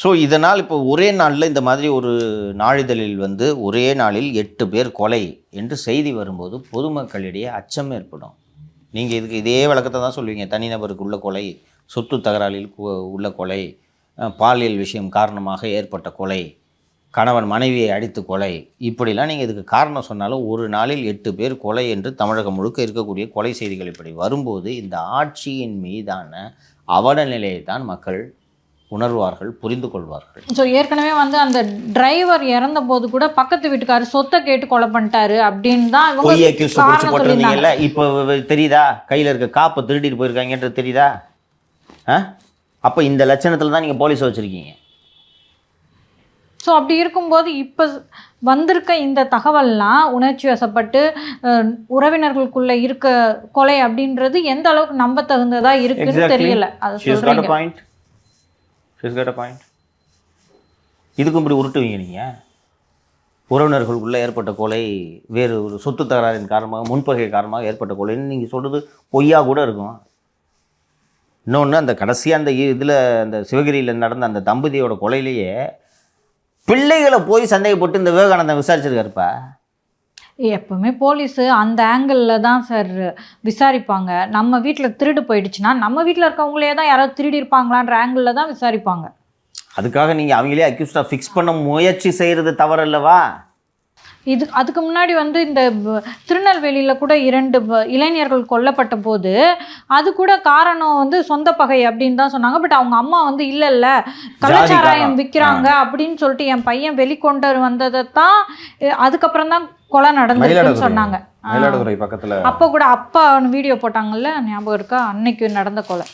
ஸோ இதனால் இப்போ ஒரே நாளில் இந்த மாதிரி ஒரு நாளிதழில் வந்து ஒரே நாளில் 8 பேர் கொலை என்று செய்தி வரும்போது பொதுமக்களிடையே அச்சம் ஏற்படும். நீங்கள் இதே வழக்கத்தை தான் சொல்லுவீங்க. தனிநபருக்கு உள்ள கொலை, சொத்து தகராறில் உள்ள கொலை, பாலியல் விஷயம் காரணமாக ஏற்பட்ட கொலை, கணவன் மனைவியை அடித்து கொலை, இப்படிலாம் நீங்கள் இதுக்கு காரணம் சொன்னாலும் ஒரு நாளில் 8 பேர் கொலை என்று தமிழகம் முழுக்க இருக்கக்கூடிய கொலை செய்திகள் இப்படி வரும்போது இந்த ஆட்சியின் மீதான அவல நிலையை தான் மக்கள் உணர்வார்கள், புரிந்து கொள்வார்கள். ஸோ ஏற்கனவே வந்து அந்த டிரைவர் இறந்த போது கூட பக்கத்து வீட்டுக்காரர் சொத்தை கேட்டு கொலை பண்ணிட்டாரு அப்படின்னு தான் இவங்க பொய் அக்யூஸ் பிடிச்சி காரணம் போட்டிருந்தீங்கல்ல, சொல்லியிருந்தாங்க. இப்போ தெரியுதா கையில் இருக்க காப்பை திருடிட்டு போயிருக்காங்கன்றது தெரியுதா? அப்போ இந்த லட்சணத்தில் தான் நீங்கள் போலீஸை வச்சுருக்கீங்க. ஸோ அப்படி இருக்கும்போது இப்போ வந்திருக்க இந்த தகவல்லாம் உணர்ச்சி வசப்பட்டு உறவினர்களுக்குள்ள இருக்க கொலை அப்படின்றது எந்த அளவுக்கு நம்ப தகுந்ததா இருக்குன்னு தெரியல. அதை சொல்றீங்க. இதுக்கும் இப்படி உருட்டுவீங்க நீங்கள்? உறவினர்களுக்குள்ளே ஏற்பட்ட கொலை வேறு ஒரு சொத்து தகராறின் காரணமாக, முன்பகை காரணமாக ஏற்பட்ட கொலைன்னு நீங்கள் சொல்கிறது பொய்யா கூட இருக்கும். இன்னொன்று, அந்த கடைசியாக அந்த இதில் அந்த சிவகிரியில் நடந்த அந்த தம்பதியோட கொலையிலேயே பிள்ளைகளை போய் சந்தேகப்பட்டு இந்த விவேகானந்தன் விசாரிச்சிருக்காருப்பா. எப்பவுமே போலீஸு அந்த ஆங்கிளில் தான் சார் விசாரிப்பாங்க. நம்ம வீட்டில் திருடு போயிடுச்சுன்னா நம்ம வீட்டில் இருக்கவங்களே தான் யாராவது திருடி இருப்பாங்களான்ற ஆங்கிளில் தான் விசாரிப்பாங்க. அதுக்காக நீங்கள் அவங்களே அக்யூஸ்டாக ஃபிக்ஸ் பண்ண முயற்சி செய்கிறது தவறு அல்லவா? அதுக்கு முன்னாடி வந்து இந்த திருநெல்வேலியில் கூட 2 இளைஞர்கள் கொல்லப்பட்ட போது அது கூட காரணம் வந்து சொந்த பகை அப்படின்னு தான் சொன்னாங்க. பட் அவங்க அம்மா வந்து இல்லை கள்ளச்சாராயம் விற்கிறாங்க அப்படின்னு சொல்லிட்டு என் பையன் வெளிக்கொண்டு வந்ததை தான் அதுக்கப்புறம் தான் கொலை நடந்துருக்குன்னு சொன்னாங்க. மயிலாடுதுறை பக்கத்தில் அப்போ கூட அப்பா வீடியோ போட்டாங்கல்ல, ஞாபகம் இருக்கா? அன்னைக்கு நடந்த கொலை.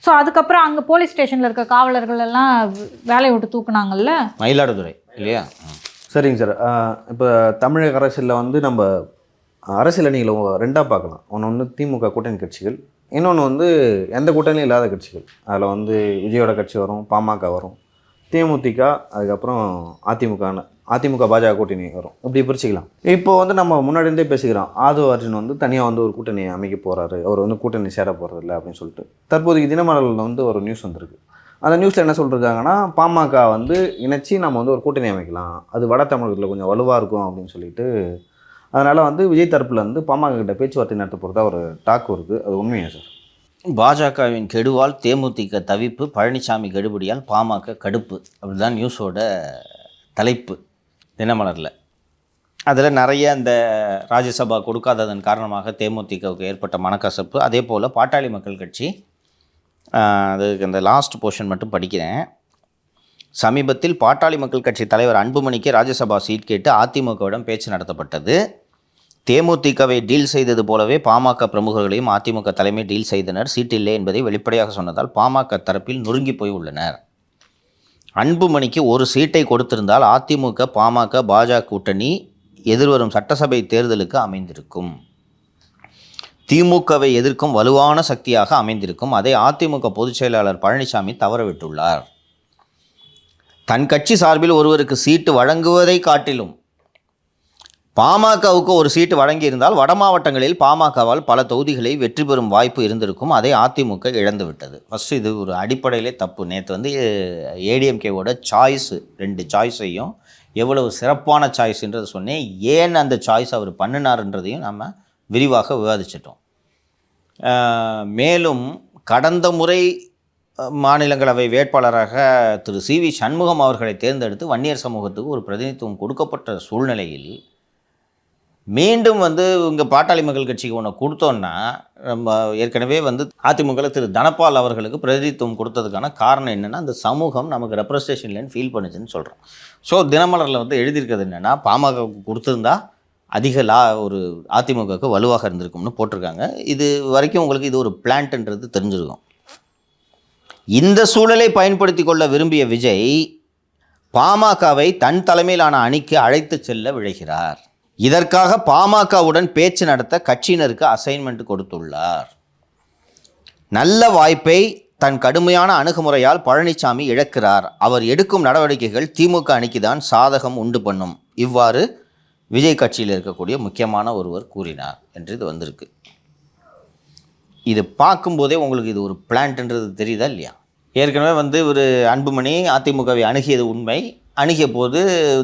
ஸோ அதுக்கப்புறம் அங்கே போலீஸ் ஸ்டேஷனில் இருக்க காவலர்கள் எல்லாம் வேலையை விட்டு தூக்குனாங்கல்ல. மயிலாடுதுறை இல்லையா? சரிங்க சார். இப்போ தமிழக அரசியலில் வந்து நம்ம அரசியல் அணிகளை 2ஆக பார்க்கலாம். ஒன்று திமுக கூட்டணி கட்சிகள், இன்னொன்று வந்து எந்த கூட்டணியும் இல்லாத கட்சிகள். அதில் வந்து விஜயோட கட்சி வரும், பாமக வரும், தேமுதிக, அதுக்கப்புறம் அதிமுக பாஜக கூட்டணி வரும். இப்படி பிரிச்சுக்கலாம். இப்போ வந்து நம்ம முன்னாடி இருந்தே பேசிக்கிறோம், ஆதவ அர்ஜுன் வந்து தனியாக வந்து ஒரு கூட்டணி அமைக்க போகிறாரு, அவர் வந்து கூட்டணி சேர போகிறது இல்லை அப்படின்னு சொல்லிட்டு தற்போதைக்கு தினமலரில் வந்து ஒரு நியூஸ் வந்திருக்கு. அந்த நியூஸில் என்ன சொல்லியிருக்காங்கன்னா, பாமக வந்து இணைச்சி நம்ம வந்து ஒரு கூட்டணி அமைக்கலாம், அது வட தமிழகத்தில் கொஞ்சம் வலுவாக இருக்கும் அப்படின்னு சொல்லிட்டு, அதனால் வந்து விஜய் தரப்பில் வந்து பாமக கிட்ட பேச்சுவார்த்தை நடத்த போகிறதா ஒரு டாக் வருது. அது உண்மையா சார்? பாஜகவின் கெடுவால் தேமுதிக தவிப்பு, பழனிசாமி கெடுபடியால் பாமக கடுப்பு, அப்படிதான் நியூஸோட தலைப்பு தினமலரில். அதில் நிறைய அந்த ராஜ்யசபா கொடுக்காததன் காரணமாக தேமுதிகவுக்கு ஏற்பட்ட மனக்கசப்பு, அதே போல் பாட்டாளி மக்கள் கட்சி, அதுக்கு அந்த லாஸ்ட் போர்ஷன் மட்டும் படிக்கிறேன். சமீபத்தில் பாட்டாளி மக்கள் கட்சி தலைவர் அன்புமணிக்கு ராஜ்யசபா சீட் கேட்டு அதிமுகவிடம் பேச்சு நடத்தப்பட்டது. தேமுதிகவை டீல் செய்தது போலவே பாமக பிரமுகர்களையும் அதிமுக தலைமை டீல் செய்தனர். சீட் இல்லை என்பதை வெளிப்படையாக சொன்னதால் பாமக தரப்பில் நொறுங்கி போய் உள்ளனர். அன்புமணிக்கு ஒரு சீட்டை கொடுத்திருந்தால் அதிமுக பாமக பாஜக கூட்டணி எதிர்வரும் சட்டசபை தேர்தலுக்கு அமைந்திருக்கும். திமுகவை எதிர்க்கும் வலுவான சக்தியாக அமைந்திருக்கும். அதை அதிமுக பொதுச் செயலாளர் பழனிசாமி தவறவிட்டுள்ளார். தன் கட்சி சார்பில் ஒருவருக்கு சீட்டு வழங்குவதை காட்டிலும் பாமகவுக்கு ஒரு சீட்டு வழங்கியிருந்தால் வட மாவட்டங்களில் பாமகவால் பல தொகுதிகளை வெற்றி பெறும் வாய்ப்பு இருந்திருக்கும். அதை அதிமுக இழந்துவிட்டது. ஃபஸ்ட்டு இது ஒரு அடிப்படையிலே தப்பு. நேற்று வந்து ஏடிஎம்கேவோட சாய்ஸ் 2 சாய்ஸையும் எவ்வளவு சிறப்பான சாய்ஸ்ன்றதை சொன்னேன். ஏன் அந்த சாய்ஸ் அவர் பண்ணினார்ன்றதையும் நம்ம விரிவாக விவாதிச்சிட்டோம். மேலும் கடந்த முறை மாநிலங்களவை வேட்பாளராக திரு CV சண்முகம் அவர்களை தேர்ந்தெடுத்து வன்னியர் சமூகத்துக்கு ஒரு பிரதிநிதித்துவம் கொடுக்கப்பட்ட சூழ்நிலையில் மீண்டும் வந்து இங்கே பாட்டாளி மக்கள் கட்சிக்கு ஒன்று கொடுத்தோன்னா, நம்ம ஏற்கனவே வந்து அதிமுகவில் திரு தனபால் அவர்களுக்கு பிரதிநிதித்துவம் கொடுத்ததுக்கான காரணம் என்னென்னா, அந்த சமூகம் நமக்கு ரெப்ரஸன்டேஷன் இல்லைன்னு ஃபீல் பண்ணுச்சுன்னு சொல்கிறோம். ஸோ தினமலரில் வந்து எழுதியிருக்கிறது என்னென்னா, பாமகவுக்கு கொடுத்துருந்தா அதிக ஒரு அதிமுகவுக்கு வலுவாக இருந்திருக்கும்னு போட்டிருக்காங்க. இது வரைக்கும் உங்களுக்கு இது ஒரு பிளான்ட்ன்றது தெரிஞ்சிருக்கும். இந்த சூழலை பயன்படுத்தி கொள்ள விரும்பிய விஜய் பாமகவை தன் தலைமையிலான அணிக்கு அழைத்து செல்ல விழைகிறார். இதற்காக பாமகவுடன் பேச்சு நடத்த கட்சியினருக்கு அசைன்மெண்ட் கொடுத்துள்ளார். நல்ல வாய்ப்பை தன் கடுமையான அணுகுமுறையால் பழனிசாமி இழக்கிறார். அவர் எடுக்கும் நடவடிக்கைகள் திமுக அணிக்கு தான் சாதகம் உண்டு பண்ணும். இவ்வாறு விஜய் கட்சியில் இருக்கக்கூடிய முக்கியமான ஒருவர் கூறினார் என்று இது வந்திருக்கு. இது பார்க்கும்போதே உங்களுக்கு இது ஒரு பிளான்ட்ன்றது தெரியுதா இல்லையா? ஏற்கனவே வந்து ஒரு அன்புமணி அதிமுகவை அணுகியது உண்மை. அணுகிய போது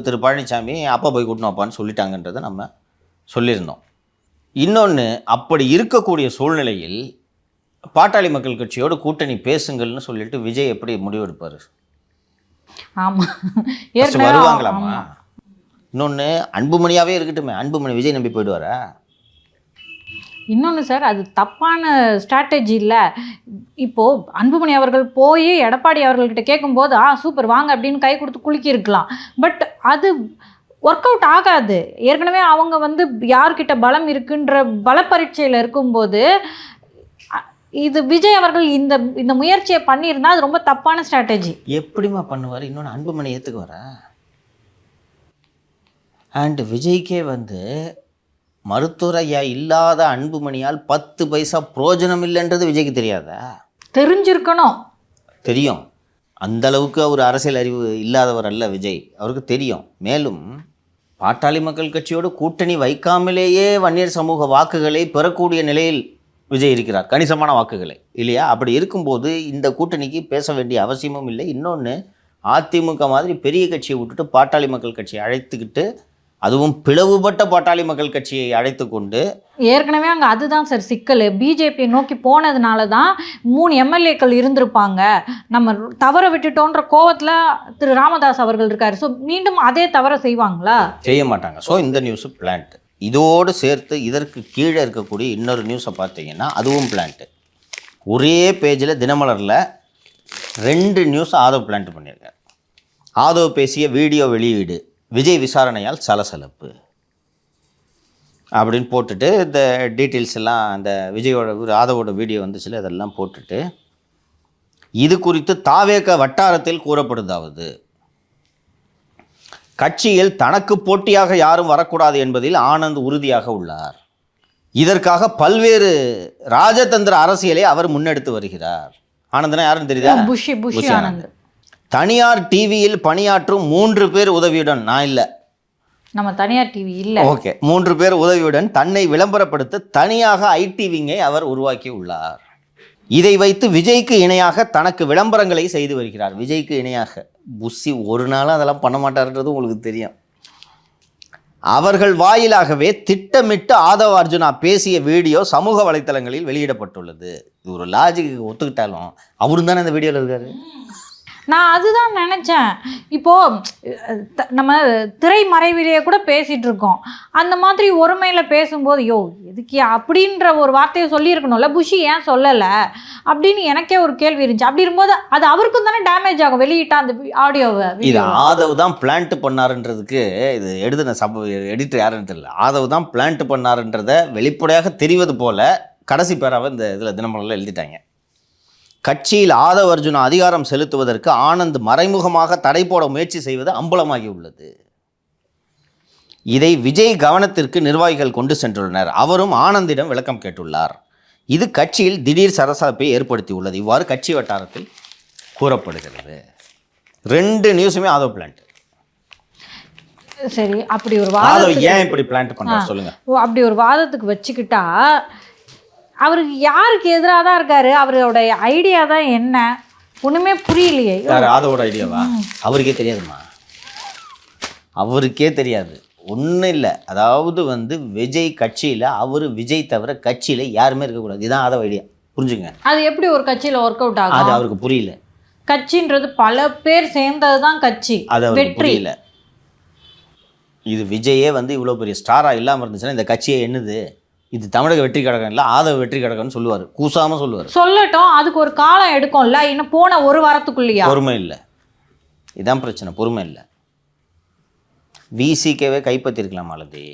திரு பழனிசாமி அப்பா போய் கூட்டணும் அப்பான்னு சொல்லிட்டாங்கன்றதை நம்ம சொல்லியிருந்தோம். இன்னொன்று, அப்படி இருக்கக்கூடிய சூழ்நிலையில் பாட்டாளி மக்கள் கட்சியோடு கூட்டணி பேசுங்கள்னு சொல்லிட்டு விஜய் எப்படி முடிவெடுப்பார்? ஆமாம் First ஏற்கனவே வருவாங்களாமா? ஆமா. இன்னொன்று அன்புமணியாவே இருக்கட்டுமே, அன்புமணி விஜய் நம்பி போயிடுவாரா? இன்னொன்று சார், அது தப்பான ஸ்ட்ராட்டஜி இல்லை. இப்போது அன்புமணி அவர்கள் போய் எடப்பாடி அவர்கள்கிட்ட கேட்கும்போது சூப்பர் வாங்க அப்படின்னு கை கொடுத்து குலுக்கியிருக்கலாம். பட் அது ஒர்க் அவுட் ஆகாது. ஏற்கனவே அவங்க வந்து யார்கிட்ட பலம் இருக்குன்ற பல பரீட்சையில் இருக்கும்போது இது விஜய் அவர்கள் இந்த இந்த முயற்சியை பண்ணியிருந்தா அது ரொம்ப தப்பான ஸ்ட்ராட்டஜி. எப்படிமா பண்ணுவார்? இன்னொன்று அன்புமணி ஏற்றுக்குவாரா? அண்ட் விஜய்க்கே வந்து மருத்துவர் ஐயா இல்லாத அன்புமணியால் 10 பைசா புரோஜனம் இல்லைன்றது விஜய்க்கு தெரியாதா? தெரிஞ்சிருக்கணும். தெரியும். அந்த அளவுக்கு அவர் அரசியல் அறிவு இல்லாதவர் அல்ல விஜய், அவருக்கு தெரியும். மேலும் பாட்டாளி மக்கள் கட்சியோடு கூட்டணி வைக்காமலேயே வன்னியர் சமூக வாக்குகளை பெறக்கூடிய நிலையில் விஜய் இருக்கிறார், கணிசமான வாக்குகளை, இல்லையா? அப்படி இருக்கும்போது இந்த கூட்டணிக்கு பேச வேண்டிய அவசியமும் இல்லை. இன்னொன்று, அதிமுக மாதிரி பெரிய கட்சியை விட்டுட்டு பாட்டாளி மக்கள் கட்சியை அழைத்துக்கிட்டு, அதுவும் பிளவுபட்ட பாட்டாளி மக்கள் கட்சியை அழைத்து கொண்டு ஏற்கனவே அங்கே அதுதான் சார் சிக்கல். பிஜேபியை நோக்கி போனதுனால தான் 3 எம்எல்ஏக்கள் இருந்திருப்பாங்க. நம்ம தவற விட்டுட்டோன்ற கோவத்தில் திரு ராமதாஸ் அவர்கள் இருக்கார். ஸோ மீண்டும் அதே தவற செய்வாங்களா? செய்ய மாட்டாங்க. ஸோ இந்த நியூஸு பிளான்ட். இதோடு சேர்த்து இதற்கு கீழே இருக்கக்கூடிய இன்னொரு நியூஸை பார்த்தீங்கன்னா அதுவும் பிளான்ட்டு. ஒரே பேஜில் தினமலரில் 2 நியூஸ் ஆதவ் பிளான்ட் பண்ணியிருக்கார். ஆதவ் பேசிய வீடியோ வெளியீடு, விஜய் விசாரணையால் சலசலப்பு அப்படின்னு போட்டுட்டு இந்த டீட்டெயில்ஸ் எல்லாம், அந்த விஜயோட ஆதவோட வீடியோ வந்துச்சுல, அதெல்லாம் போட்டுட்டு இது குறித்து தாவேக வட்டாரத்தில் கூறப்படுதாவது, கட்சியில் தனக்கு போட்டியாக யாரும் வரக்கூடாது என்பதில் ஆனந்த் உறுதியாக உள்ளார். இதற்காக பல்வேறு ராஜதந்திர அரசியலை அவர் முன்னெடுத்து வருகிறார். ஆனந்த்னா யாருன்னு தெரியுதா? புஷி ஆனந்த். தனியார் டிவியில் பணியாற்றும் 3 பேர் உதவியுடன், நான் இல்லை, நம்ம தனியார் டிவி இல்லை, ஓகே, 3 பேர் உதவியுடன் தன்னை விளம்பரப்படுத்த தனியாக ஐடி விங்கை அவர் உருவாக்கி உள்ளார். இதை வைத்து விஜய்க்கு இணையாக தனக்கு விளம்பரங்களை செய்து வருகிறார். விஜய்க்கு இணையாக புஷி ஒரு நாளும் அதெல்லாம் பண்ண மாட்டார்ன்றது உங்களுக்கு தெரியும். அவர்கள் வாயிலாகவே திட்டமிட்டு ஆதவ் அர்ஜுனா பேசிய வீடியோ சமூக வலைத்தளங்களில் வெளியிடப்பட்டுள்ளது. இது ஒரு லாஜிக்கு ஒத்துக்கிட்டாலும் அவரும் தானே இந்த வீடியோவில் இருக்காரு. நான் அதுதான் நினச்சேன். இப்போது நம்ம திரைமறைவிலேயே கூட பேசிகிட்டு இருக்கோம். அந்த மாதிரி ஒருமையில் பேசும்போது எதுக்கு அப்படின்ற ஒரு வார்த்தையை சொல்லியிருக்கணும்ல, புஷி ஏன் சொல்லலை அப்படின்னு எனக்கே ஒரு கேள்வி இருந்துச்சு. அப்படி இருக்கும்போது அது அவருக்கும் தானே டேமேஜ் ஆகும் வெளியிட்டா அந்த ஆடியோவை. இது ஆதவ் தான் பிளான்ட் பண்ணாருன்றதுக்கு இது எழுதின எடிட்டர் யாருன்னு தெரியல. ஆதவ் தான் பிளான்ட் பண்ணாருன்றதை வெளிப்படையாக தெரிவது போல கடைசி பேராவை இந்த இதில் தினமலரில் எழுதிட்டாங்க. கட்சியில் ஆதவ் அர்ஜுனா அதிகாரம் செலுத்துவதற்கு ஆனந்த் மறைமுகமாக தடை போட முயற்சி செய்வது அம்பலமாகி உள்ளது. இதை விஜய் கவனத்திற்கு நிர்வாகிகள் கொண்டு சென்றுள்ளனர். அவரும் ஆனந்திடம் விளக்கம் கேட்டுள்ளார். இது கட்சியில் திடீர் சரசரப்பை ஏற்படுத்தி உள்ளது. இவ்வாறு கட்சி வட்டாரத்தில் கூறப்படுகிறது. 2 நியூஸுமே ஆதவ் பிளான்ட். சரி, அப்படி ஒரு ஆதவ் ஏன் இப்படி பிளான்ட் பண்றாரு சொல்லுங்க. அப்படி ஒரு வாதத்துக்கு வச்சுக்கிட்டா அவருக்கு யாருக்கு எதிராக தான் இருக்காரு? அவரோட ஐடியா தான் என்ன? ஒன்றுமே புரியலையே. ஆதவோட ஐடியாவா? அவருக்கே தெரியாதுமா, அவருக்கே தெரியாது. ஒன்றும் இல்லை. அதாவது வந்து விஜய் கட்சியில் அவர் விஜய் தவிர கட்சியில் யாருமே இருக்கக்கூடாது. இதுதான் ஆதவ ஐடியா. புரிஞ்சுங்க. அது எப்படி ஒரு கட்சியில் ஒர்க் அவுட் ஆகும்? அது அவருக்கு புரியல. கட்சின்றது பல பேர் சேர்ந்தது தான் கட்சி. அது அவருக்கு புரியல. இது விஜயே வந்து இவ்வளோ பெரிய ஸ்டாராக இல்லாமல் இருந்துச்சுன்னா இந்த கட்சியை என்னது, இது தமிழக வெற்றி கழகம் இல்லை ஆதவ வெற்றி கழகம்னு சொல்லுவார். கூசாமல் சொல்லுவார். சொல்லட்டும், அதுக்கு ஒரு காலம் எடுக்கும்ல. இன்னும் போன ஒரு வாரத்துக்குள்ளேயா? பொறுமை இல்லை. இதான் பிரச்சனை, பொறுமை இல்லை. விசிகேவே கைப்பற்றிருக்கலாம் மாலதி.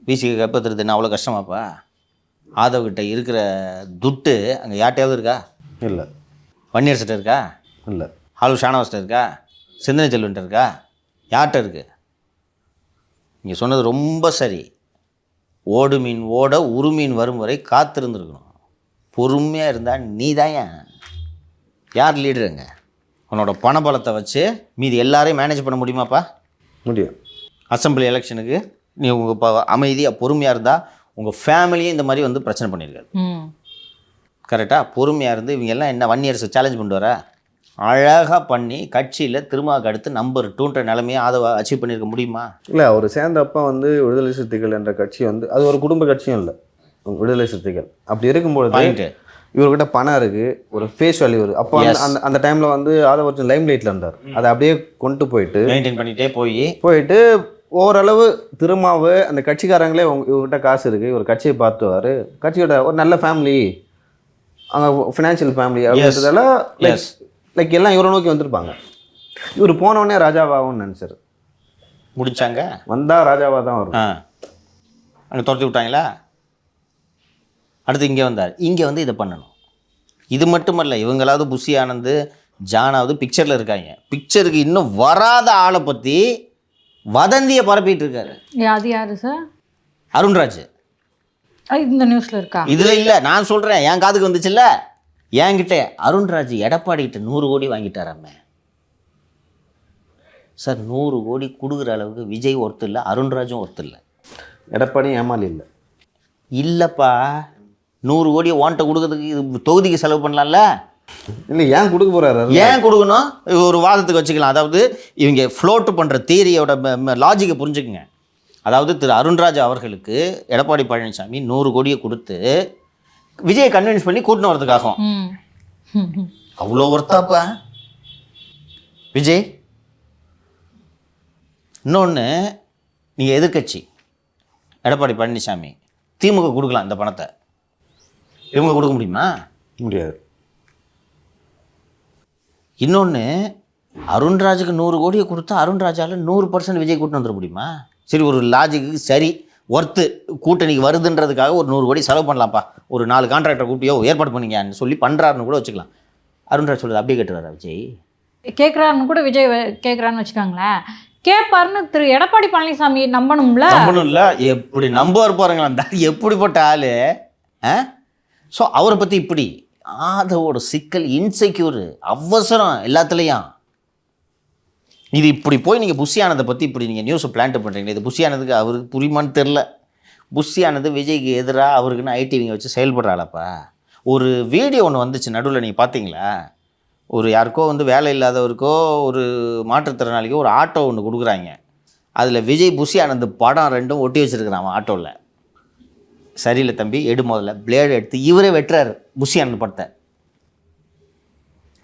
விசிகே கைப்பற்றுறது என்ன அவ்வளோ கஷ்டமாப்பா? ஆதவ்கிட்ட இருக்கிற துட்டு அங்கே யார்ட்டையாவது இருக்கா? இல்லை. வன்னியர் கிட்ட இருக்கா? இல்லை. ஆளு ஷானவாஸ்ட்ட இருக்கா? சிந்தனை செல்வன்ட்ட இருக்கா? யார்கிட்ட இருக்கு? நீங்கள் சொன்னது ரொம்ப சரி. ஓடு மீன் ஓட உருமீன் வரும் வரை காத்திருந்துருக்கணும். பொறுமையாக இருந்தால் நீ தான் யார் லீடருங்க? உன்னோட பணபலத்தை வச்சு மீதி எல்லாரையும் மேனேஜ் பண்ண முடியுமாப்பா? முடியும். அசம்பிளி எலெக்ஷனுக்கு நீ உங்கள் இப்போ அமைதியாக பொறுமையாக இருந்தால் உங்கள் ஃபேமிலியும் இந்த மாதிரி வந்து பிரச்சனை பண்ணியிருக்காது. கரெக்டாக பொறுமையாக இருந்து இவங்க எல்லாம் என்ன வன்னியர்ஸை சேலஞ்ச் பண்ணிட்டு வர அழகாக பண்ணி கட்சியில் திருமாவுக்கு அடுத்து நம்பர் 2ன்ற நிலைமையை அதை அச்சீவ் பண்ணியிருக்க முடியுமா? இல்லை, அவர் சேர்ந்தப்போ வந்து விடுதலை சிறுத்தைகள் என்ற கட்சி வந்து அது ஒரு குடும்ப கட்சியும் இல்லை, விடுதலை சிறுத்தைகள். அப்படி இருக்கும்பொழுது இவர்கிட்ட பணம் இருக்குது, ஒரு ஃபேஸ் வேல்யூ இருக்குது. அப்போ Yes. அந்த அந்த டைமில் வந்து ஆதவர்ஜுன் லைம் லைட்டில் இருந்தார். அதை அப்படியே கொண்டு மெயின்டைன் பண்ணிகிட்டே போயிட்டு ஓரளவு திருமாவு அந்த கட்சிக்காரங்களே இவர்கிட்ட காசு இருக்குது, இவர் கட்சியை பார்த்துவார், கட்சியோட ஒரு நல்ல ஃபேமிலி, அங்கே ஃபினான்ஷியல் ஃபேமிலி அப்படின்றதால லைக் எல்லாம் இவரை நோக்கி வந்திருப்பாங்க. இவர் போனோடனே ராஜாவாகும்னு நினச்சார். முடிச்சாங்க, வந்தால் ராஜாவாக தான் வரும். அங்கே துரத்தி விட்டாங்களா? அடுத்து இங்கே வந்தார். இங்கே வந்து இதை பண்ணணும். இது மட்டுமல்ல, இவங்களாவது புஷி ஆனந்த் ஜானாவது பிக்சரில் இருக்காங்க. பிக்சருக்கு இன்னும் வராத ஆளை பற்றி வதந்தியை பரப்பிட்டு இருக்காரு. அது யாரு சார்? அருண்ராஜ். இந்த நியூஸில் இருக்கா? இதில் இல்லை, நான் சொல்கிறேன், என் காதுக்கு வந்துச்சுல்ல. என்கிட்ட அருண்ராஜ் எடப்பாடிக்கிட்ட 100 கோடி வாங்கிட்டாராமே சார். 100 கோடி கொடுக்குற அளவுக்கு விஜய் ஒருத்தர் இல்லை, அருண்ராஜும் ஒருத்தர் இல்லை. எடப்பாடி ஏமாலி இல்லை. இல்லைப்பா, 100 கோடியை ஓன்ட்ட கொடுக்கறதுக்கு இது தொகுதிக்கு செலவு பண்ணலாம்ல. இல்லை, ஏன் கொடுக்க போகிறாரு? ஏன் கொடுக்கணும்? ஒரு வாதத்துக்கு வச்சுக்கலாம். அதாவது இவங்க ஃப்ளோட்டு பண்ணுற தியரியோட லாஜிக்கை புரிஞ்சுக்குங்க. அதாவது திரு அருண்ராஜ் அவர்களுக்கு எடப்பாடி பழனிசாமி 100 கோடியை கொடுத்து விஜயை கன்வின்ஸ் பண்ணி கூட்டின்னு வரதுக்காகும். அவ்வளோ ஒர்த்தாப்பா விஜய். இன்னொன்று, நீங்கள் எதிர்க்கட்சி எடப்பாடி பழனிசாமி, திமுக கொடுக்கலாம் இந்த பணத்தை, இவங்க கொடுக்க முடியுமா? முடியாது. இன்னொன்று, அருண்ராஜுக்கு 100 கோடியை கொடுத்தா அருண்ராஜால் 100% விஜய் கூட்டின்னு வந்துட முடியுமா? சரி, ஒரு லாஜிக்கு சரி, ஒர்த்து கூட்டணிக்கு வருதுன்றதுக்காக ஒரு 100 கோடி செலவு பண்ணலாம்ப்பா, ஒரு 4 கான்ட்ராக்டர் கூப்பிட்டியோ ஏற்பாடு பண்ணிங்கன்னு சொல்லி பண்ணுறாருன்னு கூட வச்சுக்கலாம். அருண்ராஜ் சொல்கிறது அப்படியே கேட்டுறாரா விஜய்? கேட்குறாருன்னு கூட விஜய் கேட்குறான்னு வச்சுக்காங்களேன். கேட்பாருன்னு திரு எடப்பாடி பழனிசாமி நம்பணும்ல. எப்படி நம்புவார் பாருங்களா, அந்த எப்படிப்பட்ட ஆள். ஸோ அவரை பற்றி இப்படி அதோட சிக்கல், இன்செக்யூர், அவசரம் எல்லாத்துலேயும். இது இப்படி போய் நீங்கள் புஷி ஆனதை பற்றி இப்படி நீங்கள் நியூஸை பிளான்ட் பண்ணுறீங்க. இது புஷி ஆனதுக்கு அவருக்கு புரியுமான்னு தெரில. புஷி ஆனது விஜய்க்கு எதிராக அவருக்குன்னு ஐடிவிங்க வச்சு செயல்படுறாளப்பா. ஒரு வீடியோ ஒன்று வந்துச்சு நடுவில், நீங்கள் பார்த்தீங்களா? ஒரு யாருக்கோ வந்து வேலை இல்லாதவருக்கோ ஒரு மாற்றுத்திறனாளிக்கோ ஒரு ஆட்டோ ஒன்று கொடுக்குறாங்க. அதில் விஜய் புஷி ஆனந்த் படம் 2 ஒட்டி வச்சுருக்கிறான் அவன் ஆட்டோவில். சரியில்லை தம்பி, எடு முதல்ல பிளேடு எடுத்து இவரே வெட்டுறாரு புஷி ஆனந்த் படத்தை.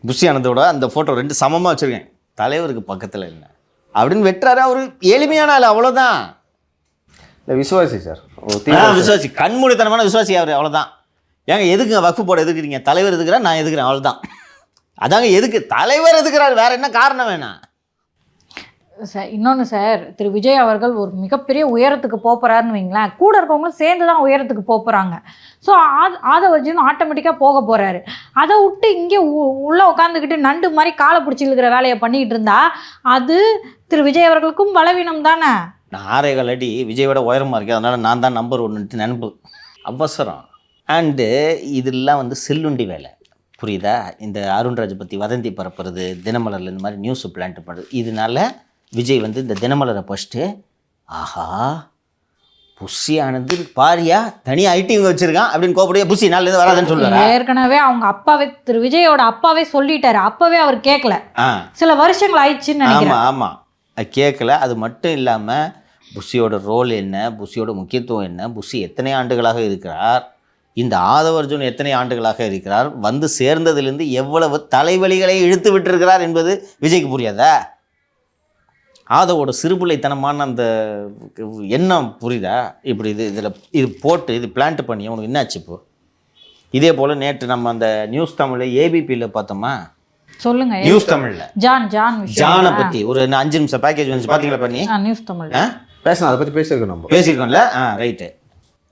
புஷி ஆனந்தோட அந்த ஃபோட்டோ 2 சமமாக வச்சுருக்கேன், தலைவருக்கு பக்கத்தில் இல்லை அப்படின்னு வெட்டுறாரு. அவர் எளிமையான ஆள், அவ்வளோதான். இல்லை, விசுவாசி சார், விசுவாசி, கண்மூடித்தனமான விசுவாசி அவர், அவ்வளோதான். ஏங்க எதுக்குங்க வக்ஃபு போட எதுக்குறீங்க? தலைவர் எதுக்குறேன், நான் எதுக்குறேன், அவ்வளோதான். அதாங்க எதுக்கு தலைவர் எதுக்குறாரு, வேற என்ன காரணம் வேணாம் சார். இன்னொன்று சார், திரு விஜய் அவர்கள் ஒரு மிகப்பெரிய உயரத்துக்கு போகிறாருன்னு வைங்களேன், கூட இருக்கவங்களும் சேர்ந்து தான் உயரத்துக்கு போகிறாங்க. ஸோ ஆதவர்ஜுன் ஆட்டோமேட்டிக்காக போக போகிறாரு. அதை விட்டு இங்கே உள்ளே உட்காந்துக்கிட்டு நண்டு மாதிரி காலை பிடிச்சி இழுக்கிற வேலையை பண்ணிக்கிட்டு இருந்தா அது திரு விஜய் அவர்களுக்கும் பலவீனம் தானே. நான் 6.25 அடி விஜயோட உயரமாக இருக்கேன், அதனால் நான் தான் நம்பர் 1ன்ட்டு நினைப்பு. அவசரம். அண்டு இதெல்லாம் வந்து செல்லுண்டி வேலை, புரியுதா? இந்த அருண்ராஜ் பற்றி வதந்தி பரப்புறது, தினமலரில் இந்த மாதிரி நியூஸ் பிளான்ட் பண்ணுறது, இதனால விஜய் வந்து இந்த தினமலரை ஃபஸ்ட்டு ஆஹா புஷி ஆனது பாரியா தனியாக ஐடிங்க வச்சுருக்கான் அப்படின்னு கோபடியா புஷி நாளிலேருந்து வராதுன்னு சொல்லுவாங்க. ஏற்கனவே அவங்க அப்பாவே திரு விஜயோட அப்பாவே சொல்லிட்டாரு, அப்பவே அவர் கேட்கல, சில வருஷங்கள் ஆயிடுச்சுன்னு நினைக்கிறேன். ஆமாம் ஆமாம், அது கேட்கல. அது மட்டும் இல்லாமல் புஷியோட ரோல் என்ன, புஷியோட முக்கியத்துவம் என்ன, புஷி எத்தனை ஆண்டுகளாக இருக்கிறார், இந்த ஆதவர்ஜுன் எத்தனை ஆண்டுகளாக இருக்கிறார், வந்து சேர்ந்ததிலிருந்து எவ்வளவு தலைவலிகளை இழுத்து விட்டிருக்கிறார் என்பது விஜய்க்கு புரியாதா? ஆதவோட சிறுபிள்ளைத்தனமான அந்த எண்ணம் புரியுதா? இப்படி இது போட்டு இது பிளான்ட் பண்ணி உனக்கு என்னாச்சு இப்போ? இதே போல் நேற்று நம்ம அந்த நியூஸ் தமிழில் ஏபிபியில் பார்த்தோமா? சொல்லுங்க. நியூஸ் தமிழில் ஜானை பற்றி ஒரு 5 நிமிஷம் பேக்கேஜ் வந்து பார்த்தீங்களா? பண்ணி நியூஸ் தமிழ் பேசணும், அதை பற்றி பேசியிருக்கோம், நம்ம பேசியிருக்கோம்ல. ரைட்டு.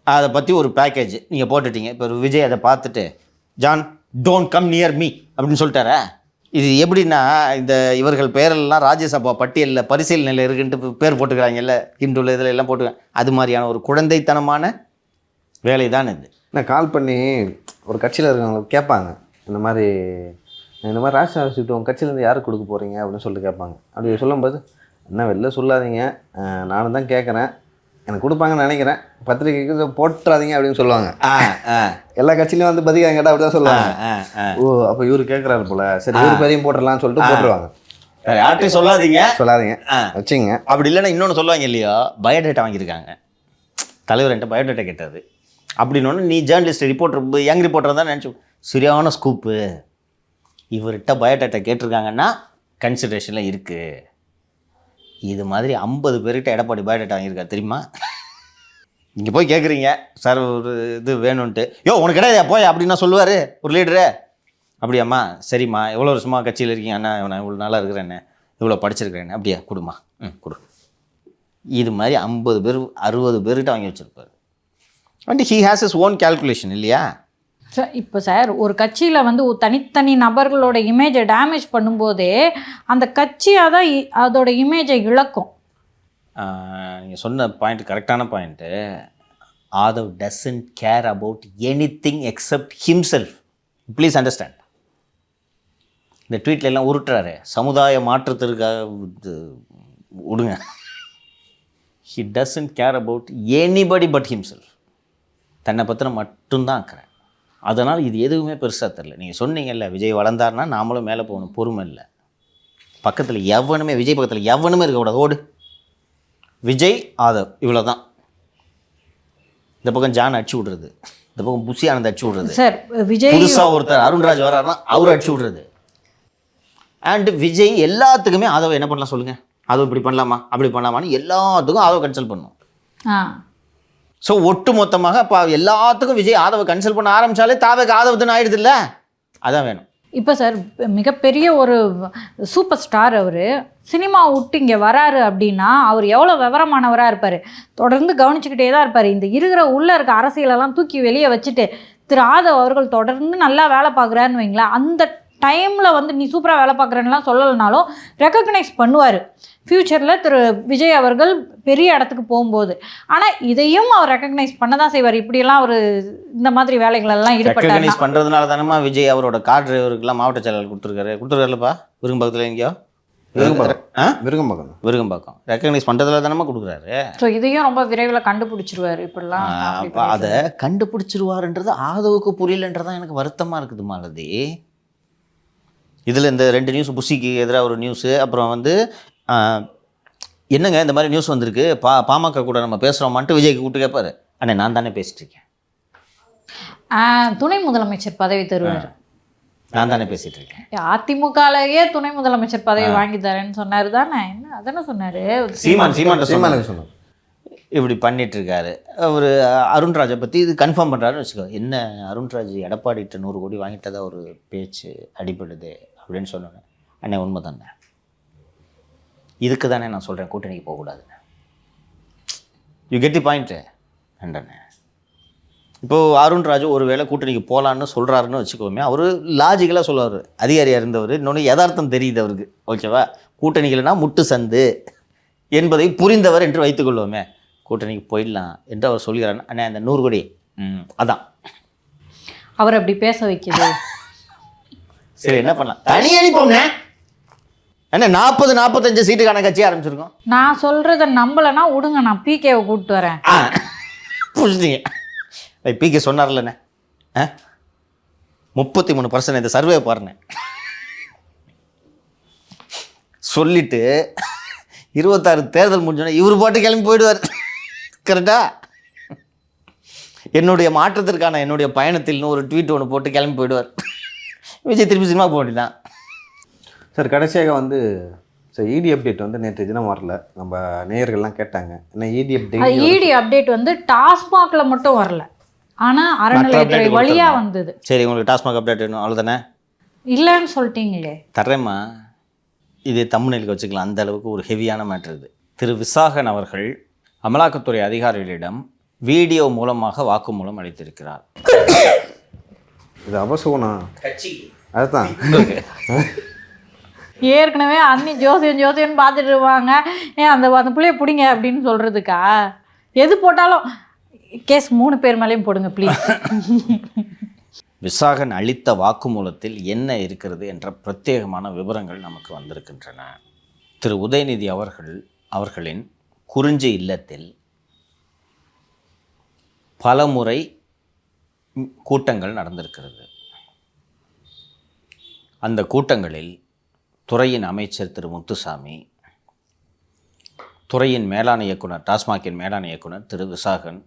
அதை பற்றி ஒரு பேக்கேஜ் நீங்கள் போட்டுட்டீங்க. இப்போ விஜய் அதை பார்த்துட்டு John don't come near me அப்படின்னு சொல்லிட்டாரா? இது எப்படின்னா, இந்த இவர்கள் பேரெல்லாம் ராஜ்யசபா பட்டியலில் பரிசீலனையில் இருக்குன்ட்டு பேர் போட்டுக்கிறாங்கல்ல, ஹிந்துவில் இதில் எல்லாம் போட்டுக்கிறாங்க. அது மாதிரியான ஒரு குழந்தைத்தனமான வேலை தான் இது. நான் கால் பண்ணி ஒரு கட்சியில் இருக்கவங்க கேட்பாங்க, இந்த மாதிரி ராஜ்யசபா சீட்டு உங்கள் கட்சியிலேருந்து யாருக்கு கொடுக்க போகிறீங்க அப்படின்னு சொல்லிட்டு கேட்பாங்க. அப்படி சொல்லும்போது என்ன வெளில சொல்லாதீங்க, நானும் தான் கேட்குறேன், எனக்கு கொடுப்பாங்கன்னு நினைக்கிறேன், பத்திரிகைக்கு போட்டுறாதீங்க அப்படின்னு சொல்லுவாங்க. எல்லா கட்சியிலையும் வந்து பதிகாங்க கேட்டால் அப்படி தான் சொல்லுவாங்க. ஓ, அப்போ இவரு கேட்குறாரு போல, சரி இவரு பெரியும் போட்டுடலான்னு சொல்லிட்டு போட்டுருவாங்க. யார்ட்டையும் சொல்லாதீங்க வச்சுங்க. அப்படி இல்லைன்னா இன்னொன்று சொல்லுவாங்க இல்லையோ, பயோடேட்டா வாங்கியிருக்காங்க, தலைவர் என்கிட்ட பயோடேட்டா கேட்டாது அப்படின்னு. நீ ஜேர்னலிஸ்ட் ரிப்போர்ட்டர் யங் ரிப்போர்ட்டர் தான் நினச்சி சரியான ஸ்கூப்பு, இவர்கிட்ட பயோடேட்டா கேட்டிருக்காங்கன்னா கன்சிடரேஷனில் இருக்குது. இது மாதிரி 50 பேர்கிட்ட எடப்பாடி பயோடேட்டா வாங்கியிருக்காரு தெரியுமா? இங்கே போய் கேட்குறீங்க சார் ஒரு இது வேணும்ன்ட்டு, யோ உனக்கு கிடையாது போய் அப்படின்னா சொல்லுவார் ஒரு லீடரு. அப்படியாம்மா, சரிம்மா, எவ்வளோ வருஷமா கட்சியில் இருக்கீங்க அண்ணா, நான் இவ்வளோ நாளாக இருக்கிறேன்னு, இவ்வளோ படிச்சிருக்கிறேன்னு, அப்படியா கொடுமா, கொடு. இது மாதிரி 50 பேர் 60 பேர்கிட்ட வாங்கி வச்சுருப்பார். And he has his own calculation இல்லையா? சார் இப்போ சார் ஒரு கட்சியில் வந்து தனித்தனி நபர்களோட இமேஜை டேமேஜ் பண்ணும்போதே அந்த கட்சியாக தான் அதோட இமேஜை இழக்கும். நீங்கள் சொன்ன பாயிண்ட் கரெக்டான point. Aadhav doesn't care about any thing accept himself. Please understand. இந்த ட்வீட்டில் எல்லாம் உருட்டுறாரு சமுதாய மாற்றத்திற்காக விடுங்க. He doesn't care about anybody but himself. தன்னை பற்றின மட்டும்தான் இருக்கிறேன். அதனால் இது எதுவுமே பெருசாக தெரில. நீங்கள் சொன்னீங்கல்ல விஜய் வளர்ந்தாருன்னா நாமளும் மேலே போகணும், பொறுமை இல்லை. பக்கத்தில் எவனுமே விஜய் பக்கத்தில் எவனுமே இருக்கக்கூடாது, ஓடு. விஜய் ஆதவ் இவ்வளோ தான். இந்த பக்கம் ஜான் அடிச்சு விட்றது, இந்த பக்கம் புஷி ஆனந்த் அடிச்சு விட்றது. சார் விஜய் புதுசாக ஒருத்தர் அருண்ராஜ் வர்றாருன்னா அவர் அடிச்சு விட்றது. அண்ட் விஜய் எல்லாத்துக்குமே ஆதவ் என்ன பண்ணலாம் சொல்லுங்கள், ஆதவ் இப்படி பண்ணலாமா அப்படி பண்ணலாமான்னு எல்லாத்துக்கும் ஆதவ் கன்சல்ட் பண்ணும். ஸோ ஒட்டு மொத்தமாக இப்போ எல்லாத்துக்கும் விஜய் ஆதவை கன்சல்ட் பண்ண ஆரம்பித்தாலே தாவேக்கு ஆதவத்துன்னு ஆயிடுது இல்லை? அதான் வேணும். இப்போ சார் மிகப்பெரிய ஒரு சூப்பர் ஸ்டார் அவர் சினிமா விட்டு இங்கே வராரு அப்படின்னா அவர் எவ்வளோ விவரமானவராக இருப்பார், தொடர்ந்து கவனிச்சுக்கிட்டே தான் இருப்பார். இந்த உள்ளே இருக்க அரசியலெல்லாம் தூக்கி வெளியே வச்சுட்டு திரு ஆதவ் அவர்கள் தொடர்ந்து நல்லா வேலை பார்க்குறாருன்னு வைங்களேன். அந்த டைமில் வந்து நீ சூப்பராக வேலை பார்க்குறேன்னுலாம் சொல்லலைனாலும் ரெக்கக்னைஸ் பண்ணுவார் ஃப்யூச்சரில் திரு விஜய் அவர்கள் பெரிய இடத்துக்கு போகும்போது. ஆனால் இதையும் அவர் ரெக்கக்னைஸ் பண்ண தான் செய்வார். இப்படியெல்லாம் அவர் இந்த மாதிரி வேலைகளெல்லாம் ஈடுபட்டார். ரெக்கக்னைஸ் பண்ணுறதுனால தானேமா விஜய் அவரோட கார் டிரைவருக்கெல்லாம் மாவட்ட செயலாளர் கொடுத்துருக்காருல்லப்பா. விருகம்பாக்கத்தில் எங்கேயோ விருகம்பாக்கம் ரெக்கக்னைஸ் பண்ணுறதுல தானே கொடுக்குறாரு. ஸோ இதையும் ரொம்ப விரைவில் கண்டுபிடிச்சிருவார். இப்படிலாம் அதை கண்டுபிடிச்சிருவாருன்றது ஆதவுக்கு புரியலன்றதான் எனக்கு வருத்தமாக இருக்குது மாலதி. இதில் இந்த 2 நியூஸ், புஷிக்கு எதிராக ஒரு நியூஸு, அப்புறம் வந்து என்னங்க இந்த மாதிரி நியூஸ் வந்திருக்கு பாமக கூட நம்ம பேசுகிறோமான்ட்டு விஜய்க்கு கூப்பிட்டு கேட்பாரு. அண்ணே நான் தானே பேசிட்டு இருக்கேன். துணை முதலமைச்சர் பதவி தருவார், நான் தானே பேசிட்டு இருக்கேன். அதிமுகலேயே துணை முதலமைச்சர் பதவி வாங்கி தரேன்னு சொன்னார் தானே, என்ன அதானே சொன்னார் சீமான் சொன்னார். இப்படி பண்ணிட்டு இருக்காரு. அவர் அருண்ராஜை பற்றி இது கன்ஃபார்ம் பண்ணுறாருன்னு வச்சுக்கோ. என்ன அருண்ராஜ் எடப்பாடிட்ட 100 கோடி வாங்கிட்டதா ஒரு பேச்சு அடிபடுது அப்படின்னு சொன்னோன்னே, அண்ணே உண்மை தானே, இதுக்கு தானே நான் சொல்கிறேன் கூட்டணிக்கு போகக்கூடாதுன்னு. யூ கெட் தி பாயிண்ட்டு அண்ணே. இப்போது அருண்ராஜ் ஒரு வேளை கூட்டணிக்கு போகலான்னு சொல்கிறாருன்னு வச்சுக்கோமே, அவர் லாஜிக்கலாக சொல்லுவார், அதிகாரியாக இருந்தவர். இன்னொன்று யதார்த்தம் தெரியுது அவருக்கு, ஓகேவா? கூட்டணிகள்னா முட்டு சந்து என்பதை புரிந்தவர் என்று வைத்துக்கொள்வோமே. கூட்டணிக்கு போயிடலாம் என்று அவர் சொல்கிறார். அண்ணே அந்த 100 கோடி அதான் அவர் அப்படி பேச வைக்குது. சரி என்ன பண்ணலாம், தனி அனுப்போம்ண்ணே. என்ன 40-45 சீட்டுக்கான கட்சி ஆரம்பிச்சிருக்கோம். நான் சொல்கிறத நம்பலைன்னா விடுங்க, நான் பிகேவை கூப்பிட்டு வரேன். புரிஞ்சுங்க, பிகே சொன்னார்லண்ணே 33% இந்த சர்வே பாருண்ணே சொல்லிட்டு 26 தேர்தல் முடிஞ்சோன்னே இவர் பாட்டு கிளம்பி போயிடுவார். கரெக்டா? என்னுடைய மாற்றத்திற்கான என்னுடைய பயணத்தில் ஒரு ட்வீட் ஒன்று போட்டு கிளம்பி போயிடுவார். விஜய் திருப்பி சினிமா போக வேண்டியதான். சார் கடைசியாக வந்து சார் இடி அப்டேட் வந்து நேற்று தினம் வரல, நம்ம நேயர்கள்லாம் கேட்டாங்க என்ன இடி அப்டேட் வந்து டாஸ்மாகில் மட்டும் வரல, ஆனால் அறநிலையத்துறை வழியாக வந்தது. சரி உங்களுக்கு டாஸ்மாக் அப்டேட் வேணும் அவ்வளோதானே? இல்லைன்னு சொல்லிட்டீங்களே. தர்றேம்மா, இதே தம்ப்நெயிலுக்கு வச்சுக்கலாம், அந்த அளவுக்கு ஒரு ஹெவியான மேட்ரு இது. திரு விசாகன் அவர்கள் அமலாக்கத்துறை அதிகாரிகளிடம் வீடியோ மூலமாக வாக்குமூலம் அளித்திருக்கிறார். இது அவசகுணா கட்சி அதுதான். ஏற்கனவே அண்ணி ஜோசியன் பார்த்துட்டு இருவாங்க, ஏன் அந்த பிள்ளைய பிடிங்க அப்படின்னு சொல்கிறதுக்கா? எது போட்டாலும் கேஸ் 3 பேர் மேலேயும் போடுங்க ப்ளீஸ். விசாகன் அளித்த வாக்குமூலத்தில் என்ன இருக்கிறது என்ற பிரத்யேகமான விவரங்கள் நமக்கு வந்திருக்கின்றன. திரு உதயநிதி அவர்களின் குறிஞ்சி இல்லத்தில் பலமுறை கூட்டங்கள் நடந்திருக்கிறது. அந்த கூட்டங்களில் துறையின் அமைச்சர் திரு முத்துசாமி, துறையின் மேலாண் இயக்குனர், டாஸ்மாகின் மேலாண் இயக்குனர் திரு விசாகன்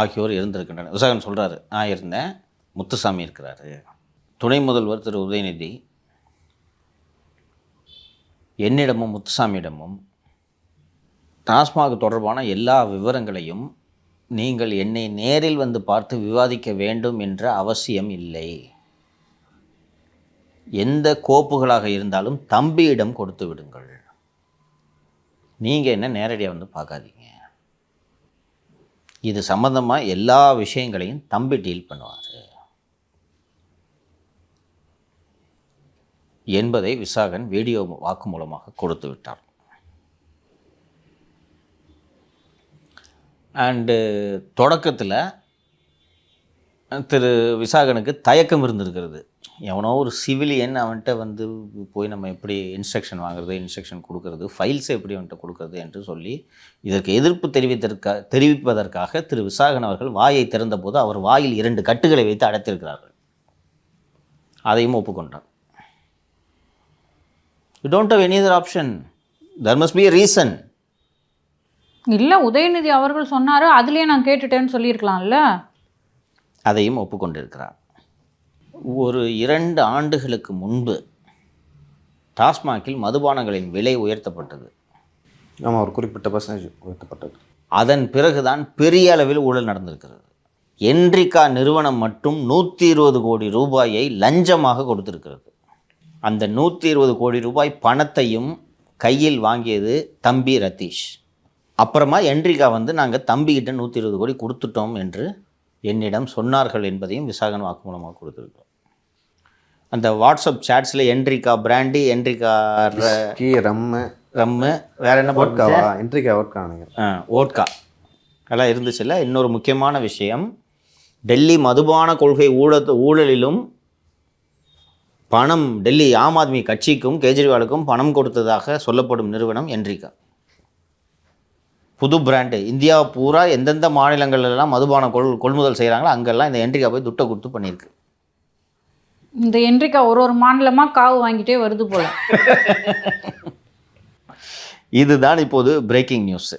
ஆகியோர் இருந்திருக்கின்றனர். விசாகன் சொல்கிறாரு, நான் இருந்தேன், முத்துசாமி இருக்கிறாரு, துணை முதல்வர் திரு உதயநிதி என்னிடமும் முத்துசாமியிடமும் டாஸ்மாக் தொடர்பான எல்லா விவரங்களையும் நீங்கள் என்னை நேரில் வந்து பார்த்து விவாதிக்க வேண்டும் என்ற அவசியம் இல்லை. எந்த கோப்புகளாக இருந்தாலும் தம்பியிடம் கொடுத்து விடுங்கள். நீங்கள் என்ன நேரடியாக வந்து பார்க்காதீங்க. இது சம்பந்தமாக எல்லா விஷயங்களையும் தம்பி டீல் பண்ணுவார் என்பதை விசாகன் வீடியோ வாக்குமூலமாக கொடுத்து விட்டார். அண்டு தொடக்கத்தில் திரு விசாகனுக்கு தயக்கம் இருந்திருக்கிறது. எவனோ ஒரு சிவிலியன் அவன்கிட்ட வந்து போய் நம்ம எப்படி இன்ஸ்ட்ரக்ஷன் வாங்குறது, இன்ஸ்ட்ரக்ஷன் கொடுக்கறது, ஃபைல்ஸ் எப்படி அவன்கிட்ட கொடுக்கறது என்று சொல்லி இதற்கு எதிர்ப்பு தெரிவிப்பதற்காக திரு விசாகன் அவர்கள் வாயை திறந்தபோது அவர் வாயில் 2 கட்டுகளை வைத்து அடைத்திருக்கிறார்கள். அதையும் ஒப்புக்கொண்டார். You don't have any other option, there must be a reason. இல்லை, உதயநிதி அவர்கள் சொன்னார், அதுலேயே நான் கேட்டுட்டேன்னு சொல்லியிருக்கலாம்ல. அதையும் ஒப்புக்கொண்டிருக்கிறார். ஒரு 2 ஆண்டுகளுக்கு முன்பு டாஸ்மாகில் மதுபானங்களின் விலை உயர்த்தப்பட்டது. ஆமாம், ஒரு குறிப்பிட்ட பர்சன்டேஜ் உயர்த்தப்பட்டது. அதன் பிறகுதான் பெரிய அளவில் ஊழல் நடந்திருக்கிறது. என்ரிகா நிறுவனம் மட்டும் 120 கோடி ரூபாயை லஞ்சமாக கொடுத்திருக்கிறது. அந்த 120 கோடி ரூபாய் பணத்தையும் கையில் வாங்கியது தம்பி ரதீஷ். அப்புறமா என்ரிகா வந்து நாங்கள் தம்பிக்கிட்ட 120 கோடி கொடுத்துட்டோம் என்று என்னிடம் சொன்னார்கள் என்பதையும் விசாகன் வாக்குமூலமாக கொடுத்துருக்கோம். அந்த WhatsApp சாட்ஸில் Enrica brandy, Enrica rum, வேறு என்ன ஓட்காவா, என்ரிகா ஓட்கா எல்லாம் இருந்துச்சுல்ல. இன்னொரு முக்கியமான விஷயம், டெல்லி மதுபான கொள்கை ஊழலிலும் பணம் டெல்லி ஆம் ஆத்மி கட்சிக்கும் கேஜ்ரிவாலுக்கும் பணம் கொடுத்ததாக சொல்லப்படும் நிறுவனம் என்ரிகா. புது பிராண்டு, இந்தியா பூரா எந்தெந்த மாநிலங்கள்லாம் மதுபான கொள்முதல் செய்கிறாங்களோ அங்கெல்லாம் இந்த என்ரிகா போய் துட்டை கொடுத்து பண்ணியிருக்கு. இந்த என்ரிகா ஒரு மாநிலமாக காவு வாங்கிட்டே வருது போல. இதுதான் இப்போது பிரேக்கிங் நியூஸு.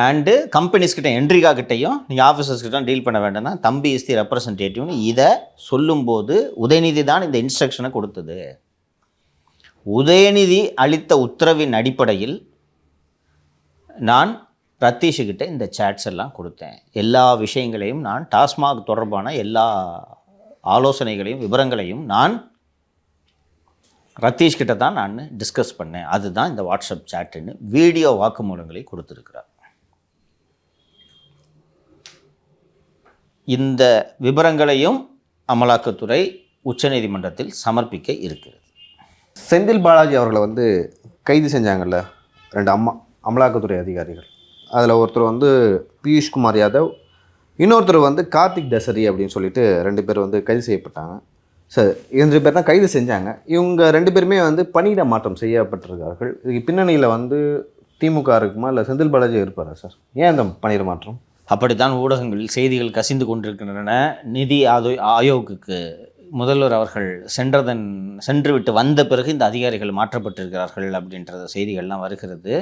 அண்டு கம்பெனிஸ்கிட்ட என்ரிகா கிட்டையும் நீங்கள் ஆஃபீஸர்ஸ்கிட்ட டீல் பண்ண வேண்டாம்னா தம்பி இஸ் தி ரெப்ரசன்டேட்டிவ்னு இதை சொல்லும்போது உதயநிதி தான் இந்த இன்ஸ்ட்ரக்ஷனை கொடுத்தது. உதயநிதி அளித்த உத்தரவின் அடிப்படையில் நான் ரத்தீஷுக்கிட்ட இந்த சாட்ஸ் எல்லாம் கொடுத்தேன். எல்லா விஷயங்களையும் நான் டாஸ்மாக் தொடர்பான எல்லா ஆலோசனைகளையும் விவரங்களையும் நான் ரத்தீஷ்கிட்ட தான் நான் டிஸ்கஸ் பண்ணேன். அதுதான் இந்த வாட்ஸ்அப் சாட்டுன்னு வீடியோ வாக்குமூலங்களை கொடுத்துருக்கிறார். இந்த விவரங்களையும் அமலாக்கத்துறை உச்சநீதிமன்றத்தில் சமர்ப்பிக்க இருக்கிறது. செந்தில் பாலாஜி அவர்களை வந்து கைது செஞ்சாங்கல்ல 2 அமலாக்கத்துறை அதிகாரிகள். அதில் ஒருத்தர் வந்து பியூஷ்குமார் யாதவ், இன்னொருத்தர் வந்து கார்த்திக் தசரி அப்படின்னு சொல்லிட்டு 2 பேர் வந்து கைது செய்யப்பட்டாங்க. சார், 2 பேர் தான் கைது செஞ்சாங்க. இவங்க 2 பேருமே வந்து பணியிட மாற்றம் செய்யப்பட்டிருக்கார்கள். இதுக்கு பின்னணியில் வந்து திமுக இருக்குமா இல்லை செந்தில் பாலாஜி இருப்பாரா சார்? ஏன் இந்த பணியிட மாற்றம்? அப்படித்தான் ஊடகங்களில் செய்திகள் கசிந்து கொண்டிருக்கின்றன. நிதி ஆயோக்குக்கு முதல்வர் அவர்கள் சென்றுவிட்டு வந்த பிறகு இந்த அதிகாரிகள் மாற்றப்பட்டிருக்கிறார்கள் அப்படின்ற செய்திகள்லாம் வருகிறது.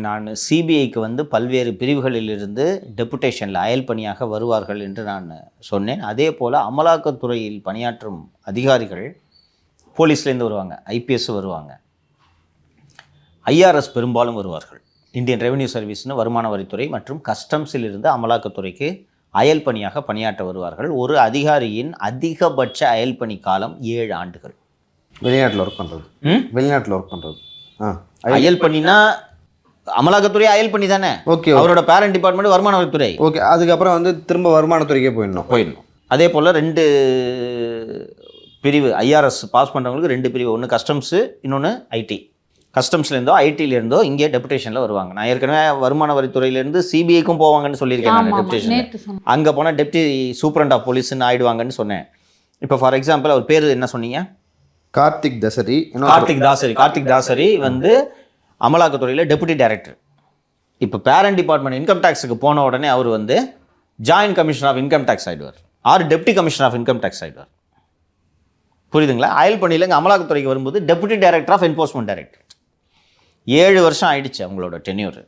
நான் சிபிஐக்கு வந்து பல்வேறு பிரிவுகளிலிருந்து டெபுடேஷனில் அயல் பணியாக வருவார்கள் என்று நான் சொன்னேன். அதே போல் அமலாக்கத்துறையில் பணியாற்றும் அதிகாரிகள் போலீஸ்லேருந்து வருவாங்க, ஐபிஎஸ் வருவாங்க, ஐஆர்எஸ் பெரும்பாலும் வருவார்கள். இந்தியன் ரெவென்யூ சர்வீஸ்னு வருமான வரித்துறை மற்றும் கஸ்டம்ஸில் இருந்து அமலாக்கத்துறைக்கு அயல் பணியாக பணியாற்ற வருவார்கள். ஒரு அதிகாரியின் அதிகபட்ச அயல் பணி காலம் 7 ஆண்டுகள். வெளிநாட்டில் ஒர்க் பண்ணுறது. அயல் பணினா அமலாக்கத்துறை அயல் பண்ணி தானே. ஓகே, அவரோட பேரண்ட் டிபார்ட்மெண்ட் வருமான வரித்துறை. ஓகே, அதுக்கப்புறம் வந்து திரும்ப வருமானத்துறைக்கே போயிடணும். அதே போல் 2 பிரிவு ஐஆர்எஸ் பாஸ் பண்ணுறவங்களுக்கு 2 பிரிவு, ஒன்று கஸ்டம்ஸு, இன்னொன்று ஐடி. கஸ்டம்ஸ்லேருந்தோ ஐடியிலேருந்தோ இங்கே டெபுடேஷனில் வருவாங்க. நான் ஏற்கனவே வருமான வரித்துறையிலேருந்து சிபிஐக்கும் போவாங்கன்னு சொல்லியிருக்கேன். நான் டெபுடேஷன் அங்கே போனால் டெப்டி சூப்பரண்ட் ஆஃப் போலீஸ்ன்னு ஆயிடுவாங்கன்னு சொன்னேன். இப்போ ஃபார் எக்ஸாம்பிள் அவர் பேர் என்ன சொன்னீங்க? கார்த்திக் தாசரி வந்து அமலாக்கத்துறையில் டெபுட்டி டைரக்டர். இப்போ பேரண்ட் டிபார்ட்மெண்ட் இன்கம் டேக்ஸுக்கு போன உடனே அவர் வந்து joint commissioner of income tax ஆகிடுவார், deputy commissioner of income tax ஆகிடுவார். புரியுதுங்களா? அயல் பணியில் இங்கே அமலாக்கத்துறைக்கு வரும்போது deputy director of enforcement director. 7 வருஷம் ஆயிடுச்சு அவங்களோட டென்யூர்.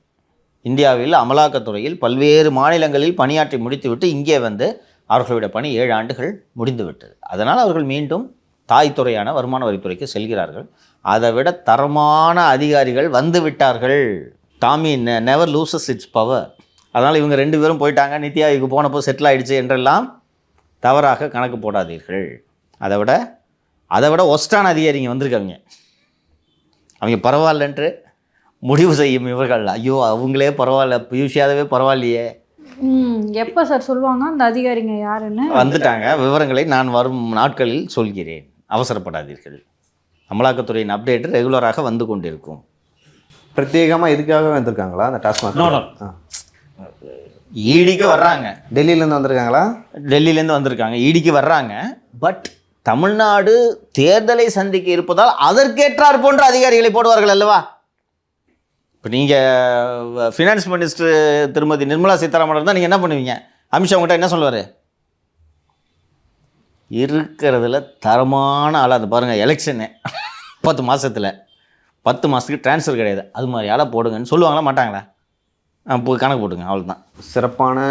இந்தியாவில் அமலாக்கத்துறையில் பல்வேறு மாநிலங்களில் பணியாற்றி முடித்துவிட்டு இங்கே வந்து அவர்களுடைய பணி 7 ஆண்டுகள் முடிந்துவிட்டது. அதனால் அவர்கள் மீண்டும் தாய்த்துறையான வருமான வரித்துறைக்கு செல்கிறார்கள். அதை விட தரமான அதிகாரிகள் வந்து விட்டார்கள். Tommy never loses it's power. அதனால் இவங்க 2 பேரும் போயிட்டாங்க, நித்தி ஆயோக்கு போனப்போ செட்டில் ஆகிடுச்சு என்றெல்லாம் தவறாக கணக்கு போடாதீர்கள். அதை விட ஒஸ்டான அதிகாரிங்க வந்திருக்காங்க. அவங்க பரவாயில்லன்று முடிவு செய்யும் இவர்கள். ஐயோ அவங்களே பரவாயில்ல, பியூஷ் யாதவே பரவாயில்லையே. எப்போ சார் சொல்லுவாங்க அந்த அதிகாரிங்க யாருன்னு? வந்துட்டாங்க. விவரங்களை நான் வரும் நாட்களில் சொல்கிறேன், அவசரப்படாதீர்கள். அமலாக்கத்துறையின் அப்டேட் ரெகுலராக வந்து கொண்டிருக்கும். பிரத்யேகமாக இதுக்காக வந்திருக்காங்களா அந்த டாஸ்மாக்? ஈடிக்கு வர்றாங்க. டெல்லியிலேருந்து வந்திருக்காங்களா? டெல்லியிலேருந்து வந்திருக்காங்க, ஈடிக்கு வர்றாங்க. பட் தமிழ்நாடு தேர்தலை சந்திக்க இருப்பதால் அதற்கேற்றார் போன்ற அதிகாரிகளை போடுவார்கள் அல்லவா? இப்போ நீங்கள் ஃபினான்ஸ் மினிஸ்டர் திருமதி நிர்மலா சீதாராமன் இருந்தால் நீங்கள் என்ன பண்ணுவீங்க? அமித்ஷா உங்கள்கிட்ட என்ன சொல்லுவார்? இருக்கிறதுல தரமான ஆளாக அது பாருங்கள், எலெக்ஷனு 10 மாதத்துக்கு ட்ரான்ஸ்ஃபர் கிடையாது, அது மாதிரி ஆளாக போடுங்கன்னு சொல்லுவாங்களா மாட்டாங்களா? போய் கணக்கு போட்டுங்க, அவ்வளோதான். சிறப்பான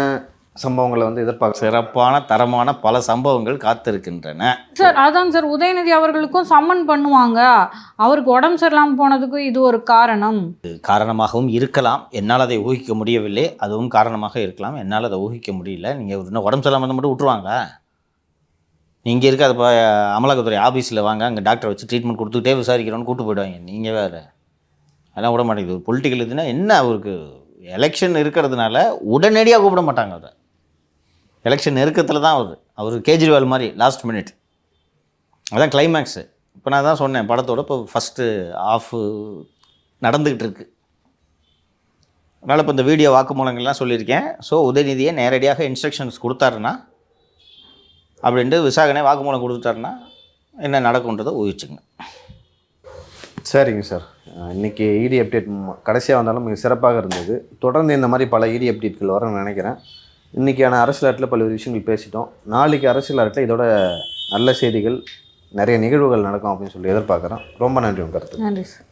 சம்பவங்களை வந்து எதிர்பார்க்க சிறப்பான தரமான பல சம்பவங்கள் காத்திருக்கின்றன. சார் அதாங்க சார், உதயநிதி அவர்களுக்கும் சம்மன் பண்ணுவாங்க. அவருக்கு உடம்பு சரியில்லாமல் போனதுக்கும் இது ஒரு காரணமாகவும் இருக்கலாம். என்னால் அதை ஊகிக்க முடியவில்லை. அதுவும் காரணமாக இருக்கலாம், என்னால் அதை ஊகிக்க முடியல. நீங்கள் இன்னும் உடம்பு சரியில்லாமல் மட்டும் விட்டுருவாங்க? நீங்கள் இருக்க அது அமலாக்கத்துறை ஆஃபீஸில் வாங்க, அங்கே டாக்டரை வச்சு ட்ரீட்மெண்ட் கொடுத்துக்கிட்டே விசாரிக்கிறோன்னு கூப்பிட்டு போயிடுவாங்க. நீங்கள் வேறு அதெல்லாம் விட மாட்டேங்குது. பொலிட்டிக்கல் இதுன்னா என்ன, அவருக்கு எலெக்ஷன் இருக்கிறதுனால உடனடியாக கூப்பிட மாட்டாங்க. அதை எலெக்ஷன் நெருக்கத்தில் தான் அவர் கேஜ்ரிவால் மாதிரி லாஸ்ட் மினிட், அதான் கிளைமேக்ஸு. இப்போ நான் தான் சொன்னேன், படத்தோட இப்போ ஃபஸ்ட்டு ஆஃப் நடந்துக்கிட்டு இருக்கு. அதனால் இப்போ இந்த வீடியோ வாக்குமூலங்கள்லாம் சொல்லியிருக்கேன். ஸோ உதயநிதியை நேரடியாக இன்ஸ்ட்ரக்ஷன்ஸ் கொடுத்தாருன்னா, அப்படின்ட்டு விசாகனே வாக்குமூலம் கொடுத்துட்டாருன்னா என்ன நடக்கும்ன்றதை ஊகிச்சுங்க. சரிங்க சார். இன்றைக்கி இடி அப்டேட் கடைசியாக வந்தாலும் மிக சிறப்பாக இருந்தது. தொடர்ந்து இந்த மாதிரி பல இடி அப்டேட்கள் வரணும்னு நினைக்கிறேன். இன்றைக்கான அரசியல் அரட்டில் பல்வேறு விஷயங்கள் பேசிட்டோம். நாளைக்கு அரசியல் அரட்டில் இதோட நல்ல செய்திகள், நிறைய நிகழ்வுகள் நடக்கும் அப்படின்னு சொல்லி எதிர்பார்க்குறேன். ரொம்ப நன்றி உங்கள் கருத்து. நன்றி சார்.